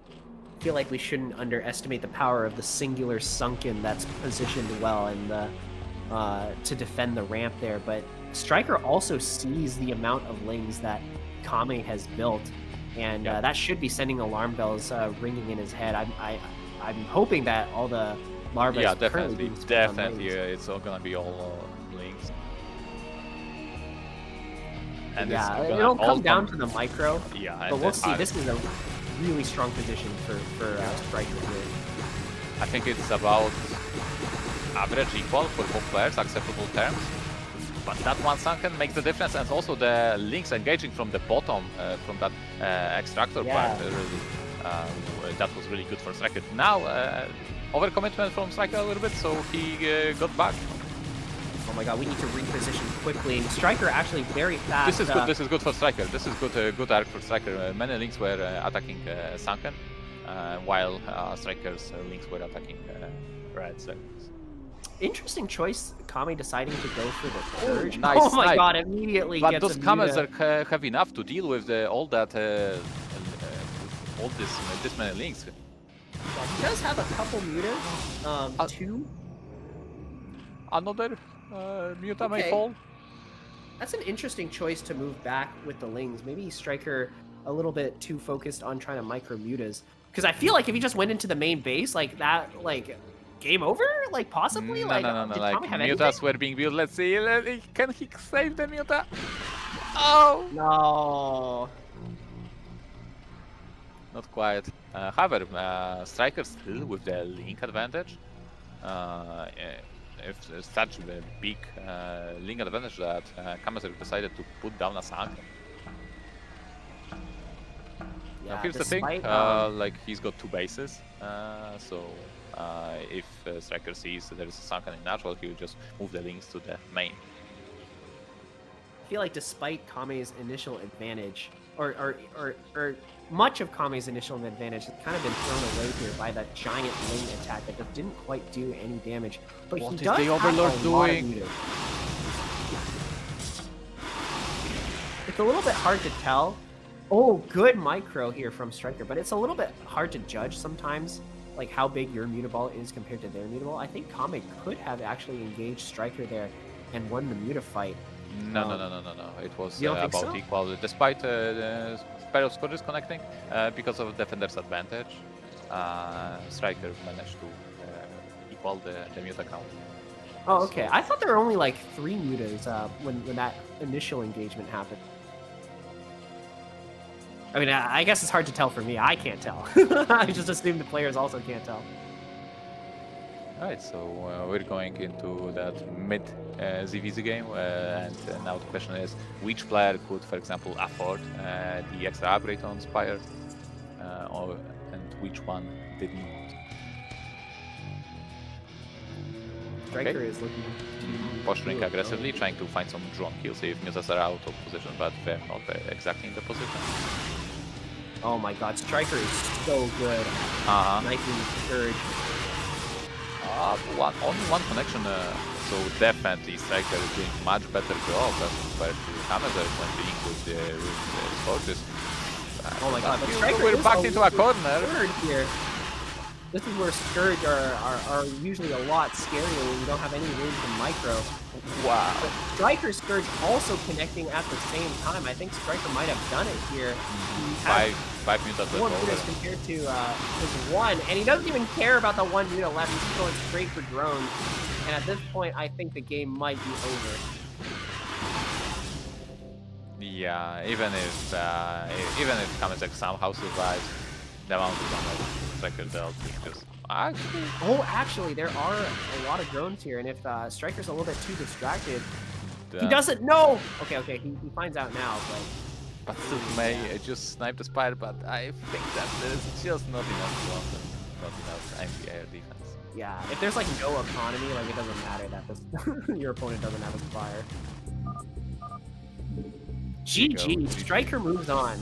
I feel like we shouldn't underestimate the power of the singular sunken that's positioned well in the to defend the ramp there. But StRyKeR also sees the amount of lanes that Kame has built, and that should be sending alarm bells ringing in his head. I'm hoping that all the larvae. Yeah, definitely, it's all gonna be all links. And yeah, it'll come down to the micro. Yeah, but we'll see. This is a really strong position for StRyKeR here. I think it's about average equal for both players, acceptable terms. But that one sunken makes the difference, and also the links engaging from the bottom, from that extractor part, really, that was really good for StRyKeR. Now, overcommitment from StRyKeR a little bit, so he got back. Oh my god, we need to reposition quickly. StRyKeR actually very fast. This is good. This is good for StRyKeR. This is good arc for StRyKeR. Many links were attacking sunken, while StRyKER's links were attacking red segments. Interesting choice, Kame deciding to go for the Surge. Nice, oh my god, immediately but gets those a KameZerg have enough to deal with all that, all this many links. Yeah, he does have a couple mutas, two. Another muta may fall. That's an interesting choice to move back with the lings. Maybe StRyKeR a little bit too focused on trying to micro mutas. Because I feel like if he just went into the main base like that, like game over, like possibly. No, like, no. did Like Kame have mutas anything? were being built. Let's see. Can he save the muta? Oh No. not quite. However, StRyKER still with the link advantage. If such a big link advantage that KameZerg decided to put down a sunken. Yeah, Now here's the thing, like he's got two bases, so if StRyKER sees there is a sunken in natural, he will just move the links to the main. I feel like despite Kame's initial advantage, or much of Kame's initial advantage has kind of been thrown away here by that giant lane attack that just didn't quite do any damage. But What he is does the have Overlord a lot of doing? mutas. It's a little bit hard to tell. Oh, good micro here from StRyKER, but it's a little bit hard to judge sometimes, like how big your mutaball is compared to their mutaball. I think Kame could have actually engaged StRyKER there and won the muta fight. No. It was You don't think about so? equal, despite the pair of scourges connecting, because of defender's advantage. StRyKER managed to equal the muta count. Oh, okay. I thought there were only like 3 mutas when that initial engagement happened. I mean, I guess it's hard to tell for me. I can't tell. I just assume the players also can't tell. Alright, so we're going into that mid ZVZ game, and now the question is which player could, for example, afford the extra upgrade on Spire, and which one did not. StRyKER is looking Posturing aggressively, trying to find some drone kills if mutas are out of position, but they're not exactly in the position. Oh my god, StRyKER is so good. Sniping Surge. Only one connection, so definitely StRyKER is doing much better job as compared to KameZerg when being with the Fortress. Oh my god, but StRyKER we're is backed into a corner. Scourge here. This is where Scourge are usually a lot scarier when you don't have any room for micro. Wow. But StRyKER's Scourge also connecting at the same time. I think StRyKER might have done it here. Five mutas More left mutas over. compared to his one, and he doesn't even care about the one muta left. He's going straight for drones. And at this point, I think the game might be over. Yeah, even if KameZerg somehow survives, the amount of damage StRyKER dealt is just Actually, there are a lot of drones here, and if StRyKER's a little bit too distracted, he doesn't know. Okay, he finds out now, but still may just snipe the Spire, but I think that there's just not enough anti-air defense. Yeah, if there's like no economy, like it doesn't matter that your opponent doesn't have a Spire. GG, StRyKER moves on.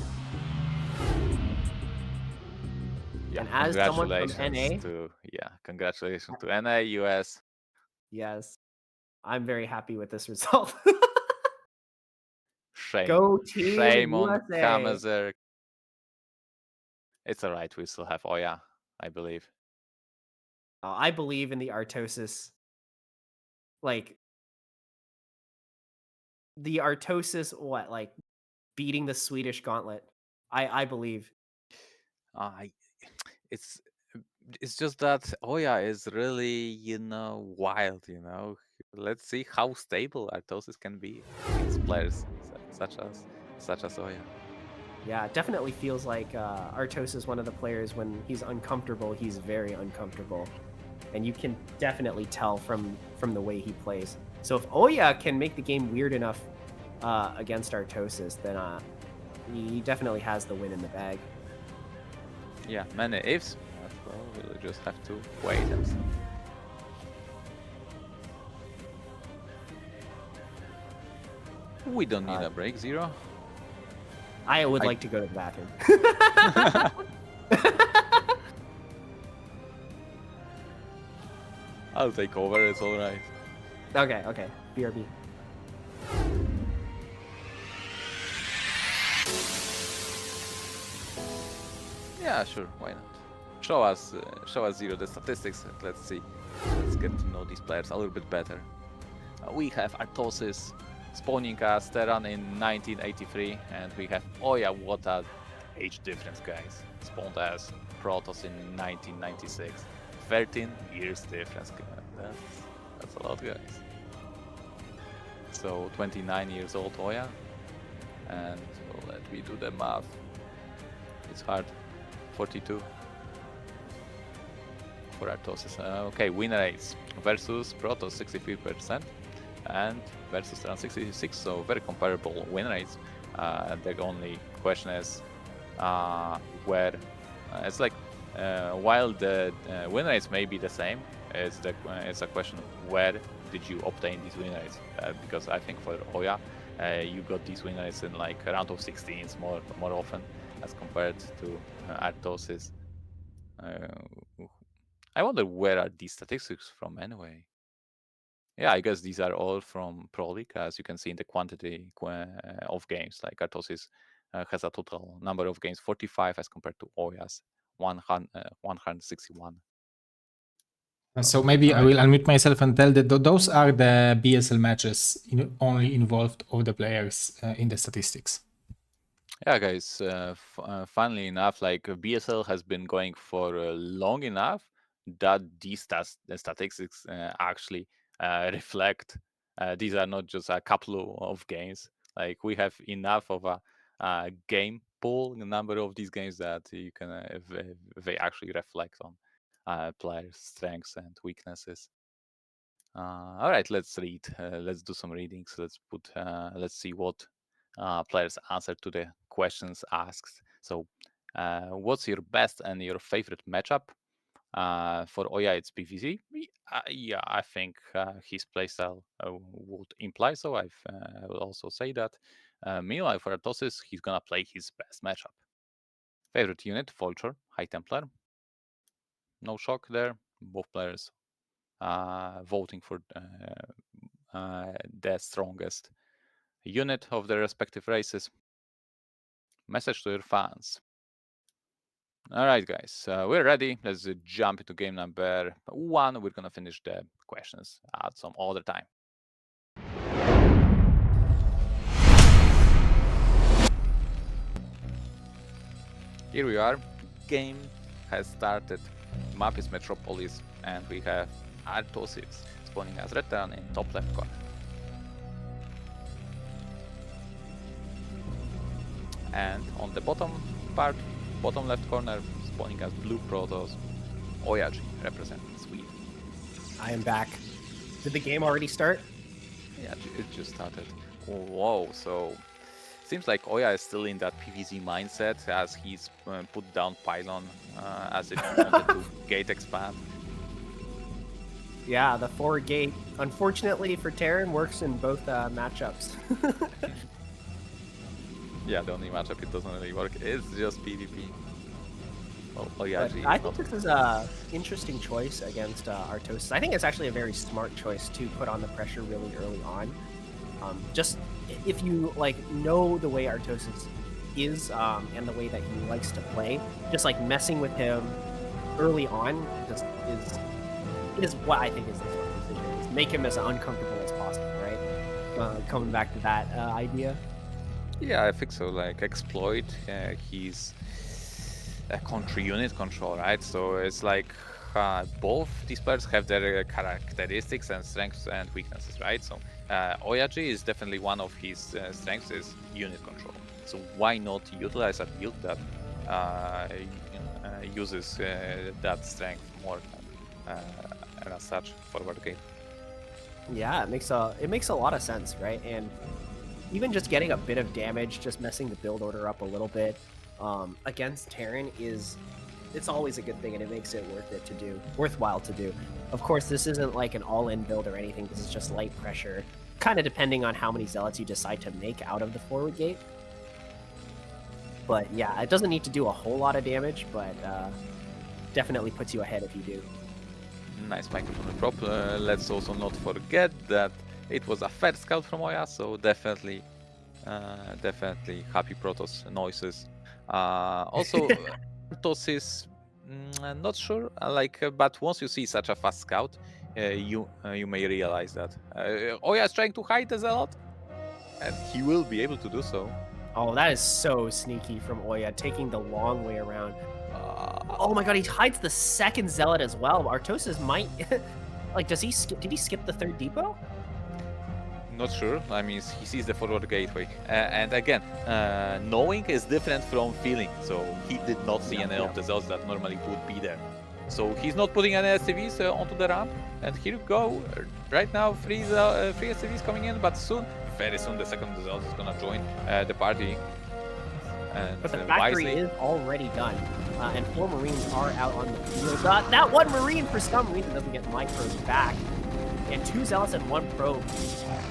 Yeah, And as someone from congratulations NA, congratulations to NA, US. yes, I'm very happy with this result. Shame. Go team Shame on USA. KameZerg. It's alright, we still have OyA, I believe. I believe in the Artosis. Like, the Artosis, beating the Swedish gauntlet. I believe. It's just that OyA is really, wild, Let's see how stable Artosis can be against players such as OyA. Yeah, it definitely feels like Artosis is one of the players when he's uncomfortable, he's very uncomfortable. And you can definitely tell from the way he plays. So if OyA can make the game weird enough against Artosis, then he definitely has the win in the bag. Yeah, many ifs. Well, we'll just have to wait and see. We don't need a break, Zero. I would like to go to the bathroom. I'll take over, it's alright. Okay. BRB. Yeah, sure, why not? Show us Zero the statistics. Let's see. Let's get to know these players a little bit better. We have Artosis spawning as Terran in 1983, and we have OyA. What a age difference, guys. Spawned as Protoss in 1996. 13 years difference. That's a lot, guys. So 29 years old OyA, and let me do the math. It's hard. 42 for Artosis. Okay, win rates versus Protoss 63% and versus Terran 66, so very comparable win rates. The only question is where it's like while the win rates may be the same, it's a question where did you obtain these win rates? Because I think for OyA you got these win rates in like round of 16s more often as compared to Artosis. I wonder where are these statistics from anyway. Yeah, I guess these are all from Pro League, as you can see in the quantity of games. Like Artosis has a total number of games 45 as compared to OyA's 161. So maybe I will unmute myself and tell that those are the BSL matches only involved of the players in the statistics. Yeah, guys, funnily enough, like BSL has been going for long enough that these statistics actually reflect. These are not just a couple of games. Like we have enough of a game pool, a number of these games that you can they actually reflect on players' strengths and weaknesses. All right, let's read. Let's do some readings. Let's see what players answer to the questions asked. So, what's your best and your favorite matchup? For OyA, it's PvZ. Yeah, I think his playstyle would imply so. I will also say that. Meanwhile, for Artosis, he's gonna play his best matchup. Favorite unit, Vulture, High Templar. No shock there. Both players voting for the strongest unit of their respective races. Message to your fans. All right, guys, we're ready. Let's jump into game number 1. We're gonna finish the questions at some other time. Here we are. Game has started. Map is Metropolis, and we have Artosis spawning as Red Terran in top left corner. And on the bottom left corner, spawning as Blue Protoss, OyA representing Sweden. I am back. Did the game already start? Yeah, it just started. Whoa, so seems like OyA is still in that PvZ mindset as he's put down Pylon as if he wanted to gate expand. Yeah, the 4 gate, unfortunately for Terran, works in both matchups. Yeah, the only matchup it doesn't really work is just PvP. OyA But I think this is a interesting choice against Artosis. I think it's actually a very smart choice to put on the pressure really early on. Just if you like know the way Artosis is and the way that he likes to play, just like messing with him early on just is what I think is the smart decision. Is make him as uncomfortable as possible, right? Coming back to that idea. Yeah, I think so. Like exploit his country unit control, right? So it's like both these players have their characteristics and strengths and weaknesses, right? So OyA is definitely one of his strengths is unit control. So why not utilize a build that uses that strength more and as such forward game? Yeah, it makes a lot of sense, right? And even just getting a bit of damage, just messing the build order up a little bit against Terran it's always a good thing, and it makes it worthwhile to do. Of course, this isn't like an all-in build or anything. This is just light pressure, kind of depending on how many zealots you decide to make out of the forward gate. But yeah, it doesn't need to do a whole lot of damage, but definitely puts you ahead if you do. Nice microphone drop. Let's also not forget that it was a fair scout from OyA, so definitely happy Protoss noises. Also, Artosis, not sure. But once you see such a fast scout, you may realize that OyA is trying to hide the zealot, and he will be able to do so. Oh, that is so sneaky from OyA, taking the long way around. Oh my god, he hides the second zealot as well. Artosis might... like, did he skip the third depot? Not sure. I mean, he sees the forward gateway. And again, knowing is different from feeling. So he did not see any of the zealots that normally would be there. So he's not putting any SCVs onto the ramp. And here you go. Right now, three SCVs coming in, but very soon, the second zealot is gonna join the party. And, but the factory is already done, and 4 Marines are out on the field. That one Marine, for some reason, doesn't get micros back. And 2 zealots and 1 probe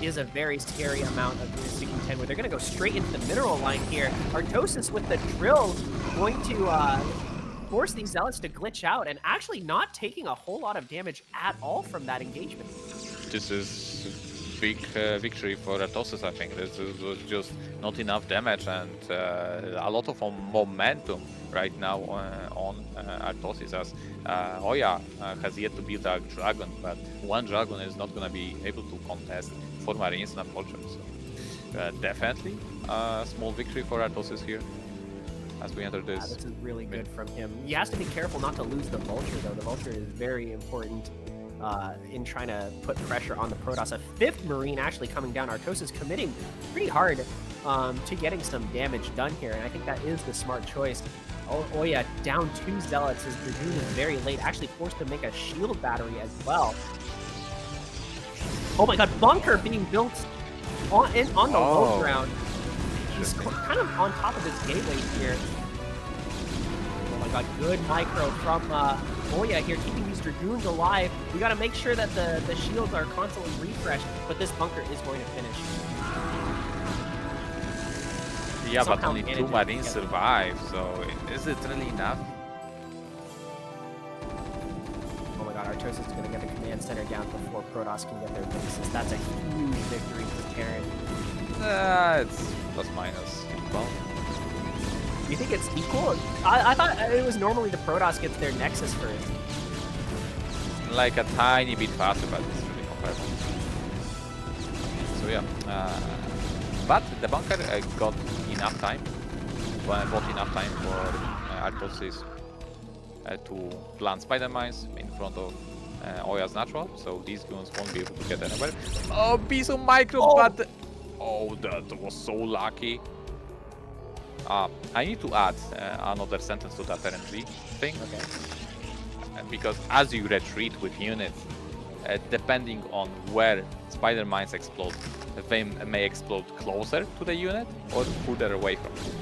is a very scary amount of units to contend with. They're going to go straight into the mineral line here. Artosis with the drill going to force these zealots to glitch out, and actually not taking a whole lot of damage at all from that engagement. This is big victory for Artosis, I think. This was just not enough damage and a lot of momentum right now on Artosis, as OyA has yet to build a dragon, but 1 dragon is not going to be able to contest 4 Marines and a vulture. So definitely a small victory for Artosis here as we enter this. This is really good from him. He has to be careful not to lose the vulture, though. The vulture is very important in trying to put pressure on the Protoss. A 5th Marine actually coming down. Artosis committing pretty hard to getting some damage done here, and I think that is the smart choice. OyA down 2 zealots. His Dragoon is very late, actually forced to make a shield battery as well. Oh my god, bunker being built on the low ground. He's kind of on top of his gateway here. Oh my god, good micro from OyA here, keeping these Dragoons alive. We got to make sure that the shields are constantly refreshed, but this bunker is going to finish. Yeah, but only 2 Marines survive, so is it really enough? Oh my god, Artosis is going to get the command center down before Protoss can get their bases. That's a huge victory for Terran. It's plus minus equal. You think it's equal? I thought it was normally the Protoss gets their Nexus first. Like a tiny bit faster, but it's really comparable. So yeah, but the bunker got enough time, bought enough time for Artosis to plant spider mines in front of OyA's natural, so these goons won't be able to get anywhere. Oh, piece of micro, but oh, that was so lucky. I need to add another sentence to that RNG thing. Okay. Because as you retreat with units, depending on where spider mines explode, they may explode closer to the unit or further away from it.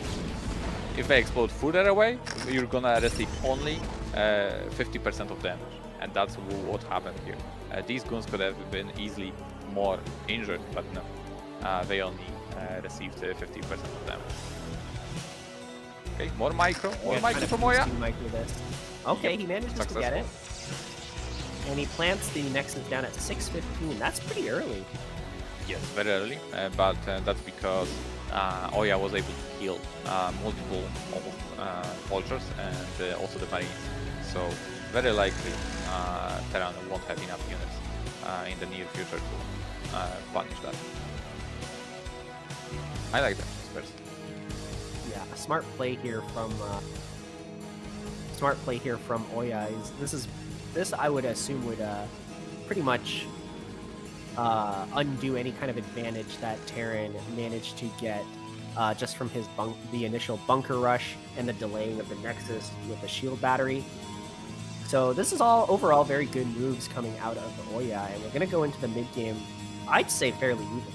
If they explode further away, you're gonna receive only 50% of damage, and that's what happened here. These goons could have been easily more injured, but no, they only received 50% of damage. Okay, more micro Trying to from boost OyA. to micro this. Okay, he manages to get it. And he plants the Nexus down at 6:15. That's pretty early. Yes, very early, but that's because OyA was able to kill multiple vultures and also the marines. So very likely Terran won't have enough units in the near future to punish that. I like that first. Yeah, a smart play here from OyA. This I would assume would pretty much undo any kind of advantage that Terran managed to get just from his the initial bunker rush and the delaying of the Nexus with the shield battery. So this is all overall very good moves coming out of OyA, and we're gonna go into the mid game. I'd say fairly even.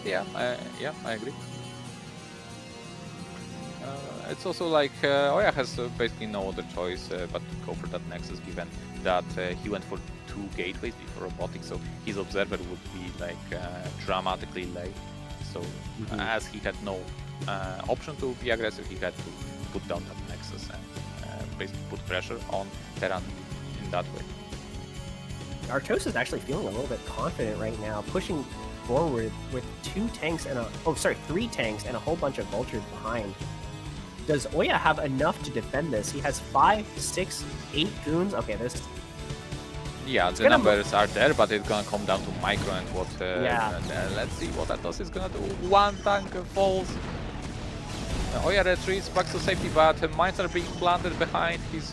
Yeah, I agree. It's also like OyA has basically no other choice but to go for that Nexus, given that he went for 2 gateways before robotics, so his observer would be like dramatically late. So as he had no option to be aggressive, he had to put down that Nexus and basically put pressure on Terran in that way. Artosis is actually feeling a little bit confident right now, pushing forward with 3 tanks and a whole bunch of vultures behind. Does OyA have enough to defend this? He has 5, 6, 8 goons. Okay, this. Yeah, the numbers are there, but it's gonna come down to micro and what. Let's see what Artosis is gonna do. 1 tank falls. OyA retreats back to safety, but mines are being planted behind his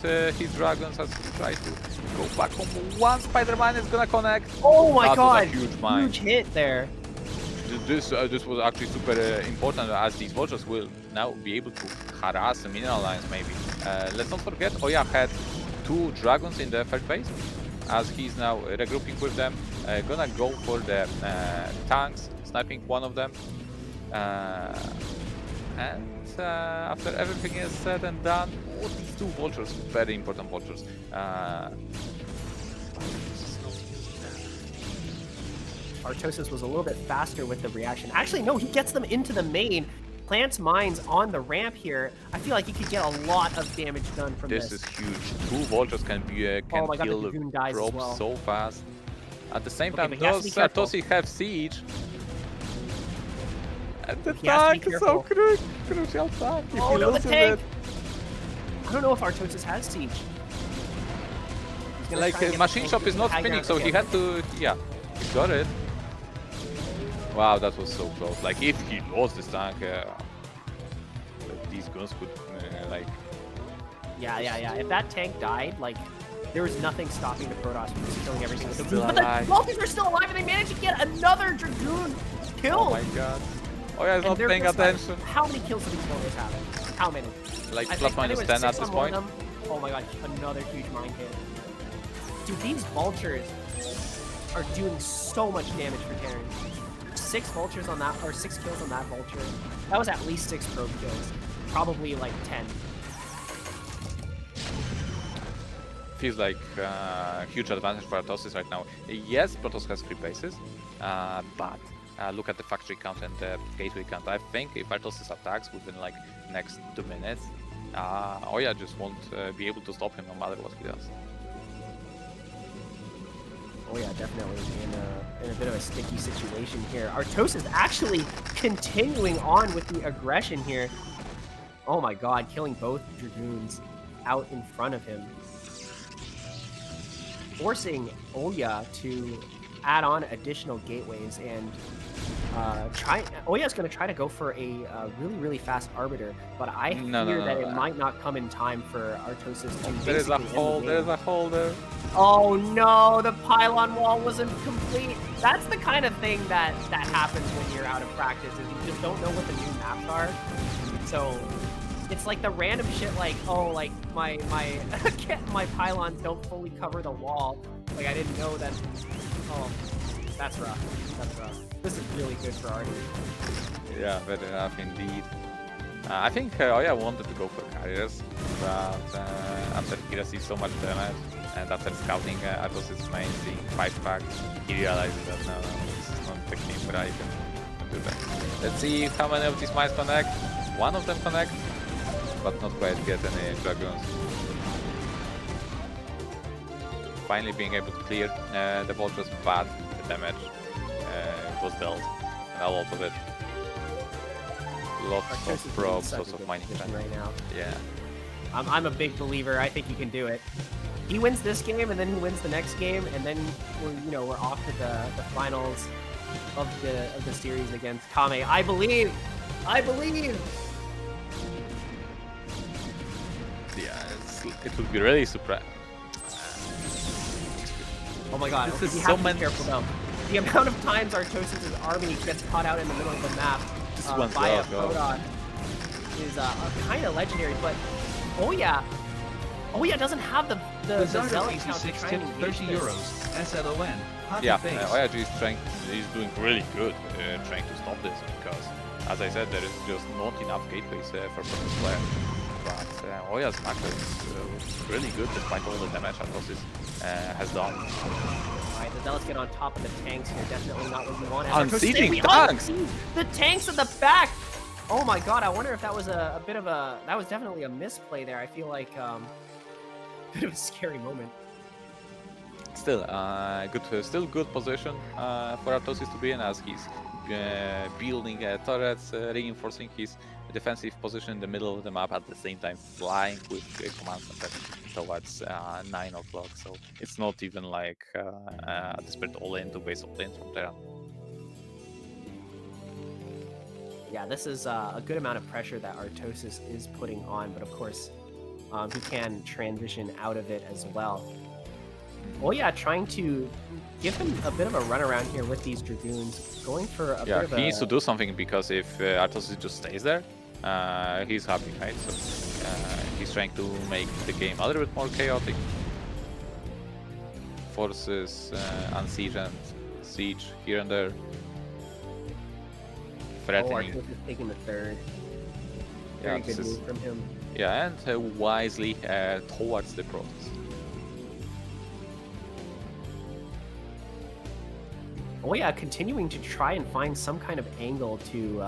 dragons as he tries to go back home. 1 Spider-Man is gonna connect. Oh my That god! was a huge mine. Huge hit there. This was actually super important, as these vultures will now be able to harass the mineral lines maybe. Let's not forget, OyA had 2 dragons in the third phase, as he's now regrouping with them. Gonna go for the tanks, sniping one of them. And after everything is said and done, these 2 vultures, very important vultures. Artosis was a little bit faster with the reaction. Actually, no, he gets them into the main, plants mines on the ramp here. I feel like he could get a lot of damage done from this. This is huge. 2 vultures can kill probes well. so fast. At the same Okay, time, but he has to does be careful. Artosis have siege? And the He has to be tank is so careful. crucial tank. If Oh he no, the loses tank! it, I don't know if Artosis has siege. He's gonna like try and get machine the shop is not high spinning, ground. so Okay. he had to. Yeah, he got it. Wow, that was so close. Like if he lost this tank, these guns could like. Yeah. If that tank died, like, there was nothing stopping the Protoss from just killing everything with the Still But the alive. Vultures are still alive, and they managed to get another Dragoon killed. Oh my god. OyA is And not they're paying just like, attention. how many kills did these Vultures have? How many? Like I plus think it minus was 10 at 6 this on one point. of them. Oh my god, another huge mine hit. Dude, these Vultures are doing so much damage for Terran. 6 vultures on that, or 6 kills on that vulture. That was at least 6 probe kills. Probably like 10. Feels like huge advantage for Artosis right now. Yes, Protoss has 3 bases, but look at the factory count and the gateway count. I think if Artosis attacks within like next 2 minutes, OyA just won't be able to stop him no matter what he does. Oh yeah, definitely in a bit of a sticky situation here. Artosis is actually continuing on with the aggression here. Oh my god, killing both Dragoons out in front of him. Forcing OyA to add on additional gateways and OyA is going to try to go for a really fast Arbiter, but I fear that it might not come in time for Artosis to There is a basically end the hole, game. there is a hole there. Oh no, the pylon wall wasn't complete. That's the kind of thing that happens when you're out of practice, is you just don't know what the new maps are. So it's like the random shit like, oh, like my my pylons don't fully cover the wall. Like I didn't know that. Oh, that's rough. That's rough. This is really good for Artie. Yeah, very enough indeed. I think OyA wanted to go for carriers, but after he received so much damage, and after scouting Artosis main, seeing 5 packs, he realized that no, this is not the game where I can do that. Let's see how many of these mines connect. one of them connect, but not quite get any Dragoons. Finally being able to clear the vultures, but the damage was dealt, and a lot of it. Lots Artosis of is probes, in such lots a of good mining position time. right now. Yeah. I'm a big believer. I think he can do it. He wins this game, and then he wins the next game, and then we're off to the finals of the series against Kame. I believe. Yeah, it would be really surprising. Oh my god, This okay, is we so have to be many- careful though. The amount of times Artosis' army gets caught out in the middle of the map one's via low, go. Protoss is kind of legendary, but OyA doesn't have the Bizarro zealot 86 count to try tip and engage 30 this. euros. SLON. Happy Yeah, face. OyA is doing really good trying to stop this because, as I said, there is just not enough gateways for Protoss player. But OyA's macro is really good despite all the damage Artosis has done. Alright, the zealots get on top of the tanks here. Definitely not what we want. Unsieging We tanks! unsiege the tanks in the back! Oh my god, I wonder if that was a bit of a... That was definitely a misplay there. I feel like a bit of a scary moment. Still, still good position for Artosis to be in as he's building turrets, reinforcing his defensive position in the middle of the map at the same time flying with command center towards 9 o'clock. So it's not even like a desperate all-in to base all-in from Terran. Yeah, this is a good amount of pressure that Artosis is putting on, but of course, he can transition out of it as well. OyA trying to give him a bit of a runaround here with these Dragoons, going for a bit of He a... needs to do something because if Artosis just stays there, he's happy, right? So he's trying to make the game a little bit more chaotic. Forces unsiege and siege here and there. Threatening. Artosis taking the third. Yeah, Very good this is- move from him. Yeah, and wisely towards the Protoss. OyA continuing to try and find some kind of angle to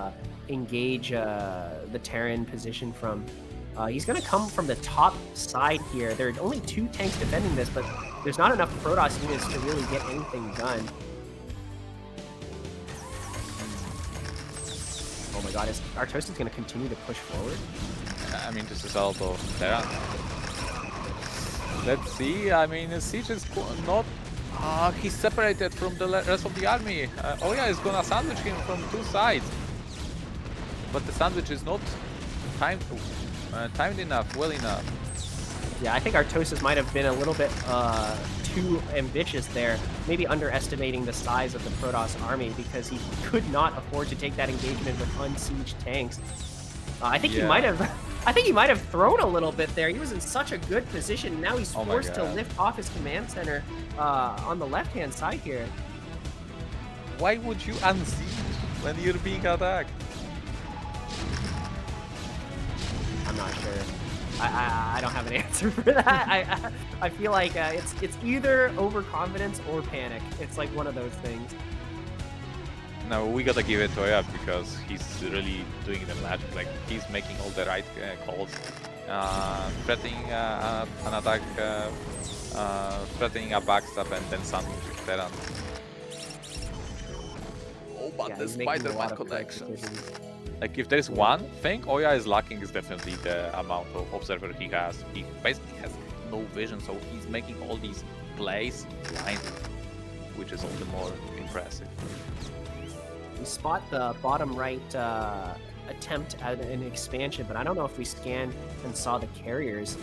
engage the Terran position from. He's going to come from the top side here. There are only 2 tanks defending this, but there's not enough Protoss units to really get anything done. Oh my god, is Artosis going to continue to push forward? I mean, this is out of Terran. Let's see. I mean, Siege is not. He's separated from the rest of the army. OyA is gonna sandwich him from 2 sides, but the sandwich is not timed enough, well enough. Yeah, I think Artosis might have been a little bit too ambitious there, maybe underestimating the size of the Protoss army because he could not afford to take that engagement with unsieged tanks. I think he might have. I think he might have thrown a little bit there. He was in such a good position. Now he's Oh my forced to God. lift off his command center on the left-hand side here. Why would you unsiege when you're being attacked? I'm not sure. I don't have an answer for that. I feel like it's either overconfidence or panic. It's like one of those things. No, we gotta give it to OyA because he's really doing the magic. Like, he's making all the right calls, threatening an attack, threatening a backstab, and then sandwiching Terran. Oh, but Yeah, the he's making a Spider-Man lot of correct connections. decisions. Like, if there's one thing OyA is lacking, is definitely the amount of observer he has. He basically has no vision, so he's making all these plays blind, which is all the more impressive. We spot the bottom right attempt at an expansion, but I don't know if we scanned and saw the carriers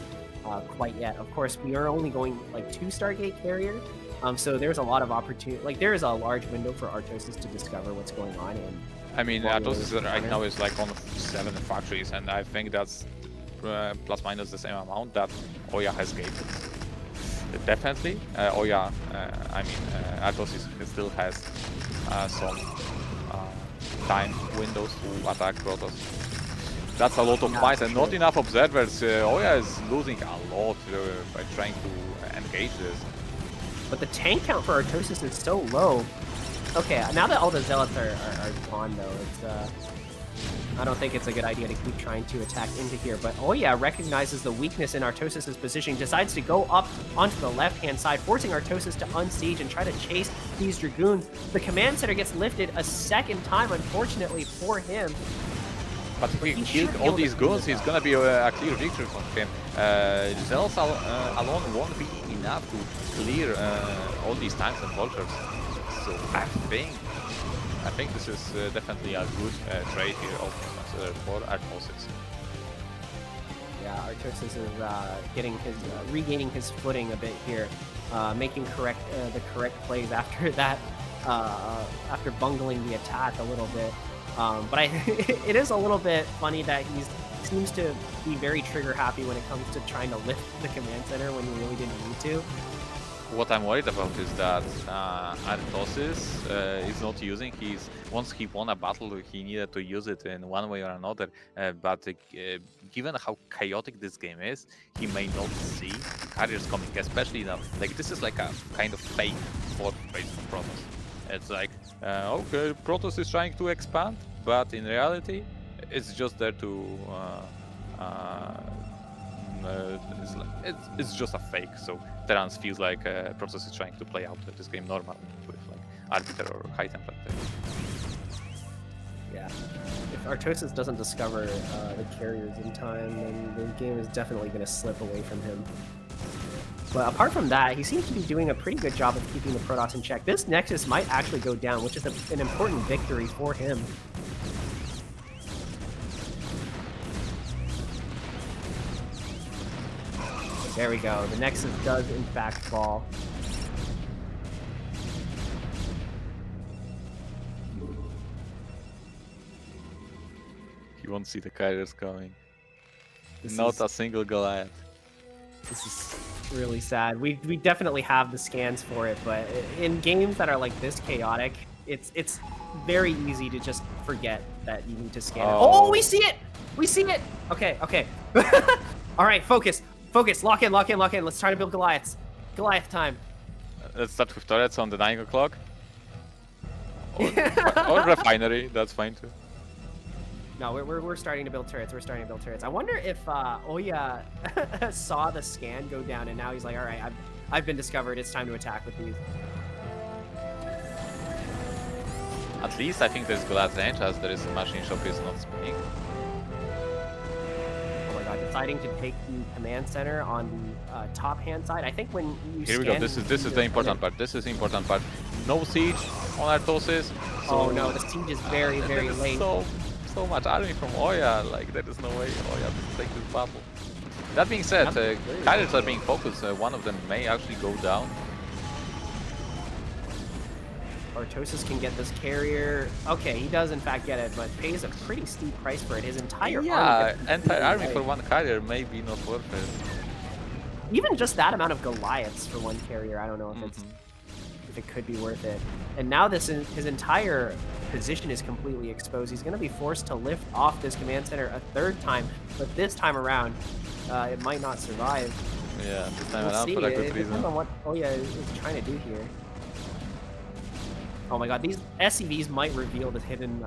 quite yet. Of course, we are only going like 2 Stargate carrier, so there's a lot of opportunity. Like, there is a large window for Artosis to discover what's going on. And I mean, Well, Artosis yeah. right now is like on 7 factories, and I think that's plus minus the same amount that OyA has gated. Definitely, OyA, I mean, Artosis still has some time windows to attack Protoss. That's a lot of Yeah, mice and not sure. enough observers. OyA is losing a lot by trying to engage this. But the tank count for Artosis is so low. Okay, now that all the zealots are gone, though, it's I don't think it's a good idea to keep trying to attack into here, but OyA recognizes the weakness in Artosis' positioning, decides to go up onto the left-hand side, forcing Artosis to unsiege and try to chase these Dragoons. The command center gets lifted a second time, unfortunately for him. But if he killed all these goons, it's gonna be a clear victory for him. Zealots alone won't be enough to clear all these tanks and vultures. So I think this is definitely a good trade here also for Artosis. Yeah, Artosis is getting his regaining his footing a bit here, making the correct plays after that, after bungling the attack a little bit. But it is a little bit funny that he seems to be very trigger happy when it comes to trying to lift the command center when you really didn't need to. What I'm worried about is that Artosis is not using his... Once he won a battle, he needed to use it in one way or another. But given how chaotic this game is, he may not see carriers coming, especially now. Like, this is like a kind of fake fourth phase for Protoss. It's like, okay, Protoss is trying to expand, but in reality, it's just there to... it's just a fake, so Terran feels like Protoss is trying to play out this game normal with like Arbiter or High Templar. Yeah, if Artosis doesn't discover the carriers in time, then the game is definitely going to slip away from him. But apart from that, he seems to be doing a pretty good job of keeping the Protoss in check. This Nexus might actually go down, which is an important victory for him. There we go. The Nexus does, in fact, fall. You won't see the carriers coming. Not a single Goliath. This is really sad. We definitely have the scans for it, but in games that are like this chaotic, it's very easy to just forget that you need to scan it. Oh, we see it! We see it! Okay, okay. All right, focus. Focus, lock in, lock in, lock in. Let's try to build Goliaths. Goliath time. Let's start with turrets on the 9 o'clock. Or refinery, that's fine too. No, we're starting to build turrets. We're starting to build turrets. I wonder if OyA saw the scan go down and now he's like, all right, I've been discovered. It's time to attack with these. At least I think there's Goliath range, as there is a machine shop is not spinning. Oh my god, deciding to take the command center on the top hand side. I think when you Here we go. This is the important part. This is the important part. No siege on Artosis. Oh no, the siege is very, very late. So much army from OyA, like there is no way OyA will take this battle. That being said, carriers are being focused. One of them may actually go down. Artosis can get this carrier. Okay, he does in fact get it, but pays a pretty steep price for it. His entire army for one carrier may be not worth it. Even just that amount of Goliaths for one carrier, I don't know if it could be worth it. And now his entire position is completely exposed. He's going to be forced to lift off this command center a third time, but this time around, it might not survive. Yeah, this time around for a good reason. It depends on what OyA is trying to do here. Oh my god, these SCVs might reveal the hidden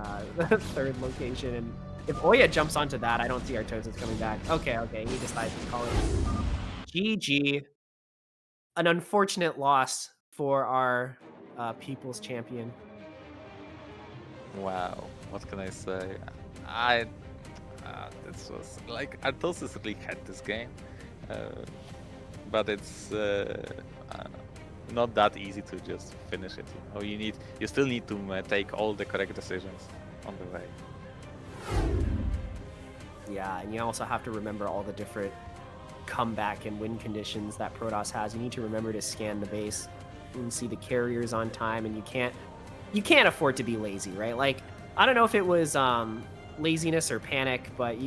third location, and if OyA jumps onto that, I don't see Artosis coming back. Okay, okay, he decides to call it GG. An unfortunate loss for our people's champion. Wow, what can I say? This was like Artosis really had this game, but it's not that easy to just finish it. You know, you still need to take all the correct decisions on the way. Yeah, and you also have to remember all the different comeback and win conditions that Protoss has. You need to remember to scan the base and see the carriers on time, and you can't afford to be lazy, right? Like, I don't know if it was laziness or panic, but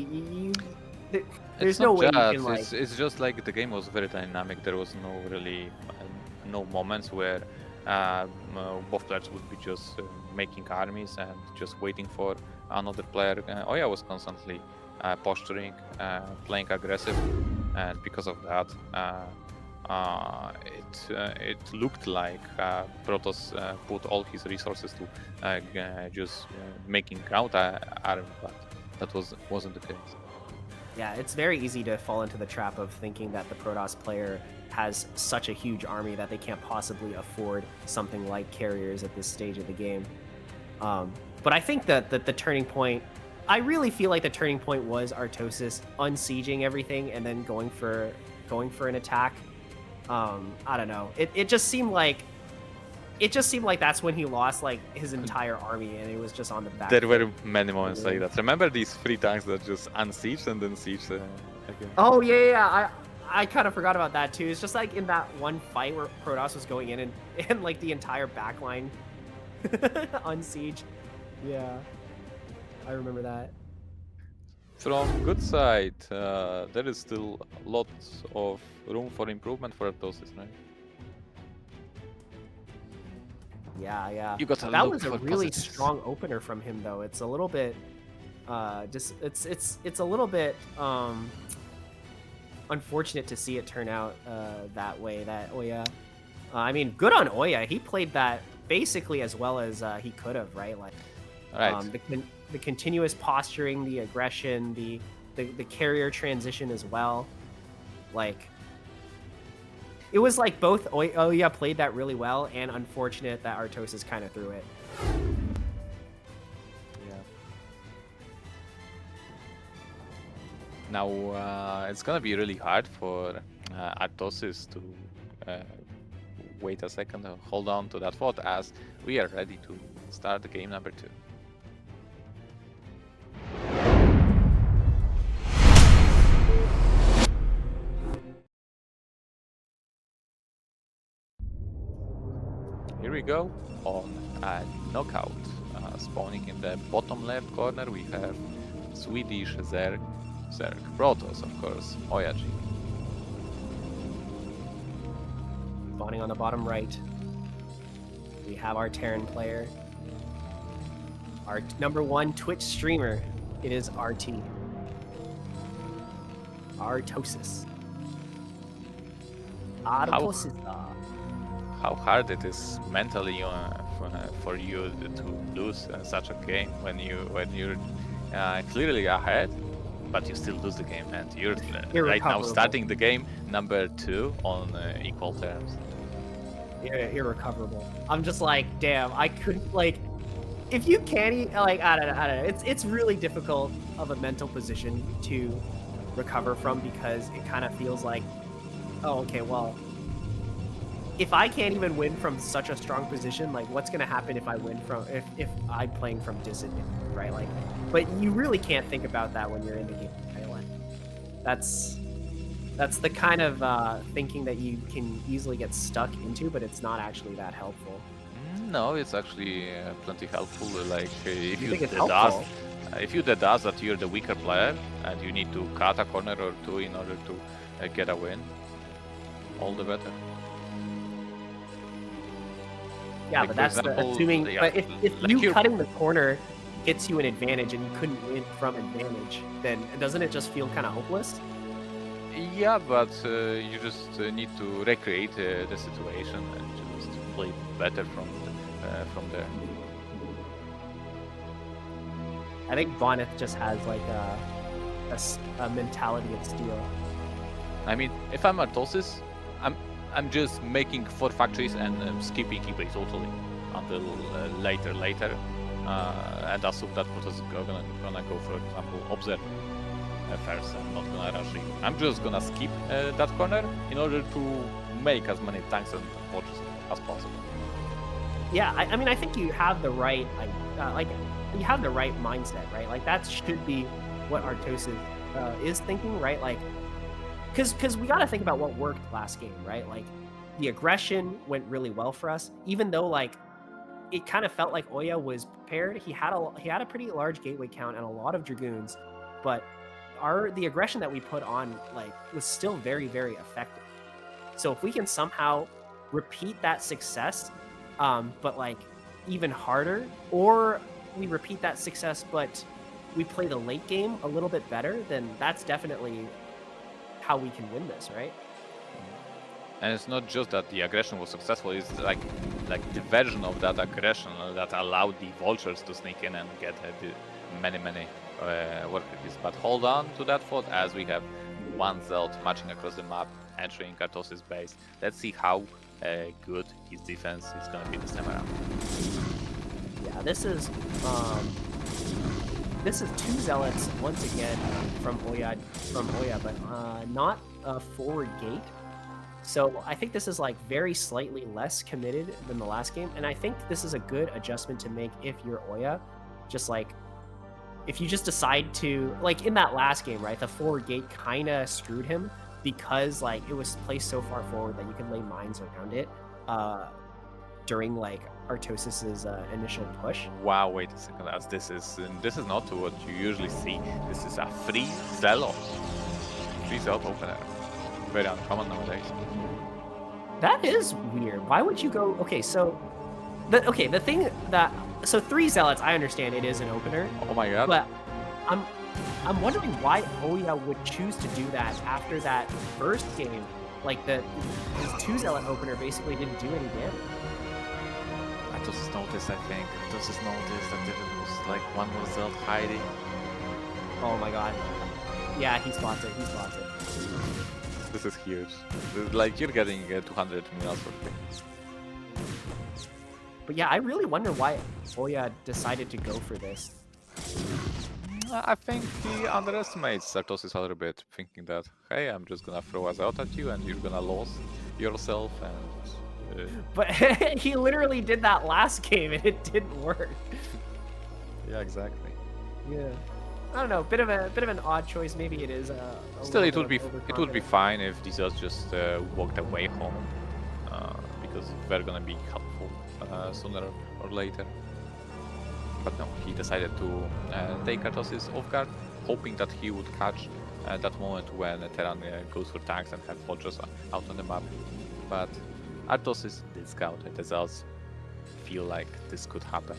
there's no way you can like... It's just like the game was very dynamic. There was no really no moments where both players would be just making armies and just waiting for another player. OyA was constantly posturing, playing aggressive, and because of that, it looked like Protoss put all his resources to just making ground army, but that wasn't the case. Yeah, it's very easy to fall into the trap of thinking that the Protoss player has such a huge army that they can't possibly afford something like carriers at this stage of the game. But I think that the turning point, I really feel like the turning point was Artosis unsieging everything and then going for an attack. I don't know. It just seemed like that's when he lost like his entire army, and it was just on the back. There were many moments like that. Remember these 3 tanks that just unsieged and then sieged again? Oh yeah. I kind of forgot about that too. It's just like in that one fight where Protoss was going in and like the entire backline unsieged. Yeah, I remember that. From good side, there is still lots of room for improvement for Artosis, right? Yeah. You gotta That look was a for really positives. strong opener from him, though. It's a little bit, it's a little bit unfortunate to see it turn out that way. That OyA, I mean, good on OyA. He played that basically as well as he could have, right? Like, the continuous posturing, the aggression, the carrier transition as well. Like, it was like both OyA played that really well, and unfortunate that Artosis kind of threw it. Yeah. Now it's gonna be really hard for Artosis to wait a second, hold on to that thought, as we are ready to start the game number 2. Here we go on a knockout. Spawning in the bottom left corner, we have Swedish Zerg, Protoss, of course, OyA. Spawning on the bottom right, we have our Terran player, our #1 Twitch streamer. It is RT. Artosis. Artosis. How hard it is mentally for you to lose such a game when you're clearly ahead, but you still lose the game, and you're right now starting the game number 2 on equal terms. Irrecoverable. I'm just like, damn, I couldn't, like, if you can't, like, I don't know. It's really difficult of a mental position to recover from, because it kind of feels like, oh, okay, well, if I can't even win from such a strong position, like, what's gonna happen if I win from if I'm playing from disadvantage, right? Like, but you really can't think about that when you're in the game, right? Like, that's the kind of thinking that you can easily get stuck into, but it's not actually that helpful. No, it's actually plenty helpful. Like, if You you think it's helpful? if you deduce that you're the weaker player and you need to cut a corner or 2 in order to get a win, all the better. Yeah, Like, but for that's example, assuming. yeah, But if like you you- cutting the corner gets you an advantage and you couldn't win from advantage, then doesn't it just feel kind of hopeless? Yeah, but you just need to recreate the situation and just play better from there. I think Bonyth just has like a mentality of steel. I mean, if I'm Artosis, I'm just making 4 factories and skipping eBay totally until later, and assume that Protoss is gonna go, for example, observe first. I'm not gonna rush in. I'm just gonna skip that corner in order to make as many tanks and fortresses as possible. Yeah, I mean, I think you have the right, like you have the right mindset, right? Like, that should be what Artosis is thinking, right? Like, because we got to think about what worked last game, right? Like, the aggression went really well for us, even though, like, it kind of felt like OyA was prepared. He had a pretty large gateway count and a lot of dragoons, but the aggression that we put on, like, was still very, very effective. So if we can somehow repeat that success, but like even harder, or we repeat that success but we play the late game a little bit better, then that's definitely how we can win this, right? And it's not just that the aggression was successful, it's like the version of that aggression that allowed the vultures to sneak in and get many work his. But hold on to that thought as we have one Zeld marching across the map, entering Artosis base. Let's see how good his defense is going to be this time around. Yeah, this is two zealots once again from OyA, but not a forward gate. So I think this is like very slightly less committed than the last game, and I think this is a good adjustment to make if you're OyA. Just like if you just decide to, like in that last game, right? The forward gate kind of screwed him because like it was placed so far forward that you could lay mines around it during like Artosis's initial push. Wow, wait a second, as this is not what you usually see. This is a free Zealot. Free Zealot opener. Very uncommon nowadays. That is weird. Why would you go? Okay, so the thing that so 3 zealots, I understand it is an opener. Oh my god. But I'm wondering why OyA would choose to do that after that first game. Like his 2 zealot opener basically didn't do any damage. I just noticed, I think. I just noticed that there was like one more Zealot hiding. Oh my god. Yeah, he spots it. He spots it. This is huge. This is like you're getting 200 mils for free. But yeah, I really wonder why OyA decided to go for this. I think he underestimates Artosis a little bit, thinking that, hey, I'm just gonna throw us out at you and you're gonna lose yourself and... But he literally did that last game and it didn't work. Yeah, exactly. Yeah. I don't know, bit of an odd choice. Maybe it is. Still, it would be fine if these guys just walked away home, because they're gonna be helpful sooner or later. But no, he decided to take Artosis off guard, hoping that he would catch that moment when Terran goes for tanks and have Vultures out on the map. But Artosis did scout, and the Zealots feel like this could happen.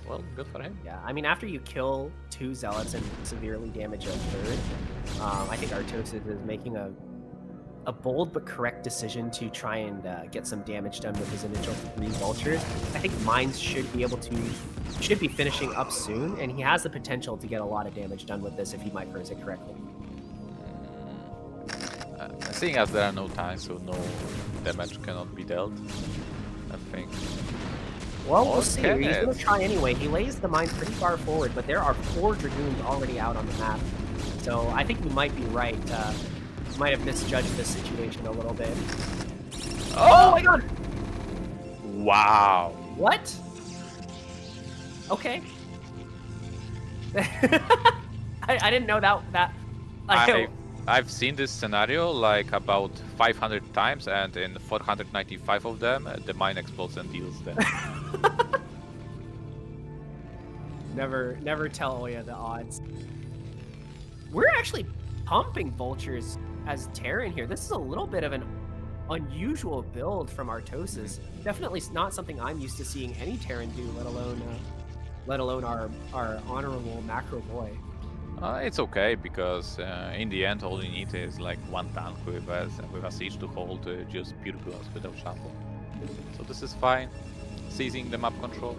Well, good for him. Yeah, I mean, after you kill 2 zealots and severely damage a third, I think Artosis is making a bold but correct decision to try and get some damage done with his initial 3 vultures. I think mines should be finishing up soon, and he has the potential to get a lot of damage done with this if he micros it correctly. Seeing as there are no tanks, so no damage cannot be dealt, I think. Well, we'll see. He's going to try anyway. He lays the mines pretty far forward, but there are 4 Dragoons already out on the map. So I think you might be right. Might have misjudged this situation a little bit. Oh my god! Wow. What? Okay. I didn't know that. I've seen this scenario like about 500 times, and in 495 of them, the mine explodes and deals them. Never tell OyA the odds. We're actually pumping vultures as Terran here. This is a little bit of an unusual build from Artosis. Definitely not something I'm used to seeing any Terran do, let alone our honorable macro boy. It's okay, because in the end all you need is like 1 tank with a siege to hold just pure glass without shuffle. So this is fine. Seizing the map control.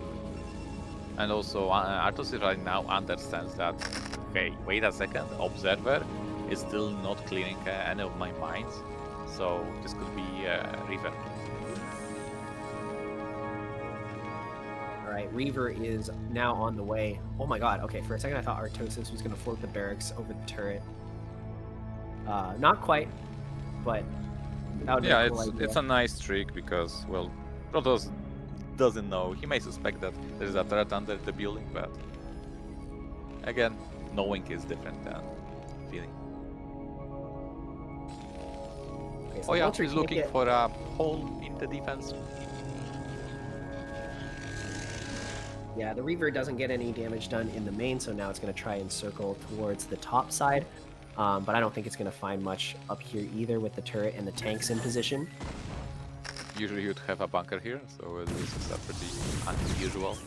And also Artosis right now understands that, hey, wait a second, Observer is still not clearing any of my mines, so this could be Reaver. Alright, Reaver is now on the way. Oh my god, okay, for a second I thought Artosis was going to float the barracks over the turret. Not quite, but that would be a cool idea. It's a nice trick, because, well, Protoss doesn't know. He may suspect that there's a turret under the building, but again, knowing is different than feeling. Okay, so OyA is looking for a hole in the defense. Yeah, the Reaver doesn't get any damage done in the main, so now it's going to try and circle towards the top side. But I don't think it's going to find much up here either with the turret and the tanks in position. Usually you'd have a bunker here, so this is a pretty unusual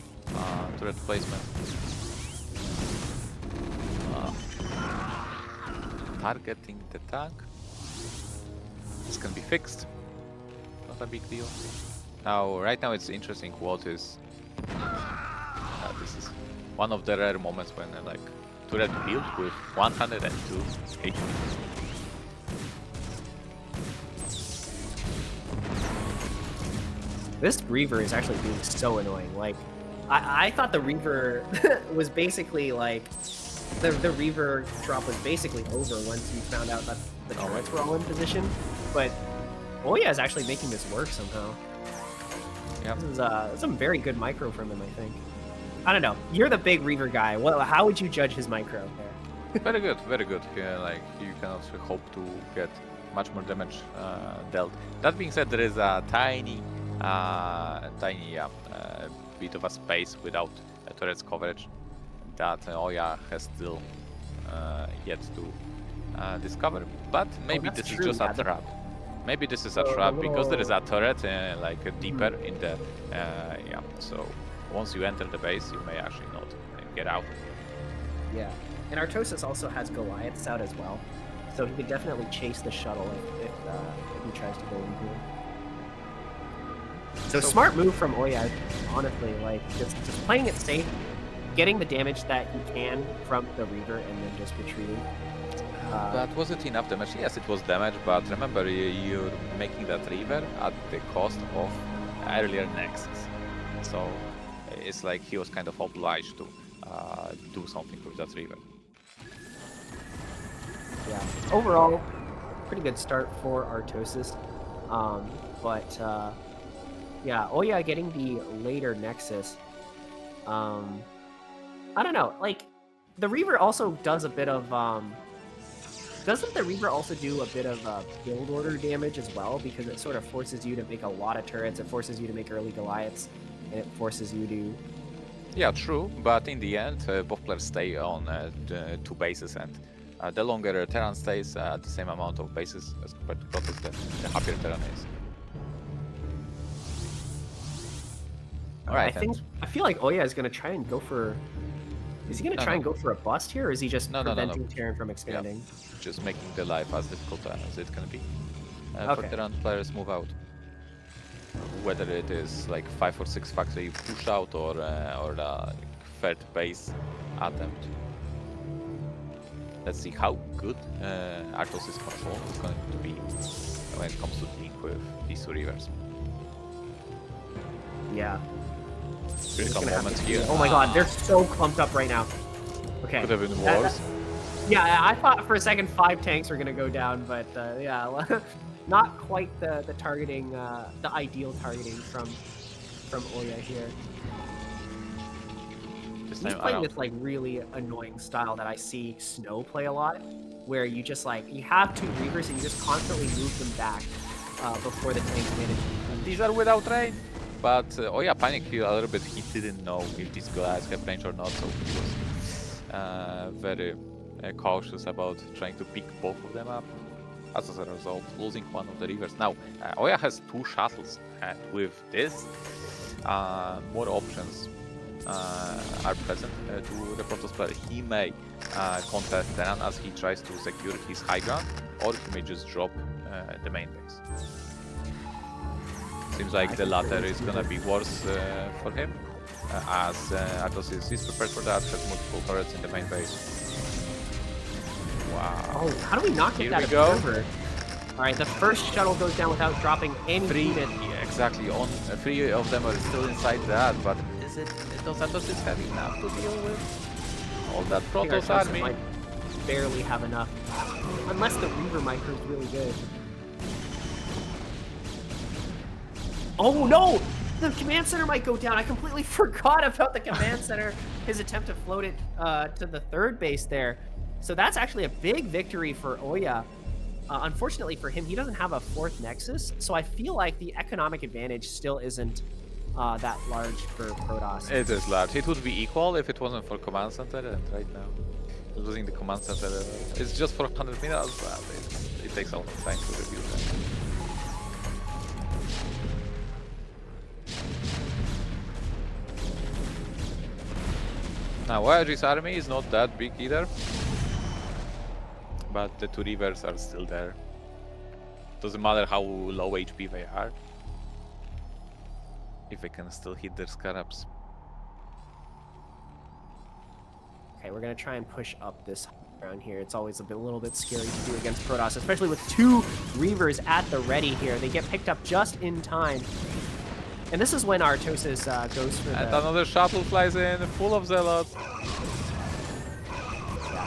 turret placement. Targeting the tank. This can be fixed. Not a big deal. Now, right now it's interesting what is... this is one of the rare moments when like turret build with 102 HP. This Reaver is actually being so annoying. Like, I thought the Reaver was basically like the Reaver drop was basically over once you found out that the turrets were all in position. But OyA is actually making this work somehow. Yeah. This is some very good micro from him, I think. I don't know. You're the big Reaver guy. Well, how would you judge his micro there? Very good, very good. Yeah, like you cannot hope to get much more damage dealt. That being said, there is a tiny bit of a space without a turret's coverage that OyA has still yet to discover. But maybe that's this true, is just a trap. Maybe this is a trap because there is a turret like deeper in the yeah. So once you enter the base, you may actually not get out. Yeah. And Artosis also has Goliaths out as well, so he could definitely chase the shuttle if he tries to go into it. So smart move from OyA, honestly, like just playing it safe, getting the damage that he can from the Reaver, and then just retreating. But was it enough damage? Yes, it was damage, but remember, you're making that Reaver at the cost of earlier nexus. So it's like he was kind of obliged to do something with that Reaver. Yeah. Overall, pretty good start for Artosis. But yeah, OyA getting the later Nexus. I don't know, like, the Reaver also does a bit of, doesn't the Reaver also do a bit of build order damage as well? Because it sort of forces you to make a lot of turrets, it forces you to make early Goliaths, and it forces you to... Yeah, true, but in the end, both players stay on two bases, and the longer Terran stays at the same amount of bases as compared to Protoss, the happier Terran is. Alright, I feel like OyA is going to try and go for... Is he going to try and go for a bust here, or is he just preventing Terran from expanding? Yeah. Just making the life as difficult as it can be. For Terran players move out. Whether it is like 5 or 6 factory push out or the third base attempt. Let's see how good Artosis control is going to be when it comes to dealing with these two Reavers. Yeah. Critical moment here. Oh my god, they're so clumped up right now. Okay. Could have been wars. Yeah, I thought for a second 5 tanks were going to go down, but yeah, not quite the targeting, the ideal targeting from OyA here. He's playing this like really annoying style that I see Snow play a lot, where you just like, you have 2 Reavers and you just constantly move them back before the tanks manage. These are without range. But OyA panicked here a little bit. He didn't know if these guys have range or not, so he was very cautious about trying to pick both of them up. As a result, losing one of the Reavers. Now, OyA has 2 shuttles, and with this, more options are present to the Protoss player. He may contest Terran as he tries to secure his high ground, or he may just drop the main base. Seems like the latter is gonna be worse for him, as Artosis is prepared for that, has multiple turrets in the main base. Wow. Oh, how do we not get that observer? Alright, the first shuttle goes down without dropping any unit. Yeah, exactly. 3 of them are still inside that, but is it... Does Artosis have enough to deal with all that Protoss army? Might barely have enough. Unless the Reaver micro is really good. Oh no! The command center might go down. I completely forgot about the command center. His attempt to float it to the 3rd base there. So that's actually a big victory for OyA. Unfortunately for him, he doesn't have a 4th Nexus, so I feel like the economic advantage still isn't that large for Protoss. It is large. It would be equal if it wasn't for command center, and right now losing the command center is just for 100 minutes, but it takes a lot of time to rebuild that. Now, OyA's army is not that big either, but the 2 Reavers are still there. Doesn't matter how low HP they are, if they can still hit their scarabs. Okay, we're gonna try and push up this around here. It's always a little bit scary to do against Protoss, especially with 2 Reavers at the ready here. They get picked up just in time. And this is when Artosis goes for And the... another shuttle flies in, full of zealots. Yeah,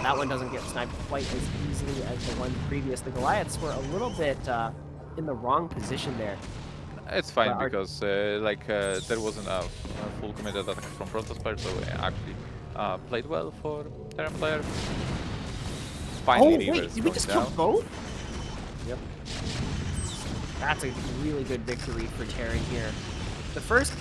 that one doesn't get sniped quite as easily as the one previous. The Goliaths were a little bit in the wrong position there. It's fine But because there wasn't a full committed attack from Protoss player, so it actually played well for Terran player. Finally, Oh, wait, Reavers did we going just down. kill both? Yep. That's a really good victory for Terran here. The first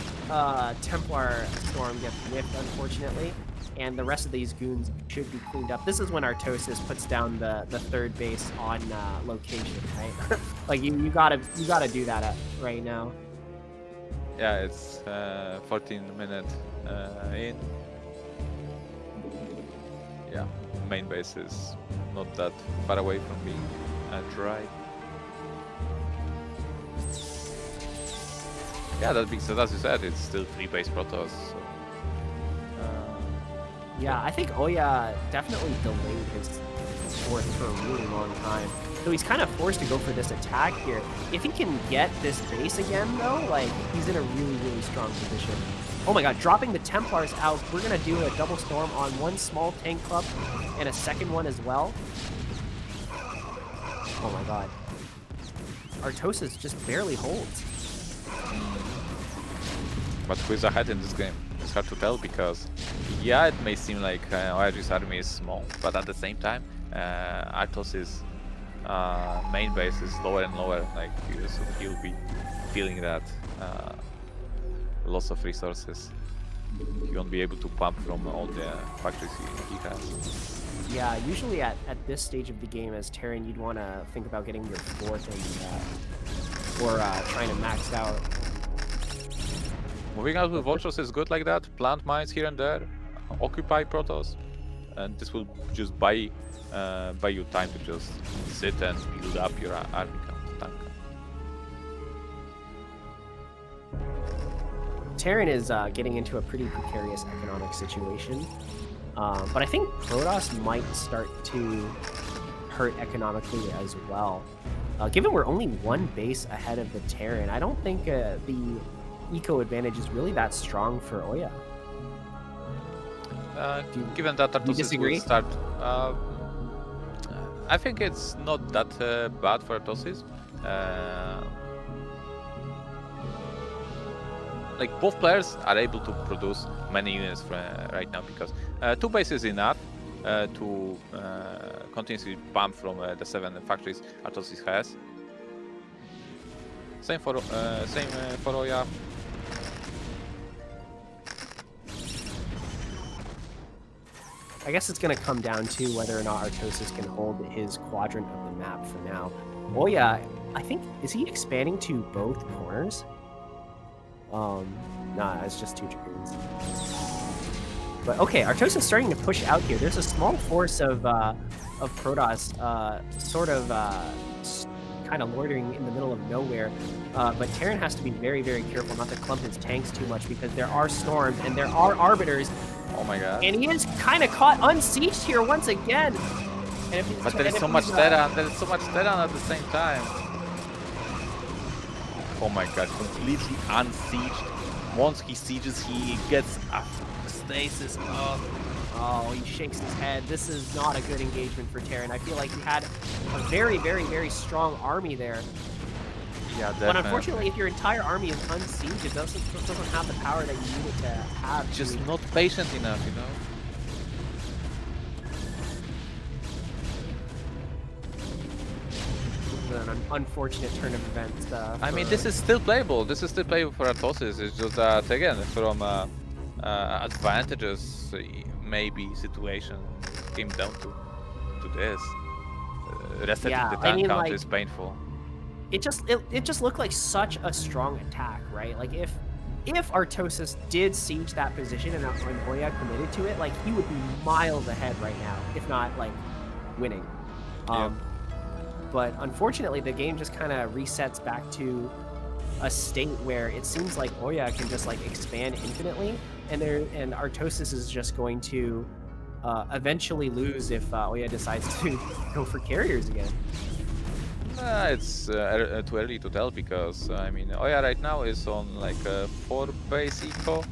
Templar Storm gets whiffed, unfortunately, and the rest of these goons should be cleaned up. This is when Artosis puts down the 3rd base on location, right? Like you gotta do that right now. Yeah, it's 14 minutes in. Yeah, main base is not that far away from being dry. Yeah, that being said, as you said, it's still 3-base Protoss. So, Yeah, I think OyA definitely delayed his 4th for a really long time. So he's kind of forced to go for this attack here. If he can get this base again, though, like, he's in a really, really strong position. Oh my god, dropping the Templars out. We're going to do a double storm on 1 small tank club and a 2nd one as well. Oh my god. Artosis just barely holds. but who is ahead in this game? It's hard to tell because, yeah, it may seem like OyA's army is small, but at the same time, Artosis' main base is lower and lower. Like so he'll be feeling that loss of resources. He won't be able to pump from all the factories he has. Yeah, usually at this stage of the game as Terran, you'd want to think about getting your 4th and or trying to max out. Moving out with vultures is good like that. Plant mines here and there, occupy Protoss, and this will just buy you time to just sit and build up your army count. Tank. Terran is getting into a pretty precarious economic situation, but I think Protoss might start to hurt economically as well. Given we're only 1 base ahead of the Terran, I don't think the eco advantage is really that strong for OyA. Given that Artosis disagree? will start, I think it's not that bad for Artosis. Like both players are able to produce many units right now because 2 bases is enough to continuously pump from the 7 factories Artosis has. Same for OyA. I guess it's going to come down to whether or not Artosis can hold his quadrant of the map for now. OyA, I think, is he expanding to both corners? Nah, it's just 2 dragoons. But okay, Artosis is starting to push out here. There's a small force of Protoss, sort of kind of loitering in the middle of nowhere. But Terran has to be very, very careful not to clump his tanks too much because there are storms and there are arbiters. Oh my god. And he is kind of caught unsieged here once again. And if But there is so much Terran, there is so much Terran at the same time. Oh my god, completely unsieged. Once he sieges, he gets a stasis. Oh, he shakes his head. This is not a good engagement for Terran. I feel like he had a very, very, very strong army there. Yeah, definitely. But unfortunately, if your entire army is unsieged, it doesn't have the power that you need it to have. Just not patient enough, you know? An unfortunate turn of events. I mean, this is still playable. This is still playable for Artosis. It's just that, again, from advantages, maybe situation came down to this. Resetting the tank count is painful. It just looked like such a strong attack, right? Like if Artosis did siege that position and OyA committed to it, like he would be miles ahead right now, if not like winning. Yeah. But unfortunately, the game just kind of resets back to a state where it seems like OyA can just like expand infinitely, and Artosis is just going to eventually lose if OyA decides to go for carriers again. It's too early to tell because I mean OyA right now is on like a 4 base eco.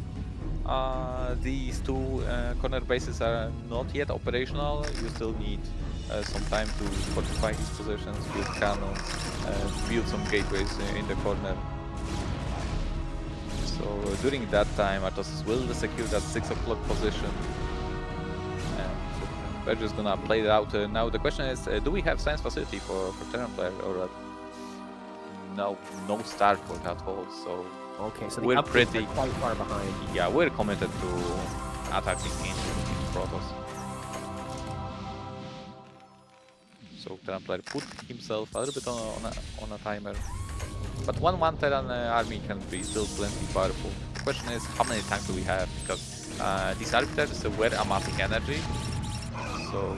These two corner bases are not yet operational. You still need some time to fortify these positions, build cannons, build some gateways in the corner. So during that time, Artosis will secure that 6 o'clock position. And we're just gonna play it out. Now the question is, do we have science facility for Terran player or no starport at all? So Okay, so the we're upgrades pretty are quite far behind. yeah, we're committed to attacking into Protoss. So Terran player put himself a little bit on a timer. But 1-1 Terran army can be still plenty powerful. The question is, how many tanks do we have? Because these arbiters were amassing energy. So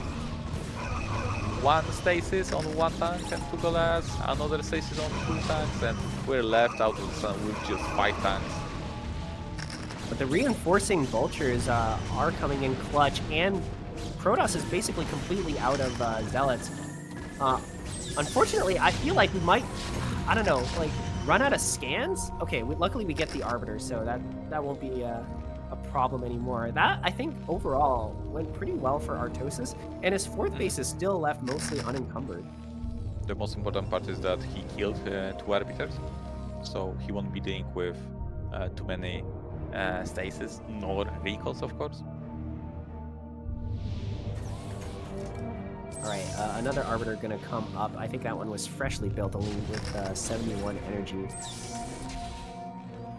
one stasis on one tank and 2 Goliaths, another stasis on 2 tanks, and we're left out of the sun with just 5 tanks. But the reinforcing vultures are coming in clutch, and Protoss is basically completely out of zealots. Unfortunately, I feel like we might, I don't know, like run out of scans. Okay, luckily we get the arbiter, so that won't be a problem anymore. That I think overall went pretty well for Artosis, and his 4th base is still left mostly unencumbered. The most important part is that he killed 2 arbiters, so he won't be dealing with too many stasis nor recalls, of course. All right, another arbiter gonna come up. I think that one was freshly built, only with 71 energy.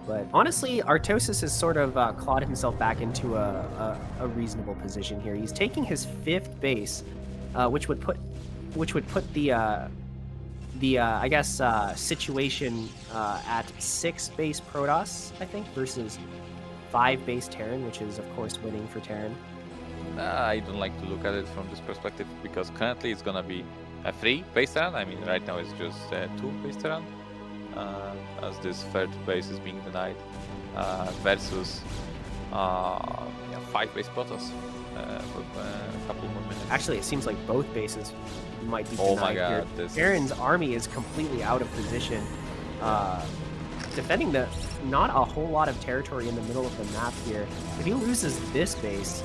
But honestly, Artosis has sort of clawed himself back into a reasonable position here. He's taking his 5th base, which would put the I guess situation at 6 base Protoss, I think, versus 5 base Terran, which is of course winning for Terran. I don't like to look at it from this perspective because currently it's gonna be a 3 base Terran. I mean, right now it's just 2 base Terran, as this 3rd base is being denied, versus 5 base Protoss for a couple more minutes. Actually, it seems like both bases might be denied. Oh my god, here. Terran's army is completely out of position, defending not a whole lot of territory in the middle of the map here. If he loses this base,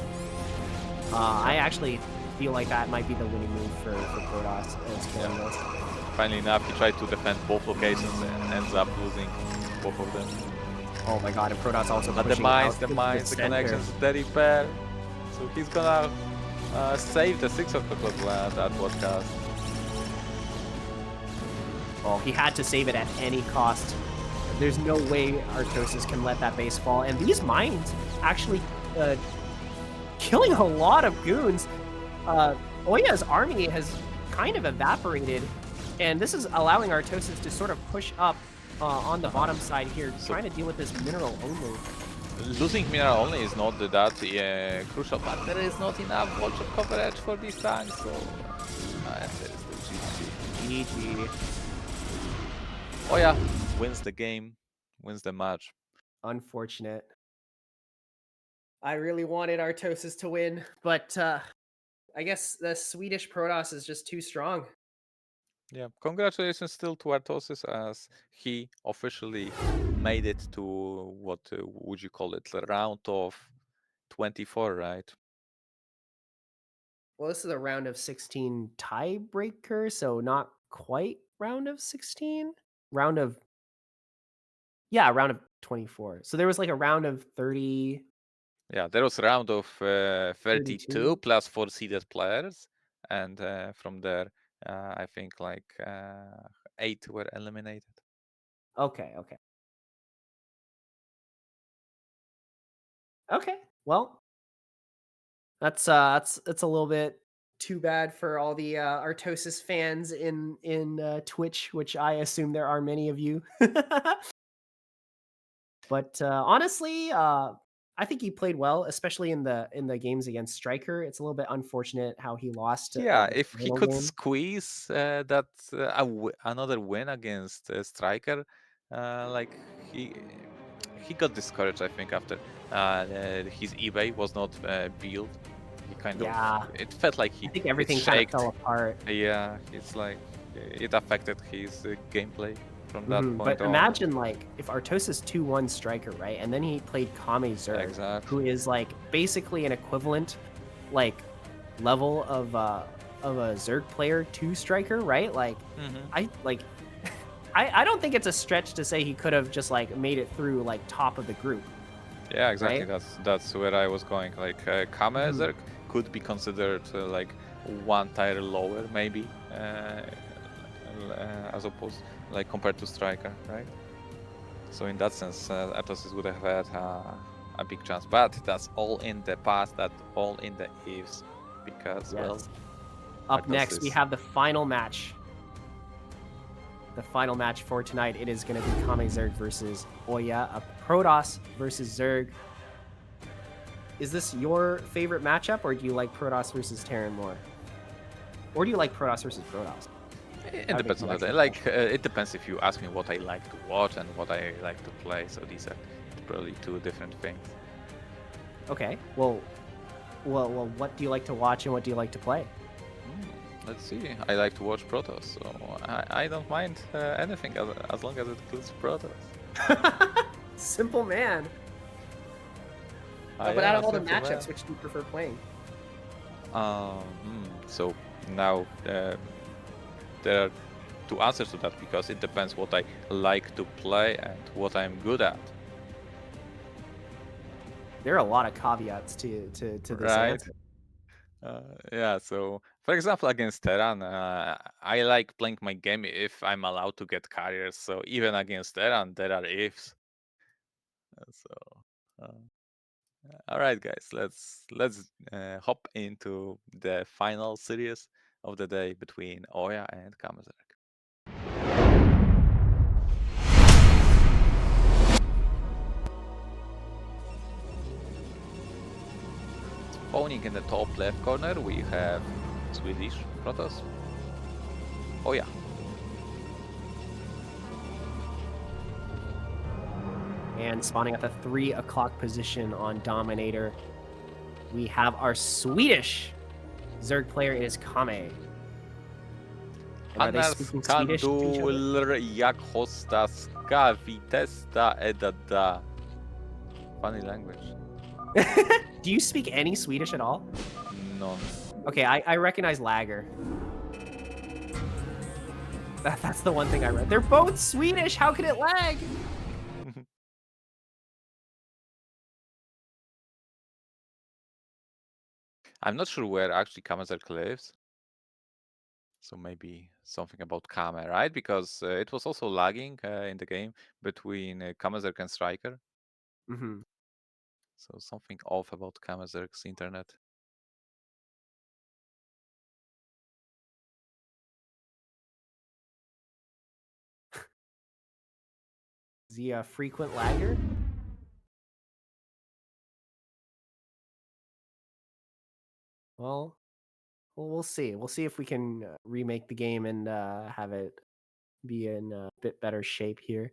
I actually feel like that might be the winning move for Protoss as Canada's. Finally enough, he tried to defend both locations and ends up losing both of them. Oh my god, and Protoss also But pushing the out mines, the connections, the repair. So he's gonna save the 6 o'clock at what cost? Well, he had to save it at any cost. There's no way Artosis can let that base fall. And these mines actually killing a lot of goons. OyA's army has kind of evaporated, and this is allowing Artosis to sort of push up on the bottom side here, trying to deal with this mineral only. Losing mineral only is not that crucial, but there is not enough vulture coverage for these tanks, so there is the GG. GG. OyA wins the game, wins the match. Unfortunate. I really wanted Artosis to win, but I guess the Swedish Protoss is just too strong. Yeah, congratulations still to Artosis as he officially made it to what would you call it, the round of 24, right? Well, this is a round of 16 tiebreaker, so not quite round of 16. Round of 24. So there was like a round of 30. Yeah, there was a round of 32 32. plus 4 seeded players, and from there, I think like 8 were eliminated. Okay. Well, that's a little bit too bad for all the Artosis fans in Twitch, which I assume there are many of you. But honestly, I think he played well, especially in the games against StRyKeR. It's a little bit unfortunate how he lost. Yeah, The if he final could game. squeeze another win against StRyKeR, like he got discouraged, I think, after his eBay was not built he kind Yeah. of, it felt like I think it everything kind of shaked. fell apart. Yeah, it's like it affected his gameplay from that point But on. imagine like if Artosis 2-1 striker, right? And then he played KameZerg, who Exactly. is like basically an equivalent like level of a Zerg player to striker, right? Like I like I don't think it's a stretch to say he could have just like made it through like top of the group. Yeah, exactly. Right? That's where I was going. Like KameZerg could be considered like one tier lower, maybe, as opposed like compared to striker, right? So in that sense, Artosis would have had a big chance. But that's all in the past. That's all in the ifs, because well, Yes. Up next, we Artosis- have the final match. The final match for tonight, it is going to be KameZerg versus OyA, a Protoss versus Zerg. Is this your favorite matchup, or do you like Protoss versus Terran more? Or do you like Protoss versus Protoss? It depends on the day. Like it depends if you ask me what I like to watch and what I like to play. So these are probably two different things. Okay. Well, what do you like to watch and what do you like to play? Let's see. I like to watch Protoss, so I don't mind anything as long as it includes Protoss. Simple man. But out of all the matchups, which do you prefer playing? So now there are two answers to that, because it depends what I like to play and what I'm good at. There are a lot of caveats to this Right. answer. Yeah, so for example, against Terran, I like playing my game if I'm allowed to get carriers. So even against Terran, there are ifs. All right, guys, let's hop into the final series of the day between OyA and KameZerg. Spawning in the top left corner, we have Swedish Protoss, OyA. And spawning at the 3 o'clock position on Dominator, we have our Swedish Zerg player. It is Kame. And are they speaking Swedish to each other? Skandul jak hostaska vitesta edada. Funny language. Do you speak any Swedish at all? No. Okay, I recognize Lager. That's the one thing I read. They're both Swedish. How could it lag? I'm not sure where actually KameZerg lives. So maybe something about Kame, right? Because it was also lagging in the game between KameZerg and StRyKeR. So something off about KameZerg's internet. Is he a frequent lagger? Well, we'll see. We'll see if we can remake the game and have it be in a bit better shape here.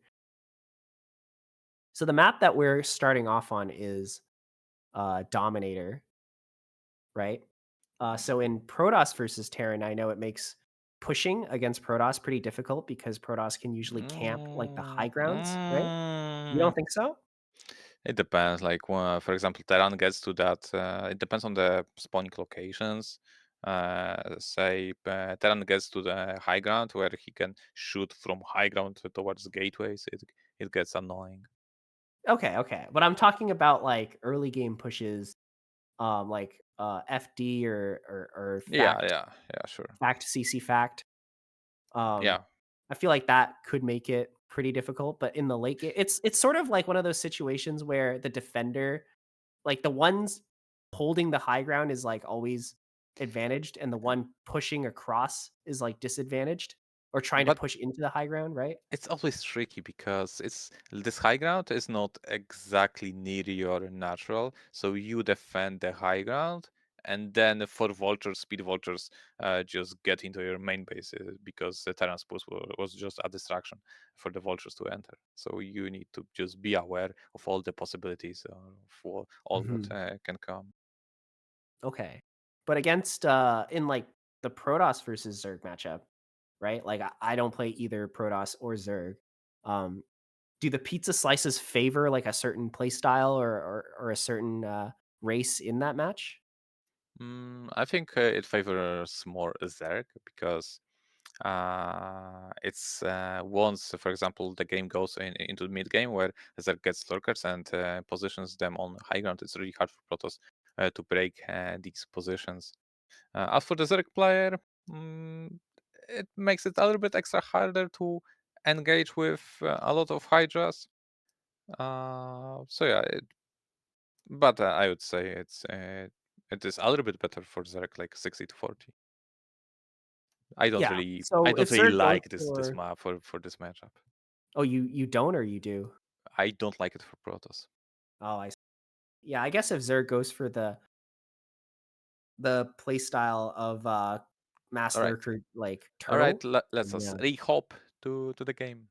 So the map that we're starting off on is Dominator, right? So in Protoss versus Terran, I know it makes pushing against Protoss pretty difficult because Protoss can usually camp like the high grounds, right? You don't think so? It depends. Like, for example, Terran gets to that. It depends on the spawning locations. Say Terran gets to the high ground where he can shoot from high ground towards gateways. It gets annoying. Okay. But I'm talking about like early game pushes, like FD or fact, Yeah, sure. fact CC fact. Yeah. I feel like that could make it pretty difficult, but in the late game, it's sort of like one of those situations where the defender, like the ones holding the high ground is like always advantaged, and the one pushing across is like disadvantaged or trying to But push into the high ground, right? it's always tricky because this high ground is not exactly near your natural, so you defend the high ground, and then for vultures, speed vultures, just get into your main base because the Terran spools was just a distraction for the vultures to enter. So you need to just be aware of all the possibilities for all what can come. Okay. But against in like the Protoss versus Zerg matchup, right? Like I don't play either Protoss or Zerg. Um, do the pizza slices favor like a certain play style or a certain race in that match? I think it favors more Zerg because it's once, for example, the game goes into the mid game where Zerg gets lurkers and positions them on high ground. It's really hard for Protoss to break these positions. As for the Zerg player, it makes it a little bit extra harder to engage with a lot of Hydras. So yeah, but I would say it is a little bit better for Zerg, like 60-40. I don't Yeah. really So if Zerg goes like this for map for this matchup. oh you don't or you do? I don't like it for Protoss. Oh, I see. Yeah, I guess if Zerg goes for the play style of mass All right, lurker like all right. turtle, Let's us yeah. re-hop to the game.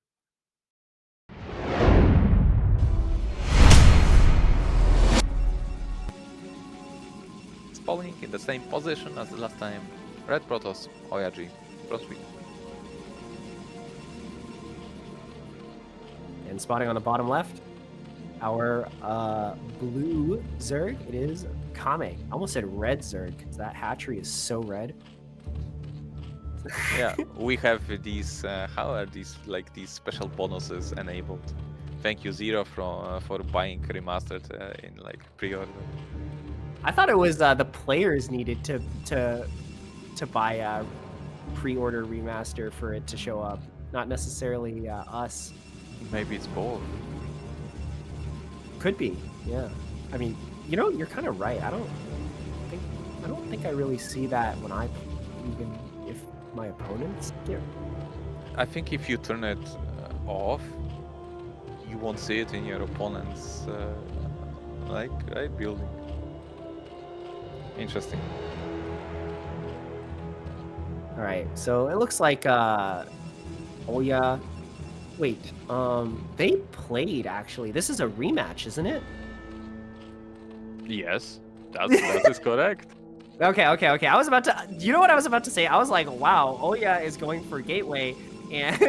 Spawning in the same position as the last time. Red Protoss, OyA G, Protoss. And spotting on the bottom left, our blue Zerg, it is Kame. I almost said red Zerg because that hatchery is so red. Yeah, we have these. How are these these special bonuses enabled? Thank you, Zero, for buying remastered in like pre-order. I thought it was the players needed to buy a pre-order remaster for it to show up, not necessarily us. Maybe it's both. Could be, yeah. I mean, you know, you're kind of right. I don't think I really see that when I even if my opponents get. I think if you turn it off, you won't see it in your opponent's right building. Interesting. All right, so it looks like OyA. Wait, they played actually. This is a rematch, isn't it? Yes, that is correct. Okay. I was about to. You know what I was about to say? I was like, wow, OyA is going for Gateway and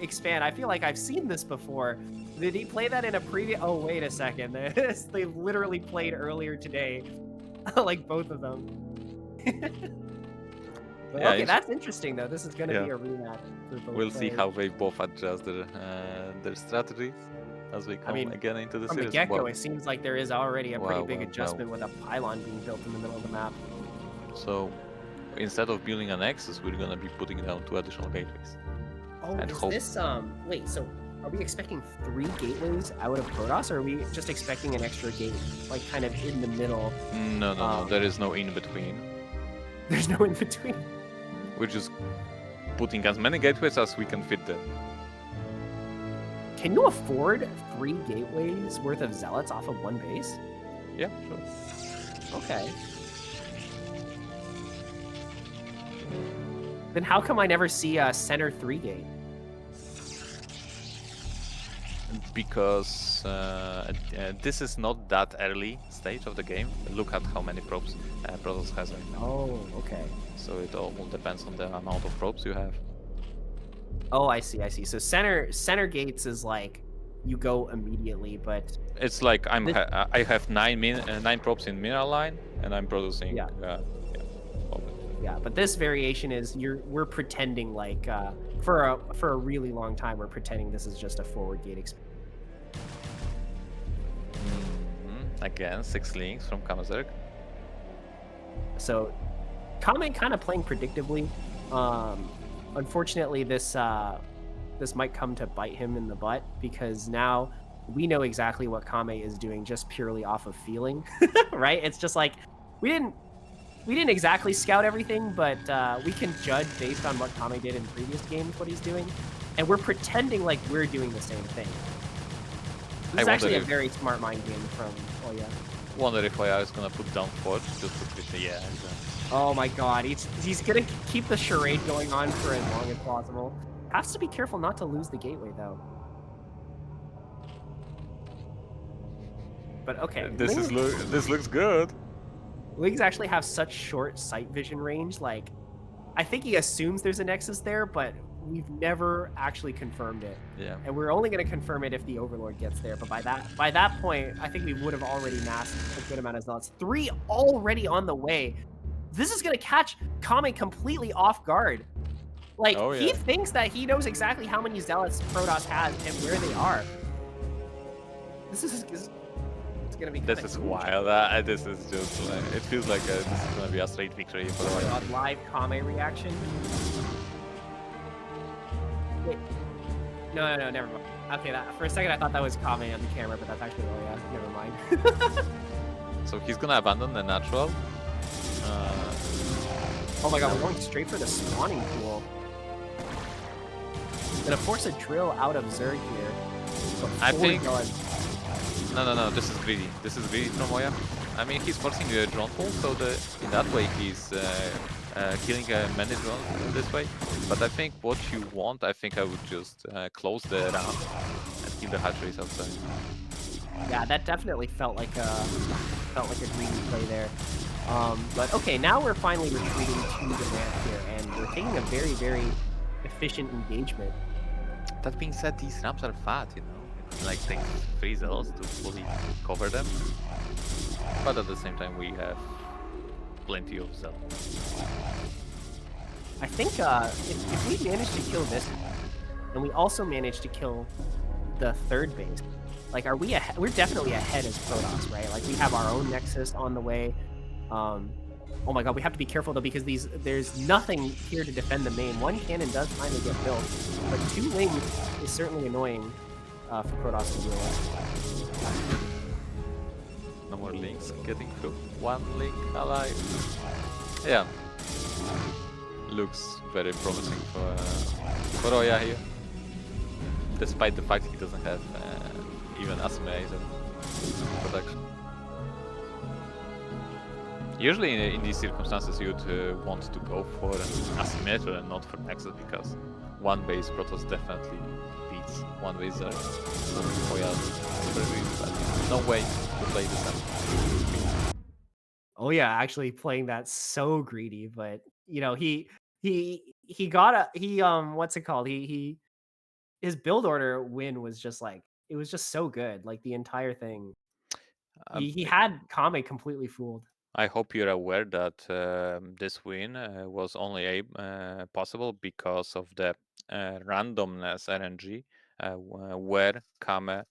expand. I feel like I've seen this before. Did he play that in a previous? Oh, wait a second. They literally played earlier today, like both of them. Yeah, okay, that's interesting though. This is going to Yeah. be a rematch. For both We'll see players. how they both adjust their strategies as we come mean, again into the From the series. get-go, Wow. it seems like there is already a pretty Wow, big wow, adjustment with a pylon being built in the middle of the map. So instead of building a Nexus, we're gonna be putting down 2 additional gateways. Oh, And is hope- this wait, so are we expecting 3 gateways out of Protoss, or are we just expecting an extra gate, like kind of in the middle? No, there is no in between. There's no in between. We're just putting as many gateways as we can fit them. Can you afford 3 gateways worth of zealots off of 1 base? Yeah, sure. Okay. Then how come I never see a center 3 gate? Because this is not that early stage of the game. Look at how many probes Protoss has right now. Oh, okay. So it all depends on the amount of probes you have. Oh, I see. So center gates is like you go immediately, but It's like This- I have 9 probes in mineral line, and I'm producing. Yeah. All of it. yeah, but this variation is we're pretending like for a really long time we're pretending this is just a forward gate expansion. Again, 6 links from KameZerg. So Kame kind of playing predictably. Unfortunately, this might come to bite him in the butt because now we know exactly what Kame is doing just purely off of feeling, right? It's just like we didn't exactly scout everything, but we can judge based on what Kame did in previous games what he's doing, and we're pretending like we're doing the same thing. It's actually a very smart mind game from OyA. Wonder if OyA is gonna put down Forge just to fit the Oh my god, he's gonna keep the charade going on for as long as possible. Has to be careful not to lose the gateway though. But okay, This looks good. Leagues actually have such short sight vision range. Like, I think he assumes there's a Nexus there, but we've never actually confirmed it. Yeah. And we're only going to confirm it if the Overlord gets there. But by that point, I think we would have already masked a good amount of Zealots. 3 already on the way. This is going to catch Kame completely off guard. Like, Oh, he yeah. thinks that he knows exactly how many Zealots Protoss has and where they are. This is it's gonna be. This is wild. This is just like, it feels like this is gonna be a straight victory for Oh my OyA. god, live Kame reaction. Wait. No, never mind. Okay, for a second I thought that was Kame on the camera, but that's actually OyA. Never mind. So he's gonna abandon the natural. Oh my god, we're going straight for the spawning pool. Gonna force a drill out of Zerg here. So I 4 think- Zealots. No, this is greedy. This is greedy from OyA. I mean, he's forcing a drone pool, so in that way he's killing many drones this way. But I think what you want, I think I would just close the ramp and kill the hatcheries outside. Yeah, that definitely felt like a greedy play there. But okay, now we're finally retreating to the ramp here, and we're taking a very, very efficient engagement. That being said, these ramps are fat, you know. It like takes 3 zealots to fully cover them. But at the same time, we have plenty of zealots. I think if we manage to kill this, and we also manage to kill the third base, like, are we ahead? We're definitely ahead as Protoss, right? Like, we have our own Nexus on the way. Oh my god, we have to be careful though, because there's nothing here to defend the main. 1 cannon does finally get built, but 2 wings is certainly annoying for Protoss to deal with. No more links getting through. 1 link alive. Yeah. Looks very promising for OyA here. Despite the fact he doesn't have even assimilator protection. Usually in these circumstances you'd want to go for an assimilator and not for Nexus, because 1 base Protoss definitely beats 1 base Zerg. So OyA super greedy, but no way to play this out. Oh yeah, actually playing that so greedy, but you know, he got what's it called? His build order win was just like, it was just so good, like the entire thing. He had Kame completely fooled. I hope you're aware that this win was only possible because of the randomness RNG where Kame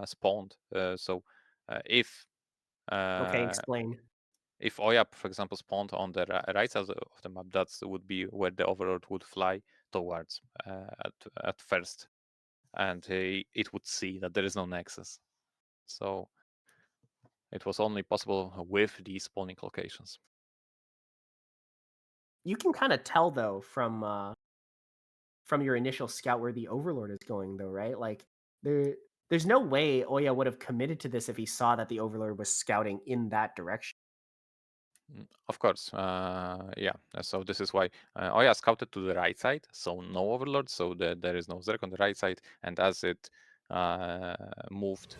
spawned. So if Okay, explain. if OyA, for example, spawned on the right side of the map, that would be where the Overlord would fly towards at first, and it would see that there is no Nexus. So it was only possible with these spawning locations. You can kind of tell though from your initial scout where the Overlord is going though, right? Like there's no way OyA would have committed to this if he saw that the Overlord was scouting in that direction. Of course, yeah. So this is why OyA scouted to the right side, so no Overlord, so there is no Zerg on the right side. And as it moved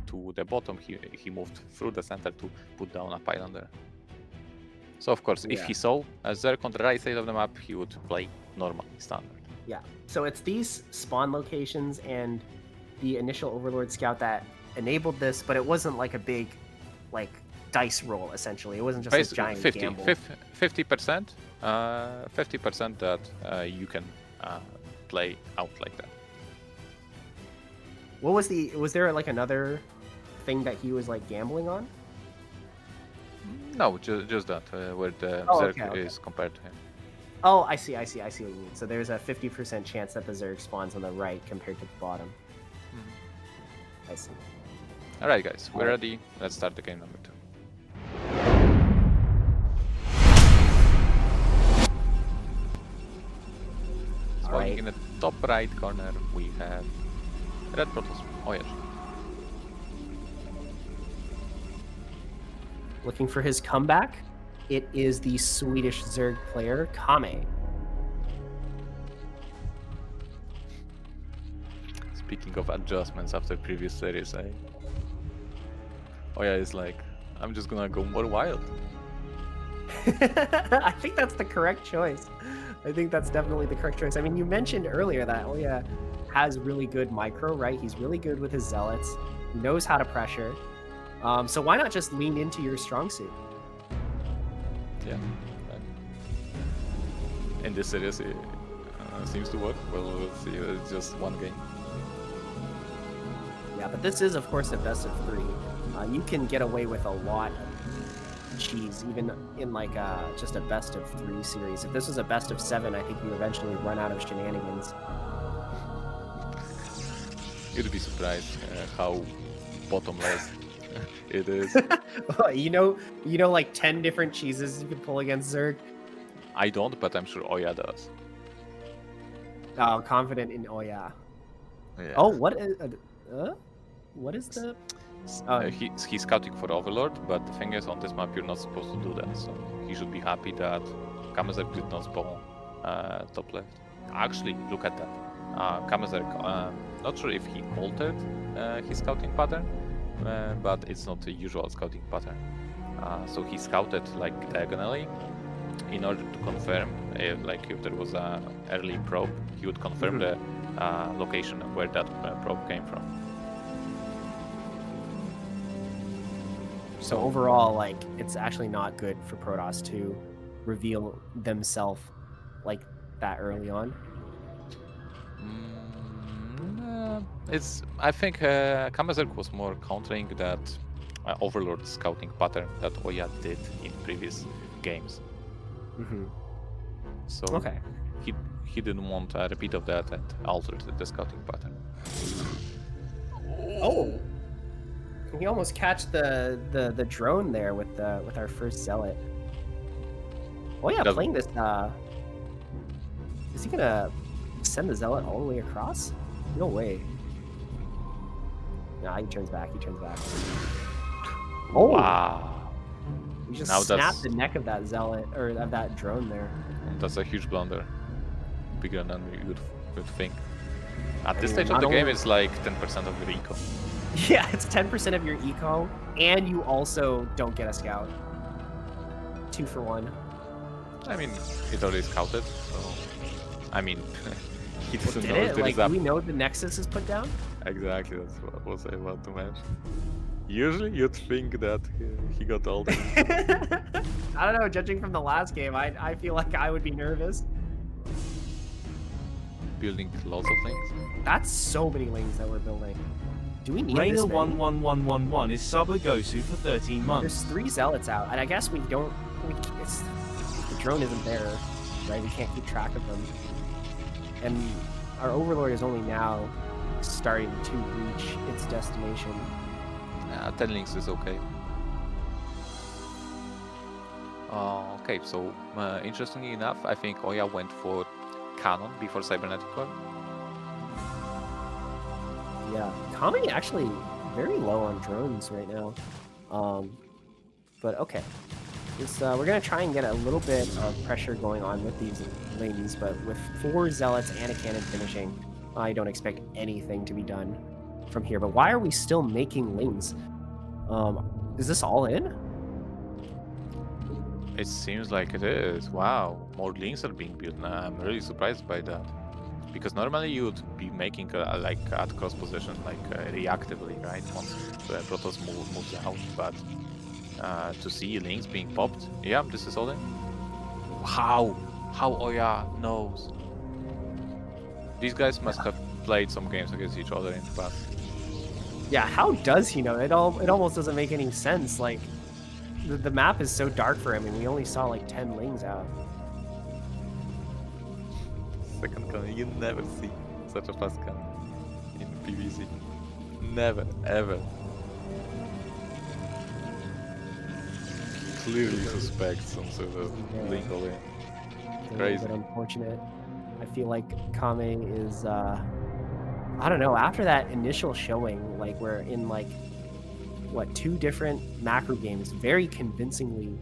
to the bottom, he moved through the center to put down a pylon there. So of course, if he saw a Zerg on the right side of the map, he would play normally, standard. Yeah. So it's these spawn locations and the initial Overlord scout that enabled this, but it wasn't like a big, like, dice roll, essentially. It wasn't just a giant 50, gamble. 50%, 50% that you can play out like that. What was was there like another thing that he was like gambling on? No, just that, where the Oh, Zerg okay. is compared to him. Oh, I see what you mean. So there's a 50% chance that the Zerg spawns on the right compared to the bottom. I see. Alright guys, we're ready. Let's start the game number 2. Spawning in the top right corner, we have Red Protoss, OyA. Looking for his comeback. It is the Swedish Zerg player, Kame. Speaking of adjustments after previous series, OyA is like I'm just gonna go more wild. I think that's the correct choice. I think that's definitely the correct choice. I mean, you mentioned earlier that OyA has really good micro, right? He's really good with his zealots. He knows how to pressure. So why not just lean into your strong suit? Yeah. In this series, it seems to work. Well, we'll see. It's just one game. Yeah, but this is, of course, a best of 3. You can get away with a lot of cheese, even in like just a best of 3 series. If this was a best of 7, I think you eventually run out of shenanigans. You'd be surprised how bottomless it is. you know, like 10 different cheeses you can pull against Zerg. I don't, but I'm sure OyA does. Confident in OyA. Yeah. Oh, what is the? He's scouting for Overlord, but the thing is, on this map you're not supposed to do that, so he should be happy that KameZerg did not spawn top left. Actually, look at that. KameZerg, not sure if he altered his scouting pattern, but it's not a usual scouting pattern. So he scouted like diagonally in order to confirm if there was a early probe, he would confirm the location of where that probe came from. So overall, like, it's actually not good for Protoss to reveal themselves like that early on. I think KameZerg was more countering that Overlord scouting pattern that OyA did in previous games. So Okay. he didn't want a repeat of that and altered the scouting pattern. Oh, we almost catch the drone there with our first zealot. Oh yeah, playing this. Is he gonna send the zealot all the way across? No way. Nah, he turns back. He turns back. Oh wow! You just Now snapped the neck of that zealot or of that drone there. That's a huge blunder, bigger than you would think. At this mean, stage of not the game, only- it's like 10% of your eco. Yeah, it's 10% of your eco, and you also don't get a scout. 2 for 1. I mean, it already scouted, so I mean, he doesn't Did know it? if Like, there's do we know the Nexus is put down? Exactly, that's what was I about to mention. Usually you'd think that he got all the... I don't know, judging from the last game, I feel like I would be nervous. building lots of things. That's so many lanes that we're building. Do we need this many? Rainer11111 is sub a Gosu for 13 months. There's 3 zealots out, and I guess we don't... the drone isn't there, right? We can't keep track of them. And our Overlord is only now starting to reach its destination. 10 links is okay. Okay, so interestingly enough, I think OyA went for Cannon before Cybernetic Core. Yeah, Kame actually very low on drones right now. But okay. We're going to try and get a little bit of pressure going on with these lanes, but with 4 zealots and a cannon finishing, I don't expect anything to be done from here. But why are we still making lanes? Is this all in? It seems like it is. Wow, more links are being built now. I'm really surprised by that. Because normally you would be making like at cross position, like reactively, right? Once the Protoss moves out, but to see links being popped, yeah, this is all in. How OyA knows? These guys must have played some games against each other in the past. Yeah, how does he know? It almost doesn't make any sense. Like, the map is so dark for him, and we only saw like 10 lings out. Second cannon, you never see such a fast cannon in PvZ. Never, ever. Clearly suspects some sort of link all in. It's a Crazy. little bit unfortunate. I feel like Kame is, I don't know, after that initial showing, like we're in like, what, 2 different macro games, very convincingly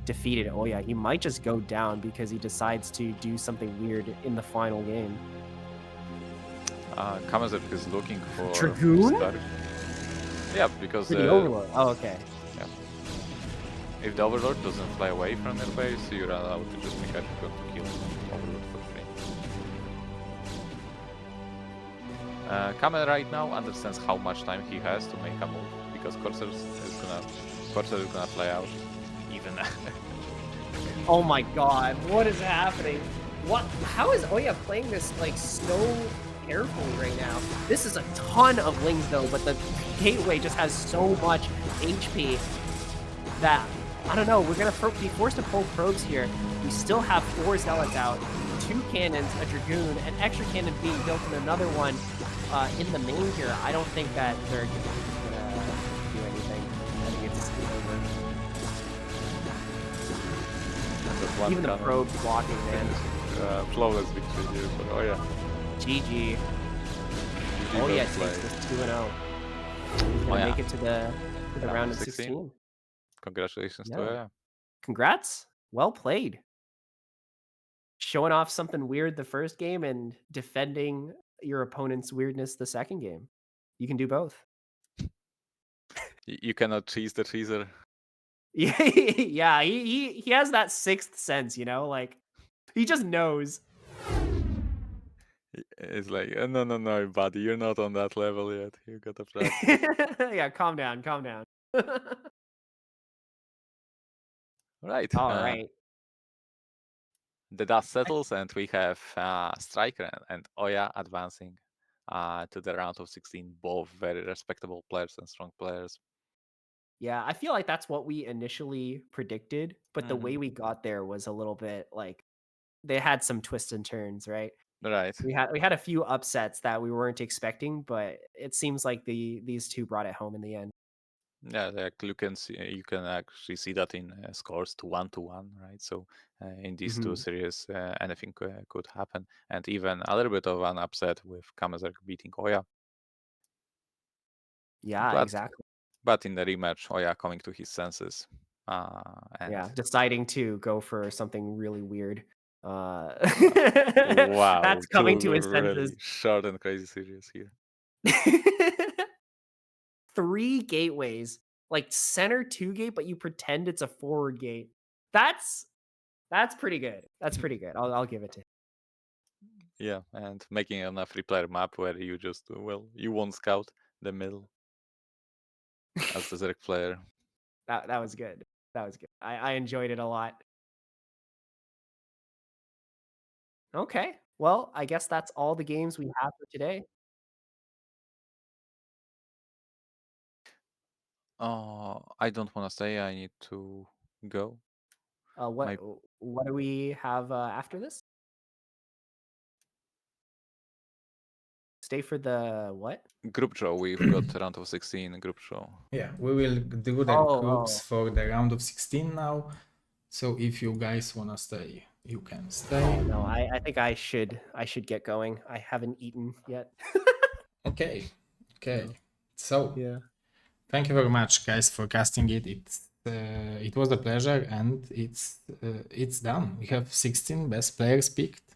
defeated OyA. He might just go down because he decides to do something weird in the final game. KameZerg is looking for Dragoon? Stark. Yeah, because For the Overlord. Oh, okay. yeah. If the Overlord doesn't fly away from your base, you're allowed to just make a gun to kill Overlord for free. Kame right now understands how much time he has to make a move, because Corsair is gonna fly out. Even Oh my god, what is happening? What? How is OyA playing this like so carefully right now? This is a ton of lings though, but the gateway just has so much HP that I don't know. We're gonna be forced to pull probes here. We still have 4 zealots out, 2 cannons, a dragoon, an extra cannon being built, and another one in the main here. I don't think that they're gonna do anything. I think it's over. Even the probe blocking, man. Flawless victory here for OyA. GG. OyA takes this 2-0. He's gonna make it to the round of 16. Congratulations to Yeah. OyA. Congrats. Well played. Showing off something weird the first game and defending your opponent's weirdness the second game. You can do both. You cannot cheese the cheeser. Yeah, he has that sixth sense, you know, like he just knows. It's like, no, buddy, you're not on that level yet. You gotta practice. Yeah, calm down. Right. All right. The dust settles, and we have StRyKeR and OyA advancing to the round of 16. Both very respectable players and strong players. Yeah, I feel like that's what we initially predicted, but the way we got there was a little bit like they had some twists and turns, right? Right. We had a few upsets that we weren't expecting, but it seems like these two brought it home in the end. Yeah, like you can actually see that in scores to 1-1, right? So in these two series, anything could happen, and even a little bit of an upset with KameZerg beating OyA. Yeah, exactly. But in the rematch, OyA coming to his senses. And deciding to go for something really weird. wow, That's coming to his really senses. short and crazy series here. 3 gateways, like center 2 gate, but you pretend it's a forward gate. That's pretty good. That's pretty good. I'll give it to him. Yeah, and making a 3-player map where you just you won't scout the middle as the Zerg player. That was good. That was good. I enjoyed it a lot. Okay. Well, I guess that's all the games we have for today. I don't want to stay. I need to go. What do we have after this? Stay for the what? Group draw. We've got round of 16 group draw. Yeah, we will do the groups for the round of 16 now. So if you guys wanna stay, you can stay. Oh, no, I think I should get going. I haven't eaten yet. Okay. So Yeah. thank you very much, guys, for casting it. It was a pleasure, and it's done. We have 16 best players picked.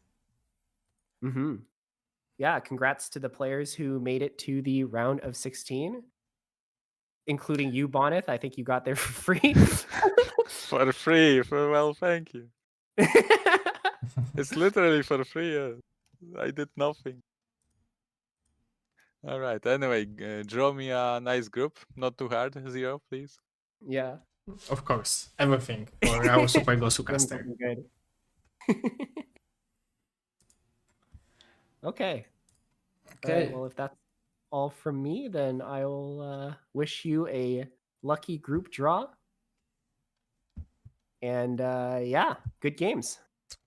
Yeah, congrats to the players who made it to the round of 16, including you, Bonyth. I think you got there for free. For free. Thank you. It's literally for free. Yeah. I did nothing. All right. Anyway, draw me a nice group. Not too hard. Zero, please. Yeah. Of course, everything for our Super Gosu caster. Good. Okay. Well, if that's all from me, then I'll wish you a lucky group draw. And yeah, good games.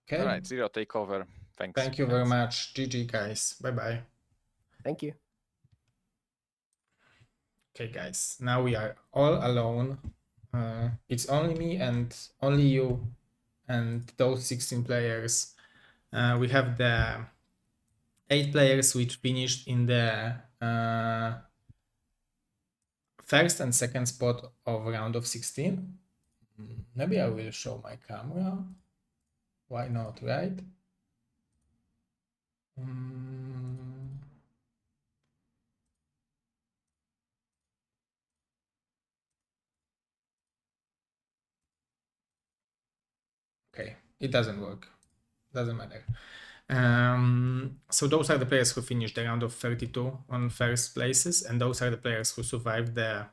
Okay. All right, Zero, take over. Thanks. Thank you very much. GG, guys. Bye-bye. Thank you. Okay, guys. Now we are all alone. It's only me and only you and those 16 players. We have the 8 players which finished in the first and second spot of round of 16. Maybe I will show my camera. Why not, right? Okay, it doesn't work. Doesn't matter. So those are the players who finished the round of 32 on first places, and those are the players who survived the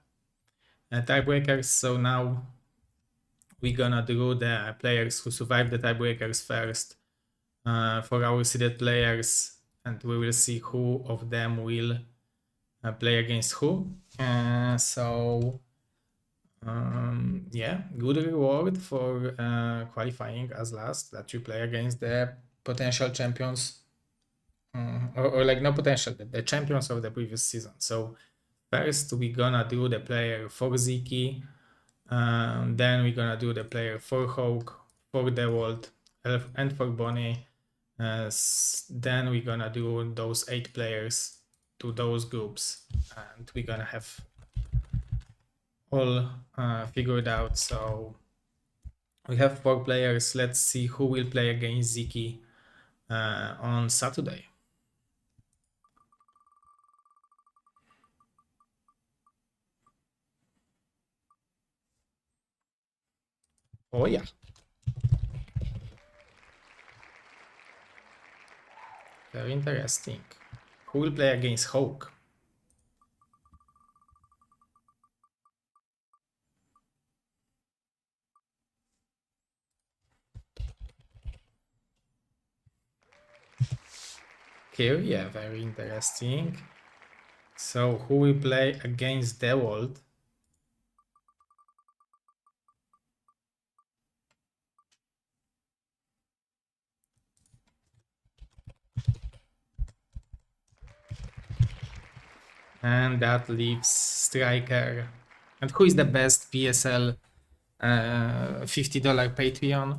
tiebreakers. So now we're gonna do the players who survived the tiebreakers first for our seeded players, and we will see who of them will play against who. Yeah, good reward for qualifying as last, that you play against the potential champions, or like no potential, the champions of the previous season. So first we're gonna do the player for ZZZero, then we're gonna do the player for Hawk, for DeWalt, and for Bonnie. Then we're gonna do those 8 players to those groups, and we're gonna have all figured out. So we have 4 players. Let's see who will play against ZZZero on Saturday. Oh yeah. Very interesting. Who will play against Hawk? Here, yeah, very interesting. So who will play against DeWalt? And that leaves StRyKeR. And who is the best BSL $50 Patreon?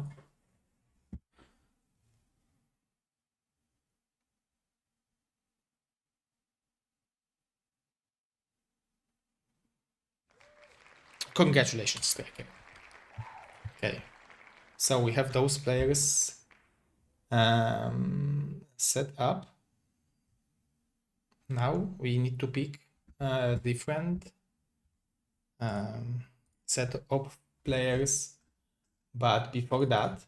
Congratulations, StRyKeR. Okay, so we have those players set up. Now we need to pick a different set of players, but before that,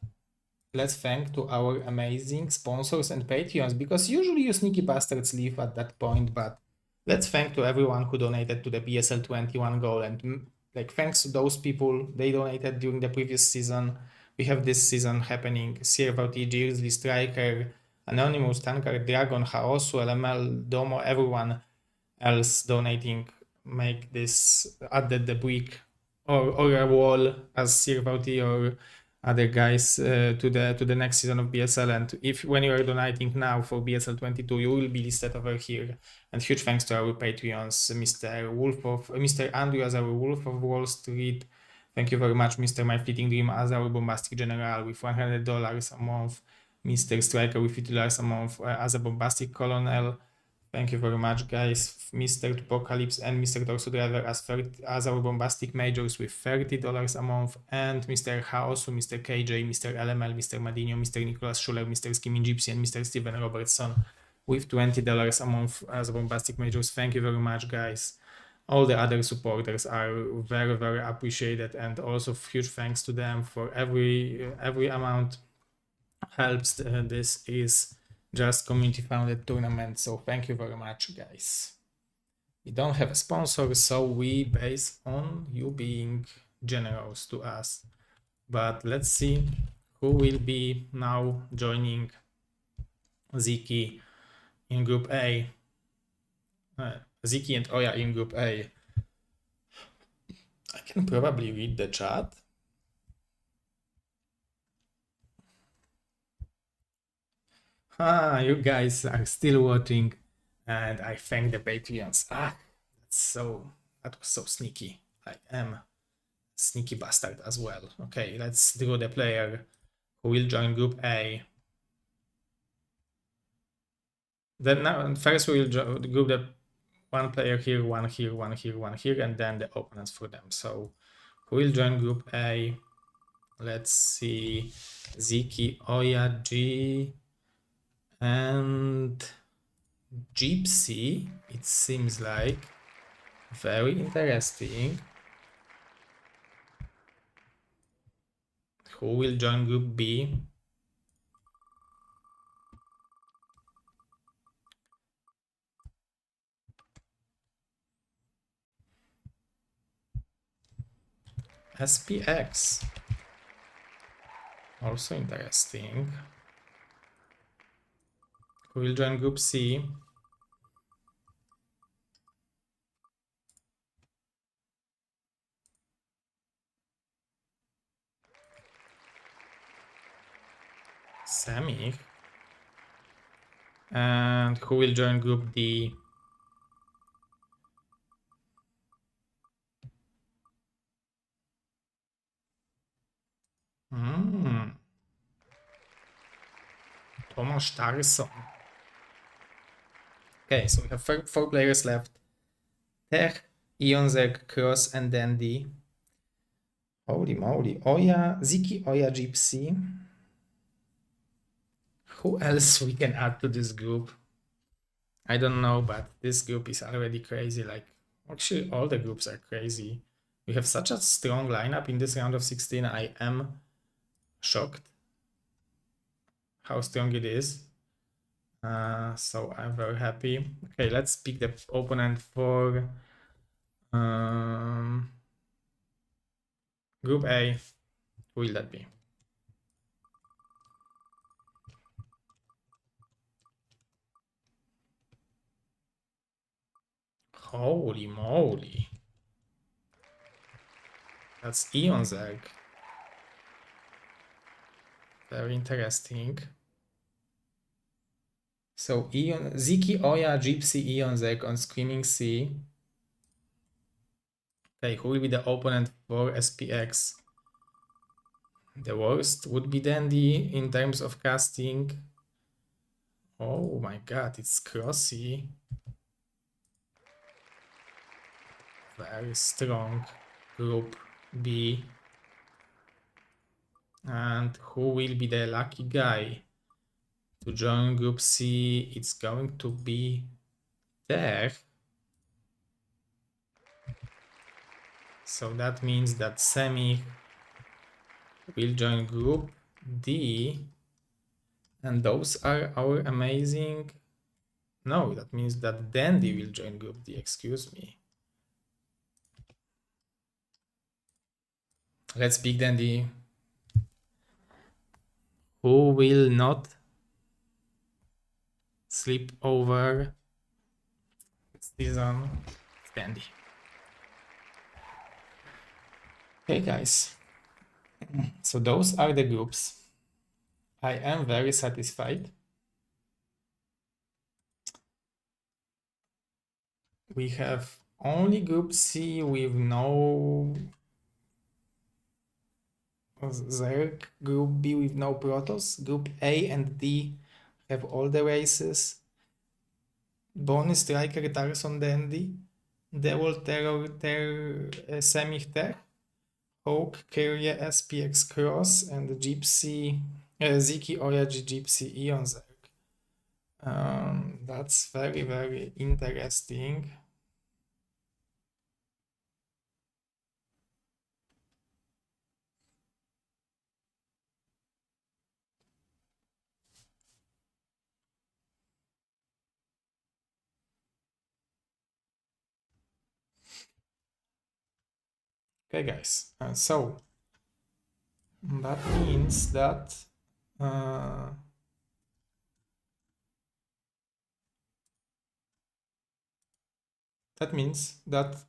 let's thank to our amazing sponsors and Patreons, because usually you sneaky bastards leave at that point, but let's thank to everyone who donated to the BSL21 goal, and like thanks to those people, they donated during the previous season. We have this season happening: Siervauti, Jersey, StRyKeR, Anonymous, Tankard, Dragon, Chaosu, LML, Domo, everyone else donating make this, added the brick or a wall as Siervauti or other guys to the next season of BSL. And if when you are donating now for BSL22, you will be listed over here. And huge thanks to our Patreons, Mr. Andrew as our Wolf of Wall Street. Thank you very much, Mr. My Fleeting Dream as our Bombastic General with $100 a month, Mr. StRyKeR with $50 a month as a Bombastic Colonel. Thank you very much, guys. Mr. Apocalypse and Mr. Torso Driver as our Bombastic Majors with $30 a month, and Mr. Chaosu, Mr. KJ, Mr. LML, Mr. Madinho, Mr. Nicholas Schuller, Mr. Skimming Gypsy, and Mr. Steven Robertson with $20 a month as Bombastic Majors. Thank you very much, guys. All the other supporters are very, very appreciated, and also huge thanks to them for every amount helps. This is just community founded tournament, so thank you very much, guys. We don't have a sponsor, so we base on you being generous to us. But let's see who will be now joining ZZZero in Group A. ZZZero and OyA in Group A. I can probably read the chat. You guys are still watching, and I thank the Patreons. That was so sneaky. I am a sneaky bastard as well. Okay, let's draw the player who will join Group A. Then now first we will group the one player here, one here, one here, one here, and then the opponents for them. So who will join Group A? Let's see, ZZZero, OyA, G, and Gypsy. It seems like very interesting. Who will join Group B? SPX. Also interesting. Who will join Group C? Semi. And who will join Group D? Thomas Starson. Okay, so we have four players left. Tech, KameZerg, Cross, and Dandy. Holy moly. OyA, Ziki, OyA, Gypsy. Who else we can add to this group? I don't know, but this group is already crazy. Like, actually, all the groups are crazy. We have such a strong lineup in this round of 16. I am shocked how strong it is. So I'm very happy. Okay, let's pick the opponent for Group A. Who will that be? Holy moly. That's Zerg. Very interesting. So Ziki, OyA, Gypsy, Zerg on Screaming Sea. Okay, who will be the opponent for SPX? The worst would be Dandy in terms of casting. Oh my god, it's Crossy. Very strong. Group B. And who will be the lucky guy to join Group C? It's going to be there. So that means that Semi will join Group D. And those are our amazing... No, that means that Dandy will join Group D, excuse me. Let's pick Dandy. Who will not sleep over season? Dandy. Okay, guys. So those are the groups. I am very satisfied. We have only Group C with no Zerg, Group B with no Protoss, Group A and D have all the races. Bonus StRyKeR, Tarson, Dandy, Devil, Terror, Semi-Tech, Hawk, Carrier, SPX, Cross, and Gypsy, Ziki, OyA, Gypsy, Zerg. That's very, very interesting. Okay, guys, so that means that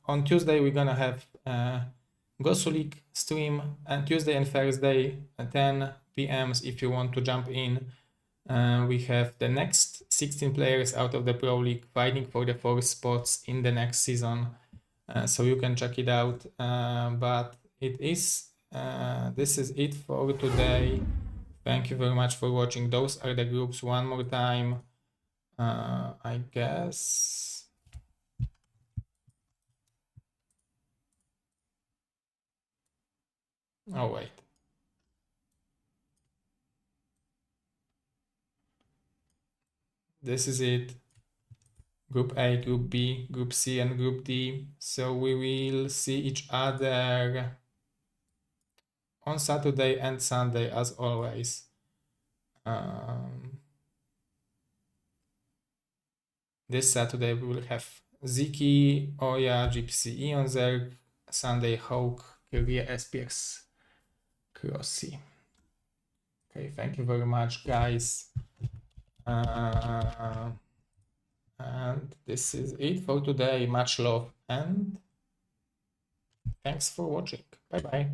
on Tuesday we're gonna have gosuvigi stream, and Tuesday and Thursday at 10 p.m. if you want to jump in. We have the next 16 players out of the Pro League fighting for the 4 spots in the next season. So you can check it out. But it is this is it for today. Thank you very much for watching. Those are the groups one more time. I guess. Oh wait. This is it. Group A, Group B, Group C, and Group D. So we will see each other on Saturday and Sunday as always. This Saturday we will have Ziki, OyA, GPCE on Zerg, Sunday Hawk, Kyrie, SPX, Crossy. Okay, thank you very much, guys. And this is it for today. Much love and thanks for watching. Bye bye.